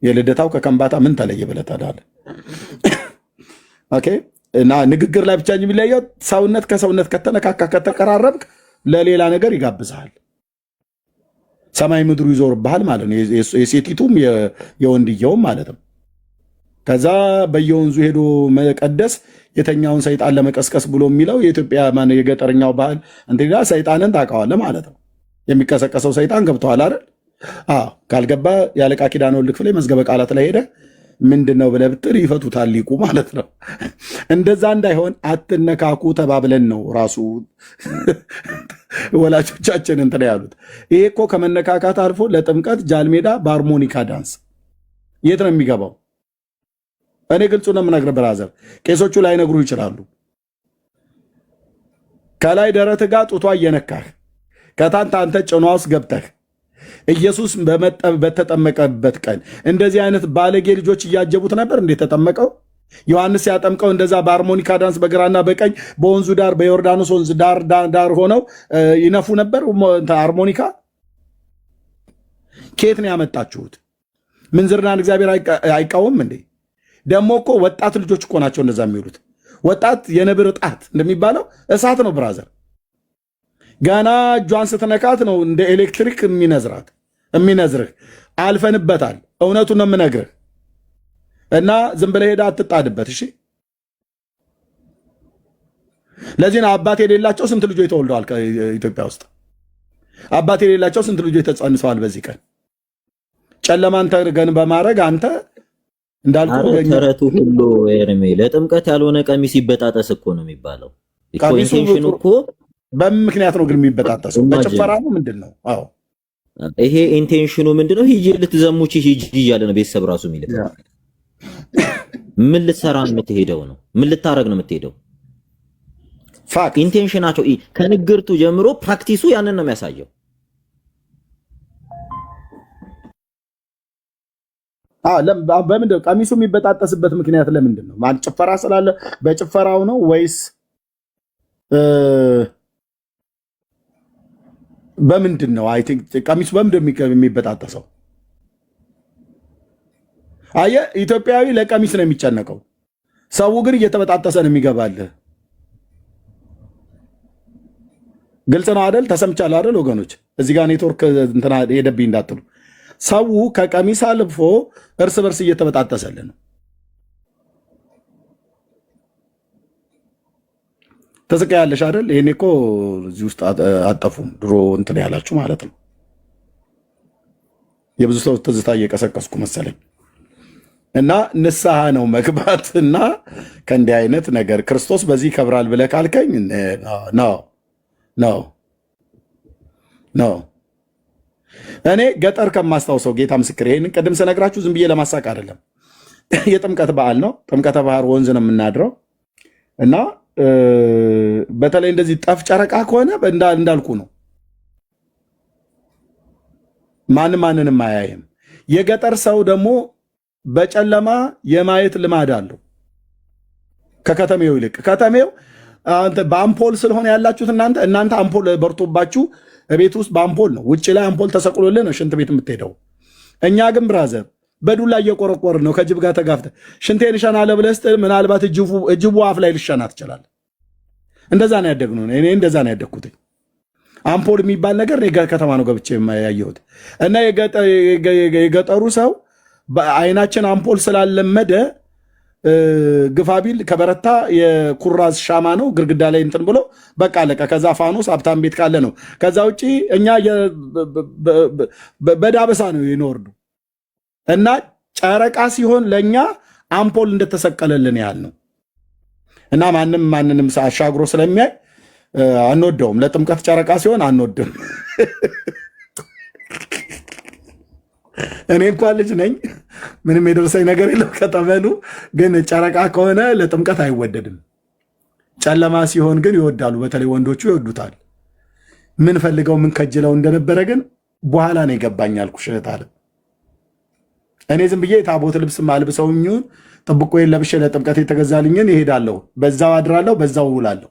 S1: የልደታው ከከምባታ ምን ተለየ ብለህ ታዲያ? ኦኬ። እና ንግግር ላይ ብቻ የሚለየው ሰውነት ከሰውነት ከተነካካ ከተቀራረብክ ለሌላ ነገር ይጋብዝሃል። ሰማይ ምድሩ ይዞርብሃል ማለት ነው። የሴቲቱም የወንድየውም ማለት ነው። ከዛ በየወንዙ ሄዶ መቀደስ የተኛውን ሰይጣን ለመቀስቀስ ብሎ የሚለው የኢትዮጵያ የገጠርኛው ባህል እንትና ሰይጣንን ታውቀዋለህ ማለት ነው። የሚቀሰቀሰው ሰይጣን ገብተዋል አይደል? ካልገባ የአለቃ ኪዳነ ወልድ ክፍሌ መዝገበ ቃላት ላይ ሄደ ምንድን ነው ብለህ ብትል ይፈቱታል ሊቁ ማለት ነው። እንደዛ እንዳይሆን አትነካኩ ተባብለን ነው ራሱ ወላጆቻችን እንትን ያሉት። ይሄ እኮ ከመነካካት አልፎ ለጥምቀት ጃልሜዳ በሃርሞኒካ ዳንስ የት ነው የሚገባው? እኔ ግልጹ ነው የምነግርህ ብራዘር፣ ቄሶቹ ላይነግሩ ይችላሉ። ከላይ ደረት ጋር ጡቷ እየነካህ ከታንተ አንተ ጭኗ ውስጥ ገብተህ ኢየሱስ በተጠመቀበት ቀን እንደዚህ አይነት ባለጌ ልጆች እያጀቡት ነበር እንዴ ተጠመቀው? ዮሐንስ ሲያጠምቀው እንደዛ በሃርሞኒካ ዳንስ በግራና በቀኝ በወንዙ ዳር በዮርዳኖስ ወንዝ ዳር ሆነው ይነፉ ነበር ሃርሞኒካ። ከየት ነው ያመጣችሁት? ምንዝርናን እግዚአብሔር አይቃወም እንዴ? ደግሞ እኮ ወጣት ልጆች እኮ ናቸው እንደዛ የሚሉት። ወጣት የነብር ጣት እንደሚባለው እሳት ነው ብራዘር። ገና እጇን ስትነካት ነው እንደ ኤሌክትሪክ የሚነዝርህ። አልፈንበታል። እውነቱን ነው የምነግርህ እና ዝም ብለህ ሄዳ አትጣድበት። እሺ፣ ለዚህ ነው አባት የሌላቸው ስንት ልጆች ተወልደዋል ከኢትዮጵያ ውስጥ። አባት የሌላቸው ስንት ልጆች ተጸንሰዋል በዚህ ቀን። ጨለማን ተገን በማድረግ አንተ እንዳልኩህ
S6: ተረቱ ሁሉ ኤርሜ ለጥምቀት ያልሆነ ቀሚስ ይበጣጠስ እኮ ነው የሚባለው። ኢንቴንሽኑ እኮ
S1: በምን ምክንያት ነው ግን የሚበጣጠሰው? በጭፈራ ነው ምንድን ነው? አዎ
S6: ይሄ ኢንቴንሽኑ ምንድነው? ሂጂ ልትዘሙቺ ሂጂ እያለ ነው ቤተሰብ ራሱ የሚልክ። ምን ልትሰራ ነው የምትሄደው? ነው ምን ልታረግ ነው የምትሄደው?
S1: ፋክት
S6: ኢንቴንሽናቸው ከንግርቱ ጀምሮ ፕራክቲሱ ያንን ነው የሚያሳየው።
S1: በምንድን ነው ቀሚሱ የሚበጣጠስበት ምክንያት ለምንድን ነው? ማን ጭፈራ ስላለ በጭፈራው ነው ወይስ በምንድን ነው? አይ ቲንክ ቀሚሱ በምንድን ነው የሚበጣጠሰው? አየህ ኢትዮጵያዊ ለቀሚስ ነው የሚጨነቀው። ሰው ግን እየተበጣጠሰ ነው የሚገባልህ። ግልጽ ነው አይደል? ተሰምቻለሁ አይደል ወገኖች? እዚህ ጋር ኔትወርክ እንትና ሄደብኝ እንዳትሉ። ሰው ከቀሚስ አልፎ እርስ በርስ እየተበጣጠሰልን ነው። ተስቀያለሽ አይደል? ይሄኔ እኮ እዚህ ውስጥ አጠፉም ድሮ እንትን ያላችሁ ማለት ነው። የብዙ ሰው ትዝታ እየቀሰቀስኩ መሰለኝ። እና ንስሐ ነው መግባት እና ከእንዲህ አይነት ነገር ክርስቶስ በዚህ ይከብራል ብለህ ካልከኝ ነው። እኔ ገጠር ከማስታውሰው ጌታ ምስክር፣ ይሄንን ቅድም ስነግራችሁ ዝም ብዬ ለማሳቅ አይደለም። የጥምቀት በዓል ነው። ጥምቀተ ባህር ወንዝ ነው የምናድረው እና በተለይ እንደዚህ ጠፍ ጨረቃ ከሆነ እንዳልኩ ነው። ማንንም አያይም። የገጠር ሰው ደግሞ በጨለማ የማየት ልማድ አለው ከከተሜው ይልቅ። ከተሜው በአምፖል ስለሆነ ያላችሁት እናንተ አምፖል በርቶባችሁ ቤት ውስጥ በአምፖል ነው፣ ውጭ ላይ አምፖል ተሰቅሎልህ ነው ሽንት ቤት የምትሄደው። እኛ ግን ብራዘር በዱላ እየቆረቆር ነው ከጅብ ጋር ተጋፍተ ሽንቴን እሸናለሁ ብለህ ስትል ምናልባት እጅቡ አፍ ላይ ልሸና ትችላለህ። እንደዛ ነው ያደግነው። እኔ እንደዛ ነው ያደግኩት። አምፖል የሚባል ነገር እኔ ከተማ ነው ገብቼ ያየሁት እና የገጠሩ ሰው በአይናችን አምፖል ስላለመደ ግፋቢል ከበረታ የኩራዝ ሻማ ነው ግድግዳ ላይ እንትን ብሎ በቃ አለቀ። ከዛ ፋኖስ ሀብታም ቤት ካለ ነው። ከዛ ውጭ እኛ በዳበሳ ነው ይኖርዱ እና ጨረቃ ሲሆን ለእኛ አምፖል እንደተሰቀለልን ያህል ነው እና ማንንም አሻግሮ ስለሚያይ አንወደውም። ለጥምቀት ጨረቃ ሲሆን አንወድም። እኔ እንኳን ልጅ ነኝ፣ ምንም የደረሰኝ ነገር የለም ከጠመኑ። ግን ጨረቃ ከሆነ ለጥምቀት አይወደድም። ጨለማ ሲሆን ግን ይወዳሉ። በተለይ ወንዶቹ ይወዱታል። ምን ፈልገው ምን ከጅለው እንደነበረ ግን በኋላ ነው የገባኝ አልኩሽ እህት አለ። እኔ ዝም ብዬ የታቦት ልብስ ማልብሰውኝ ጥብቆዬን ለብሼ ለጥምቀት የተገዛልኝን ይሄዳለሁ፣ በዛው አድራለሁ፣ በዛው ውላለሁ።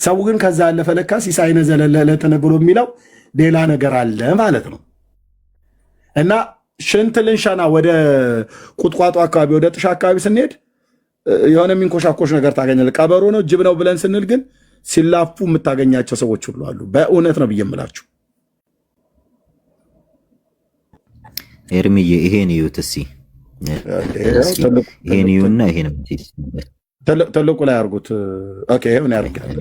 S1: ሰው ግን ከዛ ያለፈ ለካ ሲሳይነ ዘለለለትን ብሎ የሚለው ሌላ ነገር አለ ማለት ነው። እና ሽንት ልንሸና ወደ ቁጥቋጦ አካባቢ ወደ ጥሻ አካባቢ ስንሄድ የሆነ የሚንኮሻኮሽ ነገር ታገኛለህ። ቀበሮ ነው ጅብ ነው ብለን ስንል ግን ሲላፉ የምታገኛቸው ሰዎች ሁሉ አሉ። በእውነት ነው ብዬ የምላችሁ።
S6: ኤርሚዬ ይሄን ይዩት እስኪ፣ ይሄን ይዩና ይሄን
S1: ትልቁ ላይ አድርጉት። ኦኬ ይሄን ያርጋል።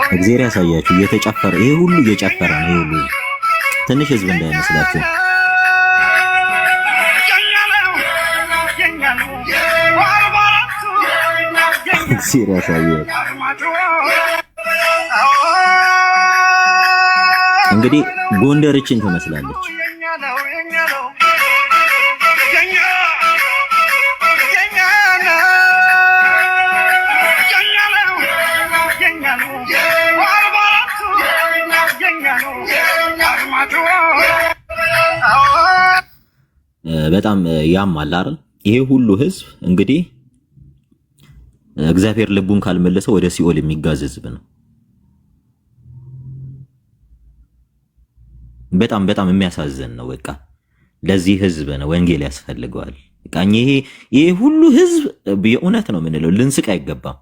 S6: እግዚአብሔር ያሳያችሁ። እየተጨፈረ ይሄ ሁሉ እየጨፈረ ነው። ይሄ ሁሉ ትንሽ ህዝብ እንዳይመስላችሁ። እግዚአብሔር ያሳያችሁ። እንግዲህ ጎንደርችን ትመስላለች። በጣም ያማል አይደል? ይሄ ሁሉ ህዝብ እንግዲህ እግዚአብሔር ልቡን ካልመለሰው ወደ ሲኦል የሚጋዝ ህዝብ ነው። በጣም የሚያሳዝን ነው። በቃ ለዚህ ህዝብ ነው ወንጌል ያስፈልገዋል። በቃ ይሄ ሁሉ ህዝብ የእውነት ነው የምንለው፣ ልንስቅ አይገባም።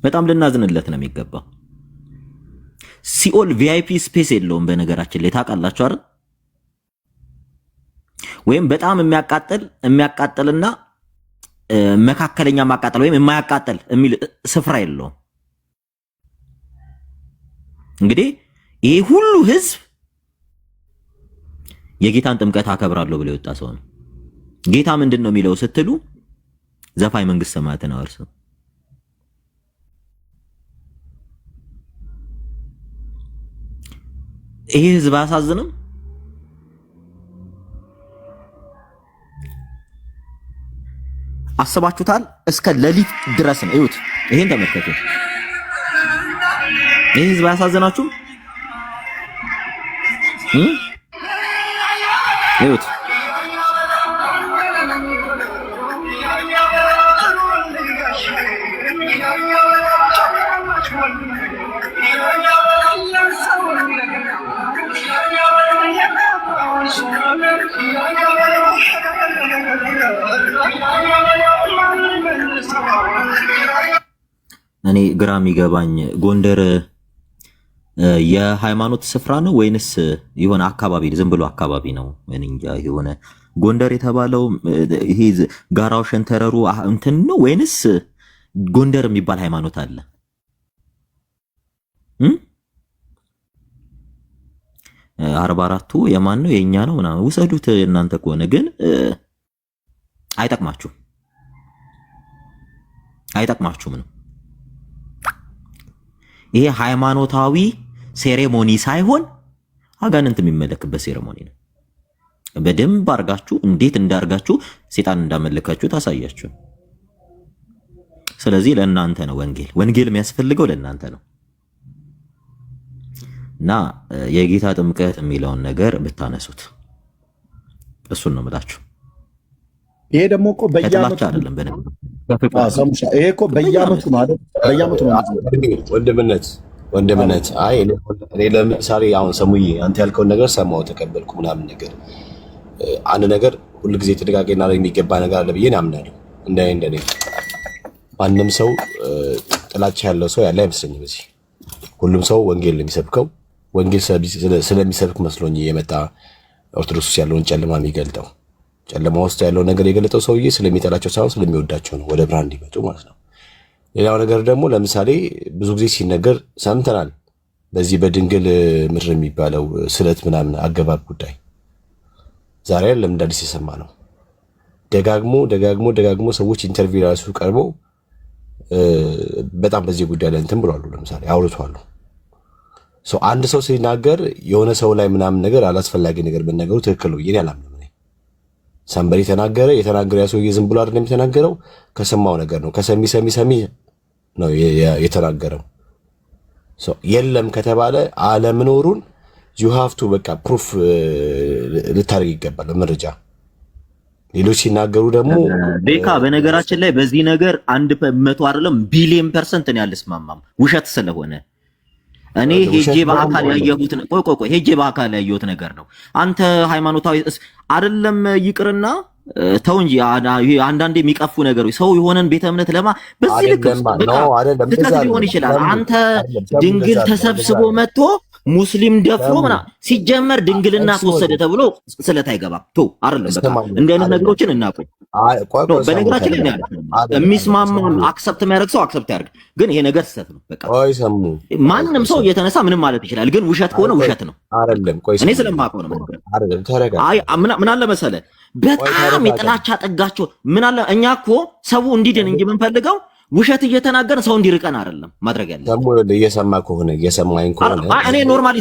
S6: በጣም ልናዝንለት ነው የሚገባው። ሲኦል ቪአይፒ ስፔስ የለውም በነገራችን ላይ ታውቃላችሁ አይደል? ወይም በጣም የሚያቃጥልና መካከለኛ ማቃጠል ወይም የማያቃጥል የሚል ስፍራ የለውም። እንግዲህ ይሄ ሁሉ ህዝብ የጌታን ጥምቀት አከብራለሁ ብሎ የወጣ ሰው ነው። ጌታ ምንድን ነው የሚለው ስትሉ ዘፋኝ መንግስተ ሰማያትን አወርሰው። ይሄ ህዝብ አያሳዝንም? አስባችሁታል? እስከ ሌሊት ድረስ ነው። እዩት፣ ይሄን ተመልከቱ። ይህ ህዝብ አያሳዝናችሁም? ይሁት እኔ ግራ የሚገባኝ ጎንደር የሃይማኖት ስፍራ ነው ወይንስ የሆነ አካባቢ ዝም ብሎ አካባቢ ነው? እኔ እንጃ። የሆነ ጎንደር የተባለው ይሄ ጋራው ሸንተረሩ እንትን ነው ወይንስ ጎንደር የሚባል ሃይማኖት አለ? 44ቱ የማን ነው? የኛ ነው ምናምን ውሰዱት እናንተ ከሆነ ግን አይጠቅማችሁም ነው። ይሄ ሃይማኖታዊ ሴሬሞኒ ሳይሆን አጋንንት የሚመለክበት ሴሬሞኒ ነው። በደንብ አርጋችሁ እንዴት እንዳርጋችሁ ሴጣን እንዳመለካችሁ ታሳያችሁ። ስለዚህ ለእናንተ ነው ወንጌል የሚያስፈልገው ለእናንተ ነው። እና የጌታ ጥምቀት የሚለውን ነገር ብታነሱት እሱን ነው የምላችሁ።
S1: ይሄ ደግሞ እኮ በየዓመቱ
S6: አይደለም
S1: ይሄ እኮ በየዓመቱ ነው አይደል? በየዓመቱ ነው
S8: ወንድምነት። አይ እኔ ለምሳሌ አሁን ሰሙዬ አንተ ያልከውን ነገር ሰማው ተቀበልኩ ምናምን ነገር አንድ ነገር ሁልጊዜ ተደጋጋይና የሚገባ ነገር አለ ብዬ አምናለሁ። እንደኔ ማንም ሰው ጥላቻ ያለው ሰው ያለ አይመስለኝም። በዚህ ሁሉም ሰው ወንጌል የሚሰብከው ወንጌል ስለሚሰብክ መስሎኝ የመጣ ኦርቶዶክስ ያለውን ጨለማ የሚገልጠው ጨለማ ውስጥ ያለው ነገር የገለጠው ሰውዬ ስለሚጠላቸው ሳይሆን ስለሚወዳቸው ነው ወደ ብርሃን እንዲመጡ ማለት ነው። ሌላው ነገር ደግሞ ለምሳሌ ብዙ ጊዜ ሲነገር ሰምተናል። በዚህ በድንግል ምድር የሚባለው ስለት ምናምን አገባብ ጉዳይ ዛሬ አይደለም እንደ አዲስ የሰማ ነው። ደጋግሞ ሰዎች ኢንተርቪው ላይ ቀርበው በጣም በዚህ ጉዳይ ላይ እንትን ብለዋል። ለምሳሌ አውርተዋል። አንድ ሰው ሲናገር የሆነ ሰው ላይ ምናምን ነገር አላስፈላጊ ነገር መነገሩ ትክክል ነው ይሄን አላምንም። ሰንበሪ የተናገረ ያ ሰውዬ ዝም ብሎ አይደለም የተናገረው፣ ከሰማው ነገር ነው። ከሰሚ ነው የተናገረው። የለም ከተባለ አለመኖሩን you have to በቃ ፕሩፍ ልታደርግ ይገባል መረጃ። ሌሎች ሲናገሩ ደግሞ
S6: ቤካ በነገራችን ላይ በዚህ ነገር 100 አይደለም ቢሊየን % ነው ያልስማማም ውሸት ስለሆነ እኔ ሄጄ በአካል ያየሁት ነገር ነው። አንተ ሃይማኖታዊ አይደለም ይቅርና ተው እንጂ አንዳንዴ የሚቀፉ ነገሮች ሰው የሆነን ቤተ እምነት በዚህ ልክ ሊሆን ይችላል። አንተ ድንግል ተሰብስቦ መጥቶ ሙስሊም ደፍሮ ሲጀመር ድንግልና ተወሰደ ተብሎ ስለት አይገባም። አይደለም በቃ እንደ አይነት ነገሮችን እናቆይ። በነገራችን ላይ የሚስማማ አክሰፕት የሚያደርግ ሰው አክሰፕት ያደርግ። ግን ይሄ ነገር ስህተት ነው። በቃ ማንም ሰው እየተነሳ ምንም ማለት ይችላል። ግን ውሸት ከሆነ ውሸት ነው። እኔ ስለማውቀው ነው። ምን አለ መሰለህ በጣም የጥላቻ ጠጋቸው ምን አለ እኛ እኮ ሰው እንዲድን እንጂ የምንፈልገው ውሸት እየተናገርን ሰው እንዲርቀን አይደለም ማድረግ ያለ
S8: ደግሞ እየሰማኝ ከሆነ
S6: እኔ ኖርማሊ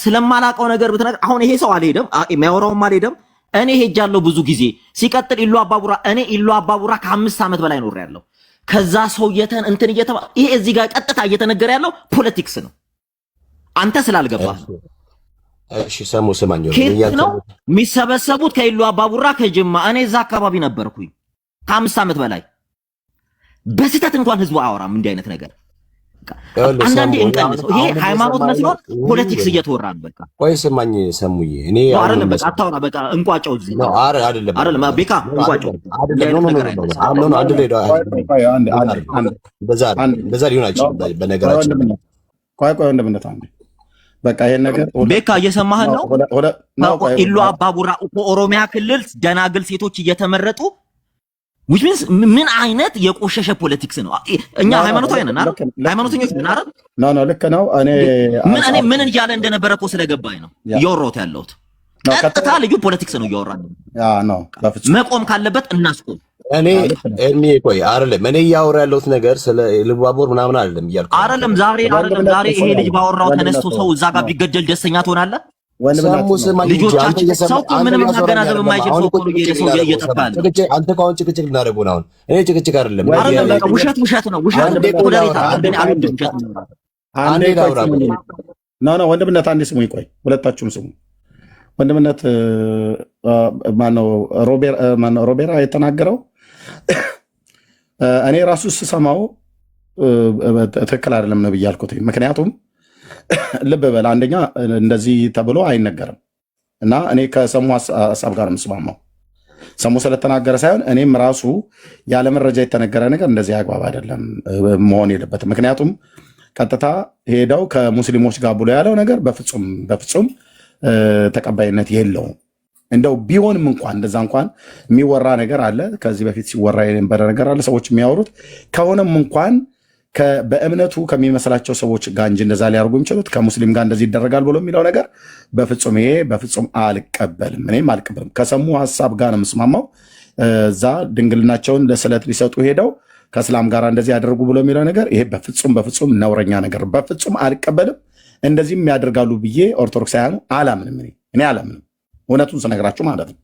S6: ስለማላውቀው ነገር ብትነግር አሁን ይሄ ሰው አልሄደም የሚያወራውም አልሄደም። እኔ ሄጃለሁ ብዙ ጊዜ። ሲቀጥል ኢሉ አባቡራ ከ5 ዓመት በላይ ኖር ያለው ከዛ ሰው እንትን እየተባ ይሄ እዚህ ጋር ቀጥታ እየተነገረ ያለው ፖለቲክስ ነው። አንተ ስላልገባህ
S8: እሺ ስማኝ
S6: ነው የሚሰበሰቡት ከኢሉ አባቡራ ከጅማ። እኔ እዛ አካባቢ ነበርኩኝ ከ5 ዓመት በላይ። በስህተት እንኳን ህዝቡ አያወራም እንዲህ አይነት ነገር። አንዳንዴ እንቀንሰው። ይሄ ሃይማኖት መስሎት ፖለቲክስ እየተወራ ነው። በቃ
S8: ቆይ ስማኝ ሰሙዬ እኔ
S6: አይደለም በቃ አታውራ። በቃ እንቋጨው እዚህ ነው አይደለም ቤካ እንቋጨው
S8: በዛ ሊሆናችሁ በነገራችን
S1: ቆይ እንደምነት አንዴ በቃ ይሄን ነገር
S6: ቤካ እየሰማህን ነው። ኢሉ አባቡራ ኦሮሚያ ክልል ደናግል ሴቶች እየተመረጡ which means ምን አይነት የቆሸሸ ፖለቲክስ ነው? እኛ ሃይማኖታዊ ነን አይደል? ሃይማኖተኞች ነን አይደል?
S1: ኖ ልክ ነው። እኔ
S6: ምን እያለ እንደነበረ እኮ ስለገባኝ ነው እያወራሁት ያለሁት። ቀጥታ ልዩ ፖለቲክስ ነው እያወራን ነው። መቆም ካለበት እናስቆም።
S8: እኔ ቆይ አይደለም እኔ እያወራ ያለሁት ነገር ስለ ልባቦር ምናምን አይደለም እያልኩ
S6: አይደለም። ዛሬ ይሄ ልጅ ባወራው ተነስቶ ሰው እዛ ጋር ቢገደል ደስተኛ ትሆናለህ? ልጆቻችን ሰው እኮ ምንም ማገናዘብ የማይችል ሰው እኮ ሰው እየጠፋል።
S8: አንተ እኮ አሁን ጭቅጭቅ ልናደርገው ነው። እኔ ጭቅጭቅ አይደለም
S6: ውሸት ነው። ውሸት
S1: አንዴ ወንድምነት አንዴ ስሙኝ፣ ቆይ ሁለታችሁም ስሙ። ወንድምነት ማነው ሮቤራ የተናገረው እኔ ራሱ ስሰማው ትክክል አይደለም ነው ብዬ አልኩት። ምክንያቱም ልብ በል አንደኛ እንደዚህ ተብሎ አይነገርም እና እኔ ከሰሙ ሀሳብ ጋር የምስማማው ሰሙ ስለተናገረ ሳይሆን እኔም ራሱ ያለ መረጃ የተነገረ ነገር እንደዚህ አግባብ አይደለም መሆን የለበትም። ምክንያቱም ቀጥታ ሄደው ከሙስሊሞች ጋር ብሎ ያለው ነገር በፍጹም ተቀባይነት የለውም። እንደው ቢሆንም እንኳን እንደዛ እንኳን የሚወራ ነገር አለ፣ ከዚህ በፊት ሲወራ የነበረ ነገር አለ፣ ሰዎች የሚያወሩት ከሆነም እንኳን በእምነቱ ከሚመስላቸው ሰዎች ጋር እንጂ እንደዛ ሊያደርጉ የሚችሉት ከሙስሊም ጋር እንደዚህ ይደረጋል ብሎ የሚለው ነገር በፍጹም ይሄ በፍጹም አልቀበልም። እኔም አልቀበልም። ከሰሙ ሀሳብ ጋር ነው የምስማማው። እዛ ድንግልናቸውን ለስለት ሊሰጡ ሄደው ከእስላም ጋር እንደዚህ ያደርጉ ብሎ የሚለው ነገር ይሄ በፍጹም ነውረኛ ነገር፣ በፍጹም አልቀበልም። እንደዚህም ያደርጋሉ ብዬ ኦርቶዶክሳውያኑ አላምንም። እኔ አላምንም፣ እውነቱን ስነግራችሁ ማለት ነው።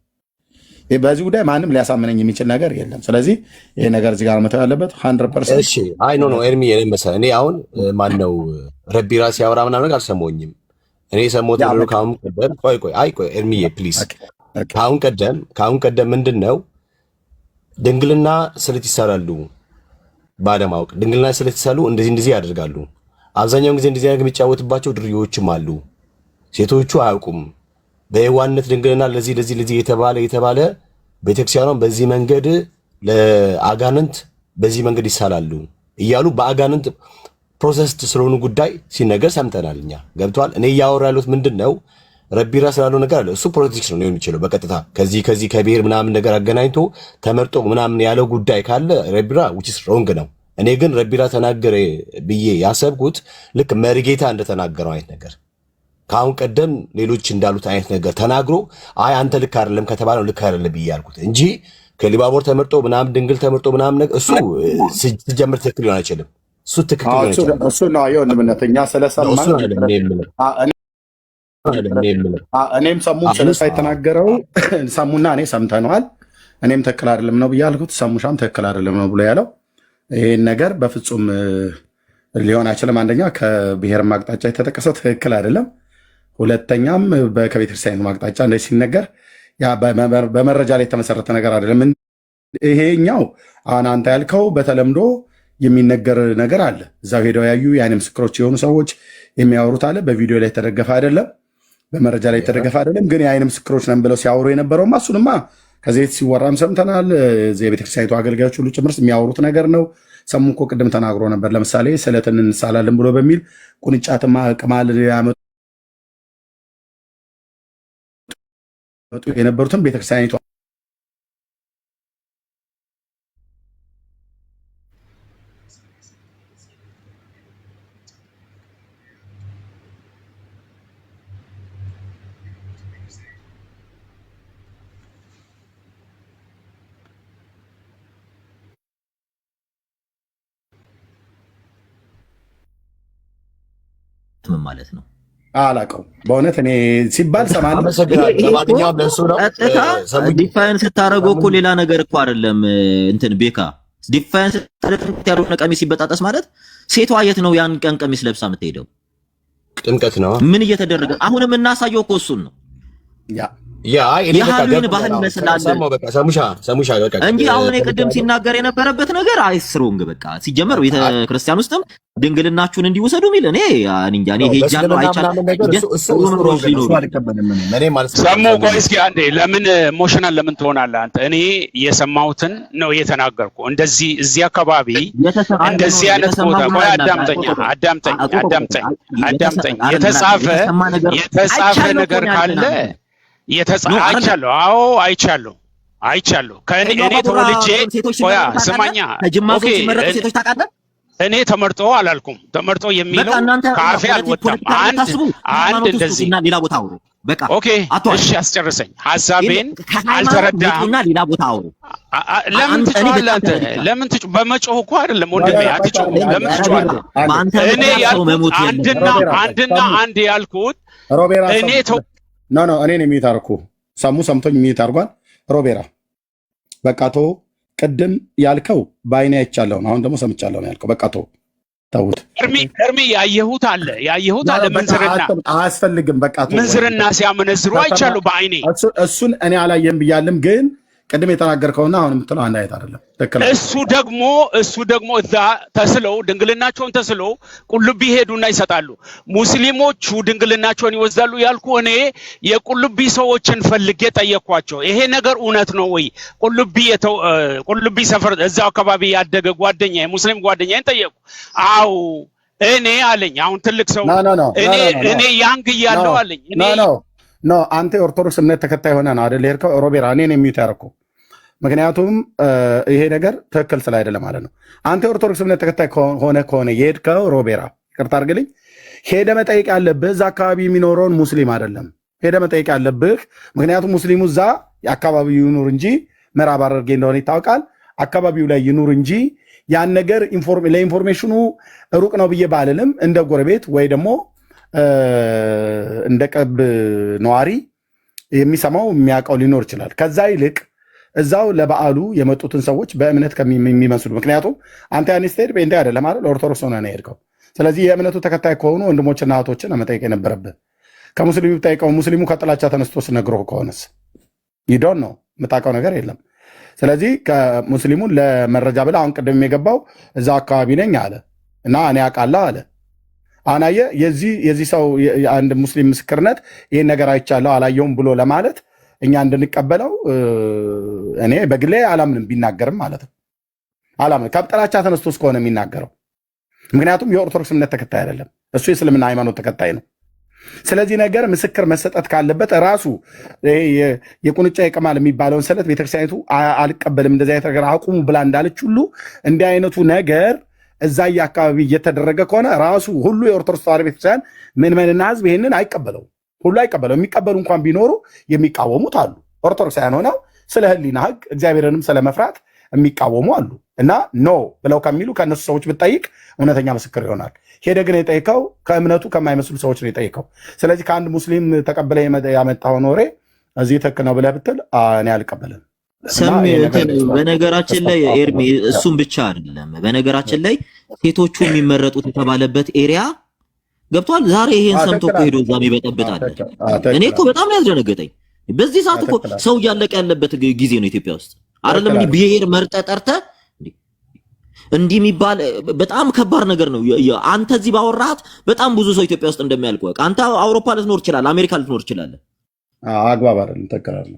S1: በዚህ ጉዳይ ማንም ሊያሳምነኝ የሚችል ነገር የለም። ስለዚህ ይሄ ነገር እዚህ ጋር መተው ያለበት 100%።
S8: እሺ አይ ኖ ኤርሚ መሰለህ እኔ አሁን ማነው ረቢራ ሲያወራ ምናምን ነገር አልሰማሁኝም። እኔ የሰማሁት ነው ከአሁን ቀደም ቆይ ኤርሚ ፕሊዝ ከአሁን ቀደም ምንድን ነው ድንግልና ስለት ይሳላሉ፣ ባለማወቅ ድንግልና ስለት ይሳሉ፣ እንደዚህ ያደርጋሉ። አብዛኛውን ጊዜ እንደዚህ ነገር የሚጫወትባቸው ድርዮችም አሉ። ሴቶቹ አያውቁም። በየዋነት ድንግልና ለዚህ የተባለ ቤተክርስቲያኗን በዚህ መንገድ ለአጋንንት በዚህ መንገድ ይሳላሉ እያሉ በአጋንንት ፕሮሰስ ስለሆኑ ጉዳይ ሲነገር ሰምተናል። እኛ ገብቷል። እኔ እያወራ ያሉት ምንድን ነው ረቢራ ስላለው ነገር አለ። እሱ ፖለቲክስ ነው ሊሆን የሚችለው በቀጥታ ከዚህ ከብሔር ምናምን ነገር አገናኝቶ ተመርጦ ምናምን ያለው ጉዳይ ካለ ረቢራ which is wrong ነው። እኔ ግን ረቢራ ተናገረ ብዬ ያሰብኩት ልክ መሪጌታ እንደተናገረው አይነት ነገር ከአሁን ቀደም ሌሎች እንዳሉት አይነት ነገር ተናግሮ አይ አንተ ልክ አይደለም ከተባለው ልክ አይደለም ብዬ ያልኩት እንጂ ከሊባቦር ተመርጦ ምናምን ድንግል ተመርጦ ምናምን ነገር እሱ ሲጀምር ትክክል ሊሆን አይችልም። እሱ ትክክል ሊሆን አይችልም።
S1: እሱ ነው የወንድምነት እኛ ስለሰማን እኔም ስለሳ የተናገረው ሰሙና እኔ ሰምተነዋል። እኔም ትክክል አይደለም ነው ብዬ ያልኩት፣ ሰሙሻም ትክክል አይደለም ነው ብሎ ያለው ይሄን ነገር በፍጹም ሊሆን አይችልም። አንደኛ ከብሔር ማቅጣጫ የተጠቀሰው ትክክል አይደለም። ሁለተኛም ከቤተክርስቲያን ማቅጣጫ እንደዚህ ሲነገር ያ በመረጃ ላይ የተመሰረተ ነገር አይደለም። ይሄኛው አሁን አንተ ያልከው በተለምዶ የሚነገር ነገር አለ። እዛው ሄደው ያዩ የዓይን ምስክሮች የሆኑ ሰዎች የሚያወሩት አለ። በቪዲዮ ላይ የተደገፈ አይደለም፣ በመረጃ ላይ የተደገፈ አይደለም። ግን የዓይን ምስክሮች ነን ብለው ሲያወሩ የነበረውማ እሱንማ ከዚህ ሲወራም ሰምተናል። የቤተክርስቲያኒቱ አገልጋዮች ሁሉ ጭምር የሚያወሩት ነገር ነው። ሰሙ እኮ ቅድም ተናግሮ ነበር። ለምሳሌ ስለትን እንሳላለን ብሎ በሚል ቁንጫትማ ቅማል ያመጡ የነበሩትን ቤተክርስቲያኒቷ
S6: ማለት ነው።
S1: አላውቀውም በእውነት እኔ ሲባል ሰማለሁ።
S6: ዲፋይን ስታደርገው እኮ ሌላ ነገር እኮ አይደለም። እንትን ቤካ ዲፋይን ስታደርገው ያልሆነ ቀሚስ ሲበጣጠስ ማለት ሴቷ የት ነው ያን ቀን ቀሚስ ለብሳ የምትሄደው?
S8: ጥምቀት ነው።
S6: ምን እየተደረገ አሁንም እናሳየው እኮ እሱን ነው። የሃሉን ባህል ይመስላል
S8: ሰሙሻ
S6: እንጂ አሁን የቅድም ሲናገር የነበረበት ነገር አይስሩንግ በቃ ሲጀመር ቤተክርስቲያን ውስጥም ድንግልናችሁን እንዲወሰዱ ሚል እኔ እንጃ እኔ ሄጃለሁ አይቻለሁ።
S5: ሰሙ ቆይ እስኪ አንዴ ለምን ሞሽናል ለምን ትሆናለህ አንተ? እኔ የሰማሁትን ነው የተናገርኩ። እንደዚህ እዚህ አካባቢ እንደዚህ አይነት ቦታ ቆይ አዳምጠኝ የተጻፈ ነገር ካለ አይቻለሁ። አዎ አይቻለሁ። ከእኔ ተወልጄ ቆያ ስማኛ ኦኬ እኔ ተመርጦ አላልኩም። ተመርጦ የሚለው ካፌ አልወጣም። አንድ እንደዚህ
S6: ሌላ ቦታ አውሩ በቃ
S5: ኦኬ እሺ አስጨርሰኝ። ሐሳቤን አልተረዳህም።
S6: ሌላ ቦታ አውሩ።
S5: ለምን ትጮኻለህ አንተ? ለምን በመጮህ እኮ አይደለም ወንድሜ አትጮህ። ለምን ትጮኻለህ? እኔ ያልኩት አንድ ያልኩት እኔ
S1: ኖ እኔ ነው የሚታርኩ ሰሙ ሰምቶኝ የሚታርጓል ሮቤራ በቃ ቶ ቅድም ያልከው በአይኔ አይቻለሁ ነው። አሁን ደግሞ ሰምቻለሁ ነው ያልከው። በቃ ቶ ተውት።
S5: እርሚ ያየሁት አለ ምንዝርና
S1: አያስፈልግም። በቃ
S5: ምንዝርና ሲያመነዝሩ አይቻለሁ በአይኔ።
S1: እሱን እኔ አላየም ብያለም፣ ግን ቅድም የተናገርከውና አሁን የምትለው አንድ አይነት አይደለም።
S5: እሱ ደግሞ እዛ ተስለው ድንግልናቸውን ተስለው ቁልቢ ሄዱና ይሰጣሉ። ሙስሊሞቹ ድንግልናቸውን ይወስዳሉ ያልኩ እኔ የቁልቢ ሰዎችን ፈልጌ ጠየኳቸው። ይሄ ነገር እውነት ነው ወይ? ቁልቢ ሰፈር እዛው አካባቢ ያደገ ጓደኛ የሙስሊም ጓደኛዬን ጠየቁ። አው እኔ አለኝ አሁን ትልቅ ሰው እኔ ያንግ እያለሁ አለኝ
S1: ኖ አንተ የኦርቶዶክስ እምነት ተከታይ ሆነ ነው አይደል ሄድከው? ሮቤራ እኔን የሚዩት ያደረኩ ምክንያቱም ይሄ ነገር ትክክል ስለ አይደለም ማለት ነው። አንተ የኦርቶዶክስ እምነት ተከታይ ከሆነ የሄድከው ሮቤራ ይቅርታ አድርግልኝ፣ ሄደ መጠየቅ ያለብህ እዛ አካባቢ የሚኖረውን ሙስሊም አይደለም ሄደ መጠየቅ ያለብህ። ምክንያቱም ሙስሊሙ እዛ አካባቢው ይኑር እንጂ ምዕራብ ሐረርጌ እንደሆነ ይታወቃል። አካባቢው ላይ ይኑር እንጂ ያን ነገር ለኢንፎርሜሽኑ ሩቅ ነው ብዬ ባልልም እንደ ጎረቤት ወይ ደግሞ እንደ ቅርብ ነዋሪ የሚሰማው የሚያውቀው ሊኖር ይችላል። ከዛ ይልቅ እዛው ለበዓሉ የመጡትን ሰዎች በእምነት የሚመስሉ ምክንያቱም አንተ ያኔ ስትሄድ በእንደ አይደለም አይደል ኦርቶዶክስ ሆነ ነው የሄድከው። ስለዚህ የእምነቱ ተከታይ ከሆኑ ወንድሞችና እህቶችን መጠየቅ የነበረብህ ከሙስሊሙ ብጠይቀው ሙስሊሙ ከጥላቻ ተነስቶ ስነግሮህ ከሆነስ ይዶን ነው የምታውቀው ነገር የለም። ስለዚህ ከሙስሊሙን ለመረጃ ብለህ አሁን ቅድም የገባው እዛው አካባቢ ነኝ አለ እና እኔ አውቃለሁ አለ። አሁን አየህ የዚህ ሰው አንድ ሙስሊም ምስክርነት ይህን ነገር አይቻለሁ አላየውም ብሎ ለማለት እኛ እንድንቀበለው እኔ በግሌ አላምንም። ቢናገርም ማለት ነው አላምንም ከጥላቻ ተነስቶ እስከሆነ የሚናገረው። ምክንያቱም የኦርቶዶክስ እምነት ተከታይ አይደለም እሱ የእስልምና ሃይማኖት ተከታይ ነው። ስለዚህ ነገር ምስክር መሰጠት ካለበት ራሱ የቁንጫ የቅማል የሚባለውን ስለት ቤተክርስቲያኒቱ አልቀበልም እንደዚህ አይነት ነገር አቁሙ ብላ እንዳለች ሁሉ እንዲህ አይነቱ ነገር እዛ አካባቢ እየተደረገ ከሆነ ራሱ ሁሉ የኦርቶዶክስ ተዋሕዶ ቤተክርስቲያን ምዕመንና ህዝብ ይህንን አይቀበለው ሁሉ አይቀበለው። የሚቀበሉ እንኳን ቢኖሩ የሚቃወሙት አሉ። ኦርቶዶክሳውያን ሆነው ስለ ህሊና ህግ እግዚአብሔርንም ስለመፍራት የሚቃወሙ አሉ እና ኖ ብለው ከሚሉ ከእነሱ ሰዎች ብትጠይቅ እውነተኛ ምስክር ይሆናል። ሄደ ግን የጠይቀው ከእምነቱ ከማይመስሉ ሰዎች ነው የጠይቀው። ስለዚህ ከአንድ ሙስሊም ተቀብለ ያመጣውን ወሬ እዚህ ትክክል ነው ብለህ ብትል እኔ አልቀበልም።
S6: በነገራችን ላይ ኤርሚ እሱም ብቻ አይደለም። በነገራችን ላይ ሴቶቹ የሚመረጡት የተባለበት ኤሪያ ገብቷል። ዛሬ ይሄን ሰምቶ እኮ ሄዶ እዛም ይበጠብጣል። እኔ እኮ በጣም ያስደነገጠኝ በዚህ ሰዓት እኮ ሰው እያለቀ ያለበት ጊዜ ነው ኢትዮጵያ ውስጥ አይደለም። እንዲህ ብሔር መርጠህ ጠርተህ እንዲህ የሚባል በጣም ከባድ ነገር ነው። አንተ እዚህ ባወራሃት በጣም ብዙ ሰው ኢትዮጵያ ውስጥ እንደሚያልቅ ወቅ። አንተ አውሮፓ ልትኖር ይችላል፣ አሜሪካ ልትኖር ይችላል።
S1: አግባብ አይደለም፣ ተከራከረ።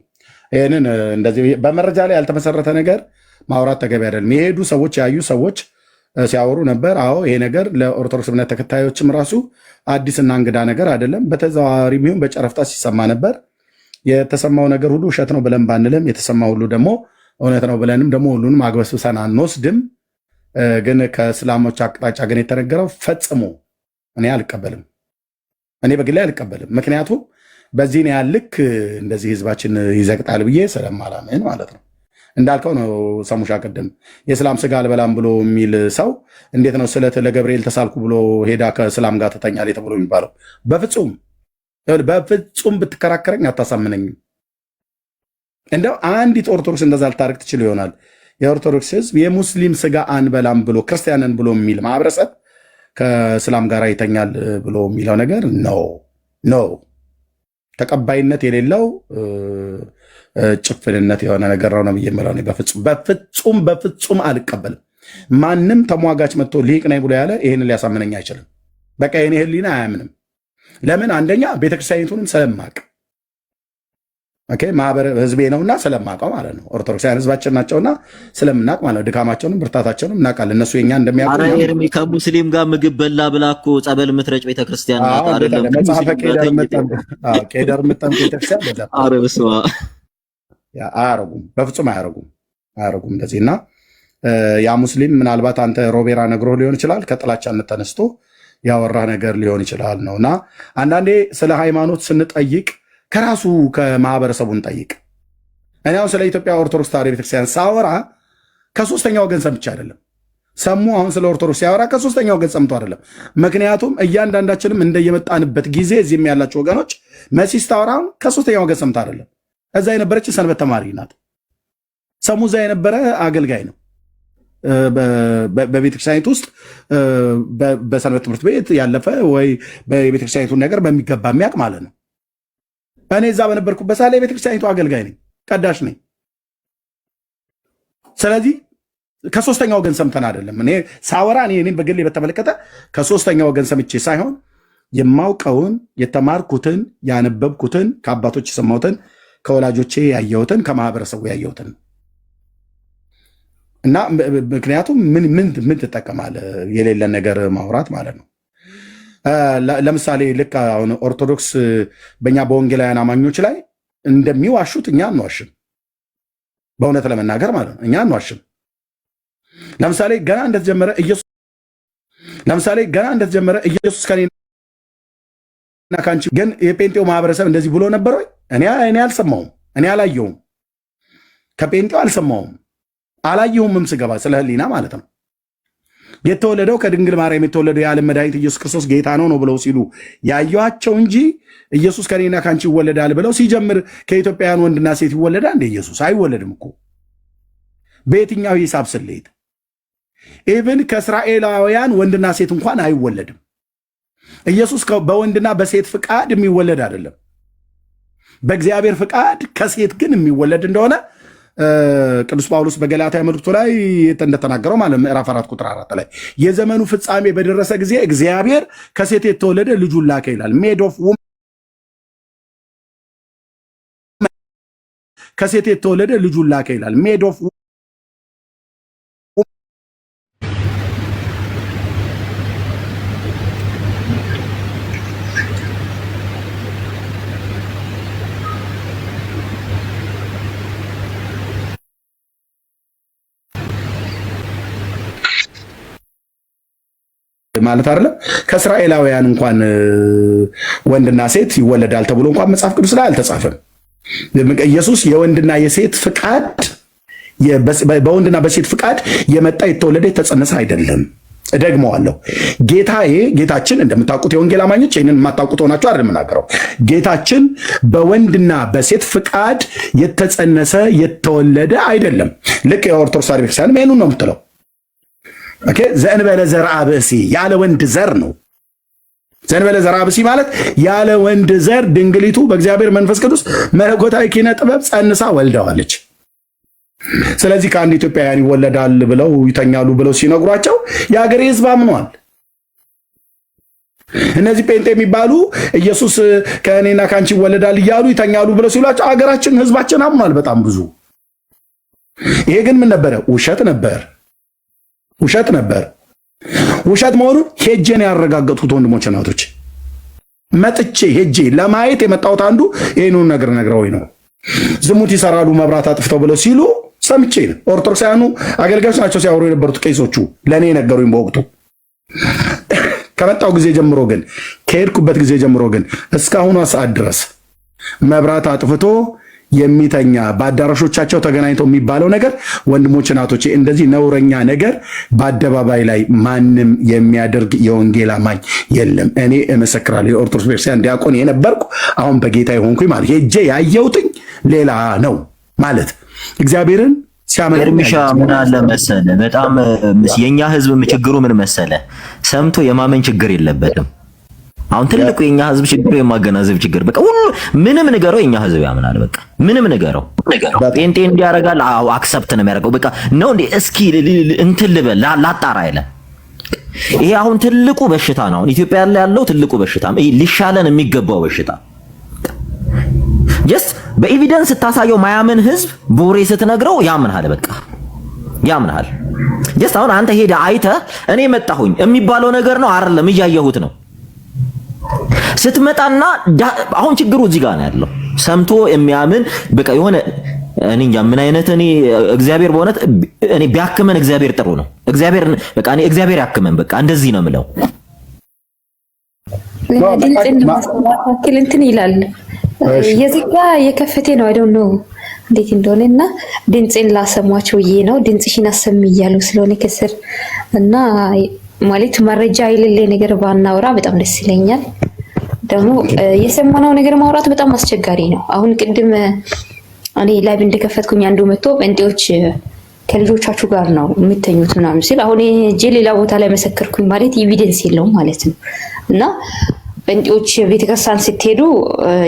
S1: ይሄንን እንደዚህ በመረጃ ላይ ያልተመሰረተ ነገር ማውራት ተገቢ አይደለም። የሄዱ ሰዎች ያዩ ሰዎች ሲያወሩ ነበር። አዎ ይሄ ነገር ለኦርቶዶክስ እምነት ተከታዮችም ራሱ አዲስና እንግዳ ነገር አይደለም። በተዘዋዋሪ ቢሆን በጨረፍታ ሲሰማ ነበር። የተሰማው ነገር ሁሉ ውሸት ነው ብለን ባንልም የተሰማው ሁሉ ደግሞ እውነት ነው ብለንም ደግሞ ሁሉንም አግበስብሰን አንወስድም። ግን ከእስላሞች አቅጣጫ ግን የተነገረው ፈጽሞ እኔ አልቀበልም። እኔ በግሌ አልቀበልም። ምክንያቱም በዚህ ያህል ልክ እንደዚህ ህዝባችን ይዘቅጣል ብዬ ስለማላምን ማለት ነው። እንዳልከው ነው ሰሙሻ ቅድም የእስላም ስጋ አልበላም ብሎ የሚል ሰው እንዴት ነው ስለት ለገብርኤል ተሳልኩ ብሎ ሄዳ ከእስላም ጋር ትተኛለች ተብሎ የሚባለው? በፍጹም ብትከራከረኝ አታሳምነኝም። እንደው አንዲት ኦርቶዶክስ እንደዛ ልታደርግ ትችል ይሆናል። የኦርቶዶክስ ህዝብ የሙስሊም ስጋ አንበላም ብሎ ክርስቲያንን ብሎ የሚል ማህበረሰብ ከእስላም ጋር ይተኛል ብሎ የሚለው ነገር ነው ተቀባይነት የሌለው ጭፍንነት የሆነ ነገር ነው ብዬ የምለው። በፍጹም አልቀበልም። ማንም ተሟጋች መጥቶ ሊቅ ነኝ ብሎ ያለ ይህንን ሊያሳምነኝ አይችልም። በቃ የኔ ህሊና አያምንም። ለምን? አንደኛ ቤተክርስቲያኒቱንም ስለማቅ ማህበረ ህዝቤ ነውና ስለማቀው ማለት ነው። ኦርቶዶክሳውያን ህዝባችን ናቸውና ስለምናቅ ማለት ነው። ድካማቸውንም ብርታታቸውንም እናውቃለን። እነሱ የኛ እንደሚያውቁ
S6: ኤርሚ ከሙስሊም ጋር ምግብ በላ ብላ እኮ ጸበል ምትረጭ ቤተክርስቲያን ናት አይደለም?
S1: መጽሐፈ ቄደር ምጠምቅ ቤተክርስቲያን አያረጉም፣ በፍጹም አያረጉም እንደዚህ። እና ያ ሙስሊም ምናልባት አንተ ሮቤራ ነግሮ ሊሆን ይችላል፣ ከጥላቻነት ተነስቶ ያወራ ነገር ሊሆን ይችላል ነው። እና አንዳንዴ ስለ ሃይማኖት ስንጠይቅ ከራሱ ከማህበረሰቡ እንጠይቅ። እኔ አሁን ስለ ኢትዮጵያ ኦርቶዶክስ ተዋሕዶ ቤተክርስቲያን ሳወራ ከሶስተኛ ወገን ሰምቼ አይደለም። ሰሙ አሁን ስለ ኦርቶዶክስ ሲያወራ ከሶስተኛ ወገን ሰምቶ አይደለም። ምክንያቱም እያንዳንዳችንም እንደየመጣንበት ጊዜ እዚህም ያላቸው ወገኖች መሲስ ታወራ አሁን ከሶስተኛ ወገን ሰምቶ አይደለም። እዛ የነበረች ሰንበት ተማሪ ናት። ሰሙ እዛ የነበረ አገልጋይ ነው። በቤተክርስቲያኒቱ ውስጥ በሰንበት ትምህርት ቤት ያለፈ ወይ በቤተክርስቲያኒቱን ነገር በሚገባ የሚያውቅ ማለት ነው። እኔ እዛ በነበርኩበት ሳለ የቤተክርስቲያኒቱ አገልጋይ ነኝ፣ ቀዳሽ ነኝ። ስለዚህ ከሶስተኛ ወገን ሰምተን አይደለም እኔ ሳወራ እኔን በግሌ በተመለከተ ከሶስተኛ ወገን ሰምቼ ሳይሆን የማውቀውን የተማርኩትን ያነበብኩትን ከአባቶች የሰማሁትን ከወላጆቼ ያየሁትን ከማህበረሰቡ ያየሁትን እና ምክንያቱም ምን ትጠቀማለህ የሌለን ነገር ማውራት ማለት ነው። ለምሳሌ ልክ አሁን ኦርቶዶክስ በእኛ በወንጌላውያን አማኞች ላይ እንደሚዋሹት እኛ አንዋሽም። በእውነት ለመናገር ማለት ነው እኛ አንዋሽም። ለምሳሌ ገና እንደተጀመረ ኢየሱስ ከኔና ካንቺ ግን የጴንጤው ማህበረሰብ እንደዚህ ብሎ ነበር ወይ? እኔ አልሰማውም፣ እኔ አላየውም፣ ከጴንጤው አልሰማውም፣ አላየሁምም ስገባ ስለ ህሊና ማለት ነው። የተወለደው ከድንግል ማርያም የተወለደው የዓለም መድኃኒት ኢየሱስ ክርስቶስ ጌታ ነው ብለው ሲሉ ያየኋቸው እንጂ ኢየሱስ ከኔና ካንቺ ይወለዳል ብለው ሲጀምር ከኢትዮጵያውያን ወንድና ሴት ይወለዳል እንደ ኢየሱስ አይወለድም እኮ በየትኛው ሂሳብ ስሌት ኢቭን ከእስራኤላውያን ወንድና ሴት እንኳን አይወለድም። ኢየሱስ በወንድና በሴት ፍቃድ የሚወለድ አይደለም፣ በእግዚአብሔር ፍቃድ ከሴት ግን የሚወለድ እንደሆነ ቅዱስ ጳውሎስ በገላትያ መልእክቱ ላይ እንደተናገረው ማለት ምዕራፍ 4 ቁጥር 4 ላይ የዘመኑ ፍጻሜ በደረሰ ጊዜ እግዚአብሔር ከሴት የተወለደ ልጁን ላከ ይላል። ሜድ ኦፍ ውመን ከሴት የተወለደ ልጁን ላከ ይላል። ሜድ ኦፍ ማለት አይደለም። ከእስራኤላውያን እንኳን ወንድና ሴት ይወለዳል ተብሎ እንኳን መጽሐፍ ቅዱስ ላይ አልተጻፈም። ኢየሱስ የወንድና የሴት ፍቃድ በወንድና በሴት ፍቃድ የመጣ የተወለደ የተጸነሰ አይደለም። እደግመዋለሁ። ጌታችን እንደምታውቁት የወንጌል አማኞች ይህንን የማታውቁት ሆናችሁ አይደለም የምናገረው። ጌታችን በወንድና በሴት ፍቃድ የተጸነሰ የተወለደ አይደለም። ልክ የኦርቶዶክስ ቤተክርስቲያን ይህንን ነው የምትለው። ዘእንበለ ዘርአ ብእሲ ያለ ወንድ ዘር ነው። ዘእንበለ ዘርአ ብእሲ ማለት ያለ ወንድ ዘር ድንግሊቱ በእግዚአብሔር መንፈስ ቅዱስ መለኮታዊ ኪነ ጥበብ ጸንሳ ወልደዋለች። ስለዚህ ከአንድ ኢትዮጵያውያን ይወለዳል ብለው ይተኛሉ ብለው ሲነግሯቸው የሀገሬ ሕዝብ አምኗል። እነዚህ ጴንጤ የሚባሉ ኢየሱስ ከእኔና ከአንቺ ይወለዳል እያሉ ይተኛሉ ብለው ሲሏቸው አገራችን ሕዝባችን አምኗል በጣም ብዙ። ይሄ ግን ምን ነበረ? ውሸት ነበር። ውሸት መሆኑን ሄጄን ያረጋገጡት ወንድሞች እናቶች፣ መጥቼ ሄጄ ለማየት የመጣሁት አንዱ ይህንን ነገር ነግረውኝ ነው። ዝሙት ይሰራሉ መብራት አጥፍተው ብለው ሲሉ ሰምቼ ነው። ኦርቶዶክሳውያኑ አገልጋዮች ናቸው ሲያወሩ የነበሩት ቄሶቹ ለእኔ ነገሩኝ በወቅቱ። ከመጣው ጊዜ ጀምሮ ግን ከሄድኩበት ጊዜ ጀምሮ ግን እስካሁኗ ሰዓት ድረስ መብራት አጥፍቶ የሚተኛ በአዳራሾቻቸው ተገናኝተው የሚባለው ነገር ወንድሞች እናቶቼ፣ እንደዚህ ነውረኛ ነገር በአደባባይ ላይ ማንም የሚያደርግ የወንጌል አማኝ የለም። እኔ እመሰክራለሁ። የኦርቶዶክስ ቤተክርስቲያን ዲያቆን የነበርኩ አሁን በጌታ የሆንኩኝ ማለት ሄጄ ያየሁትኝ ሌላ ነው ማለት እግዚአብሔርን
S6: ኤርሚሻ ምን አለ መሰለ፣ በጣም የኛ ህዝብ ችግሩ ምን መሰለ፣ ሰምቶ የማመን ችግር የለበትም። አሁን ትልቁ የኛ ህዝብ ችግሩ የማገናዘብ ችግር። በቃ ሁሉ ምንም ነገረው የኛ ህዝብ ያምናል። በቃ ምንም ነገረው ጴንጤ እንዲያረጋል አክሰፕት ነው የሚያደርገው። በቃ ነው እንዴ እስኪ እንትን ልበል ላጣራ አይደለም። ይሄ አሁን ትልቁ በሽታ ነው። አሁን ኢትዮጵያ ያለው ትልቁ በሽታ ሊሻለን የሚገባው በሽታ ጀስት በኤቪደንስ ስታሳየው ማያምን ህዝብ ቦሬ ስትነግረው ያምናል። በቃ ያምናል። ጀስት አሁን አንተ ሄደ አይተህ እኔ መጣሁኝ የሚባለው ነገር ነው አይደለም፣ እያየሁት ነው ስትመጣና አሁን ችግሩ እዚህ ጋር ነው ያለው። ሰምቶ የሚያምን በቃ የሆነ እኔ እንጃ ምን አይነት እኔ እግዚአብሔር በእውነት እኔ ቢያክመን እግዚአብሔር ጥሩ ነው። እግዚአብሔር በቃ እኔ እግዚአብሔር ያክመን በቃ እንደዚህ ነው የምለው።
S4: እንትን ይላል የዚህ ጋር የከፈቴ ነው አይደው ነው እንዴት እንደሆነና ድምጽን ላሰማቸው ነው ድምጽሽን አሰሚ እያሉ ስለሆነ ከስር እና ማለት መረጃ የሌለ ነገር ባናወራ በጣም ደስ ይለኛል። ደግሞ የሰማነው ነገር ማውራት በጣም አስቸጋሪ ነው። አሁን ቅድም እኔ ላይቭ እንደከፈትኩኝ አንዱ መጥቶ ጴንጤዎች ከልጆቻችሁ ጋር ነው የምተኙት ምናምን ሲል አሁን እጄ ሌላ ቦታ ላይ መሰከርኩኝ ማለት ኤቪደንስ የለውም ማለት ነው። እና ጴንጤዎች ቤተክርስቲያን ስትሄዱ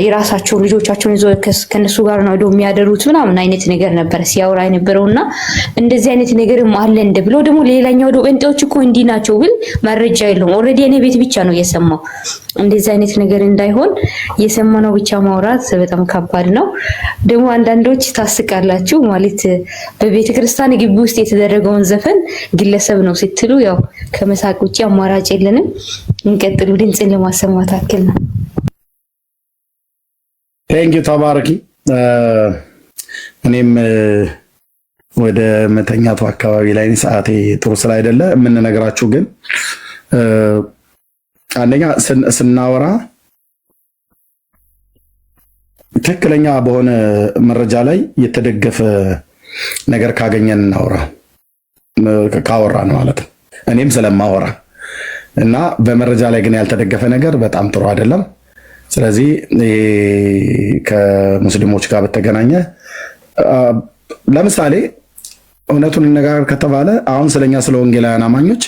S4: የራሳቸውን ልጆቻቸውን ይዞ ከነሱ ጋር ነው ሄደው የሚያደሩት ምናምን አይነት ነገር ነበር ሲያወራ የነበረውና እንደዚህ አይነት ነገርም አለ እንደ ብሎ ደግሞ ሌላኛው ዶ ጴንጤዎች እኮ እንዲህ ናቸው ብል መረጃ የለውም። ኦልሬዲ እኔ ቤት ብቻ ነው የሰማው። እንደዚህ አይነት ነገር እንዳይሆን የሰማነው ብቻ ማውራት በጣም ከባድ ነው። ደግሞ አንዳንዶች ታስቃላችሁ ማለት በቤተክርስቲያን ግቢ ውስጥ የተደረገውን ዘፈን ግለሰብ ነው ስትሉ ያው ከመሳቅ ውጪ አማራጭ የለንም። እንቀጥሉ። ድምጽን ለማሰማት አክል ነው።
S1: ቴንኪው ተባረኪ። እኔም ወደ መተኛቱ አካባቢ ላይ ሰዓቴ ጥሩ ስላይደለ የምንነግራችሁ ግን አንደኛ ስናወራ ትክክለኛ በሆነ መረጃ ላይ የተደገፈ ነገር ካገኘን እናወራ ካወራ ነው ማለት ነው። እኔም ስለማወራ እና በመረጃ ላይ ግን ያልተደገፈ ነገር በጣም ጥሩ አይደለም። ስለዚህ ከሙስሊሞች ጋር በተገናኘ ለምሳሌ እውነቱን እንነጋገር ከተባለ አሁን ስለኛ ስለ ወንጌላውያን አማኞች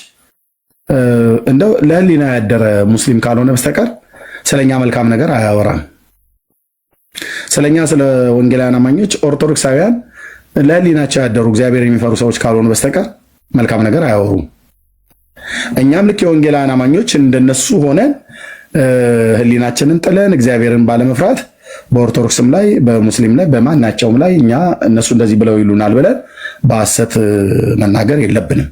S1: እንደው ለህሊና ያደረ ሙስሊም ካልሆነ በስተቀር ስለኛ መልካም ነገር አያወራም። ስለኛ ስለ ወንጌላውያን አማኞች ኦርቶዶክሳውያን ለህሊናቸው ያደሩ እግዚአብሔር የሚፈሩ ሰዎች ካልሆኑ በስተቀር መልካም ነገር አያወሩም። እኛም ልክ የወንጌላውያን አማኞች እንደነሱ ሆነን ህሊናችንን ጥለን እግዚአብሔርን ባለመፍራት በኦርቶዶክስም ላይ በሙስሊም ላይ በማናቸውም ላይ እኛ እነሱ እንደዚህ ብለው ይሉናል ብለን በሐሰት መናገር የለብንም።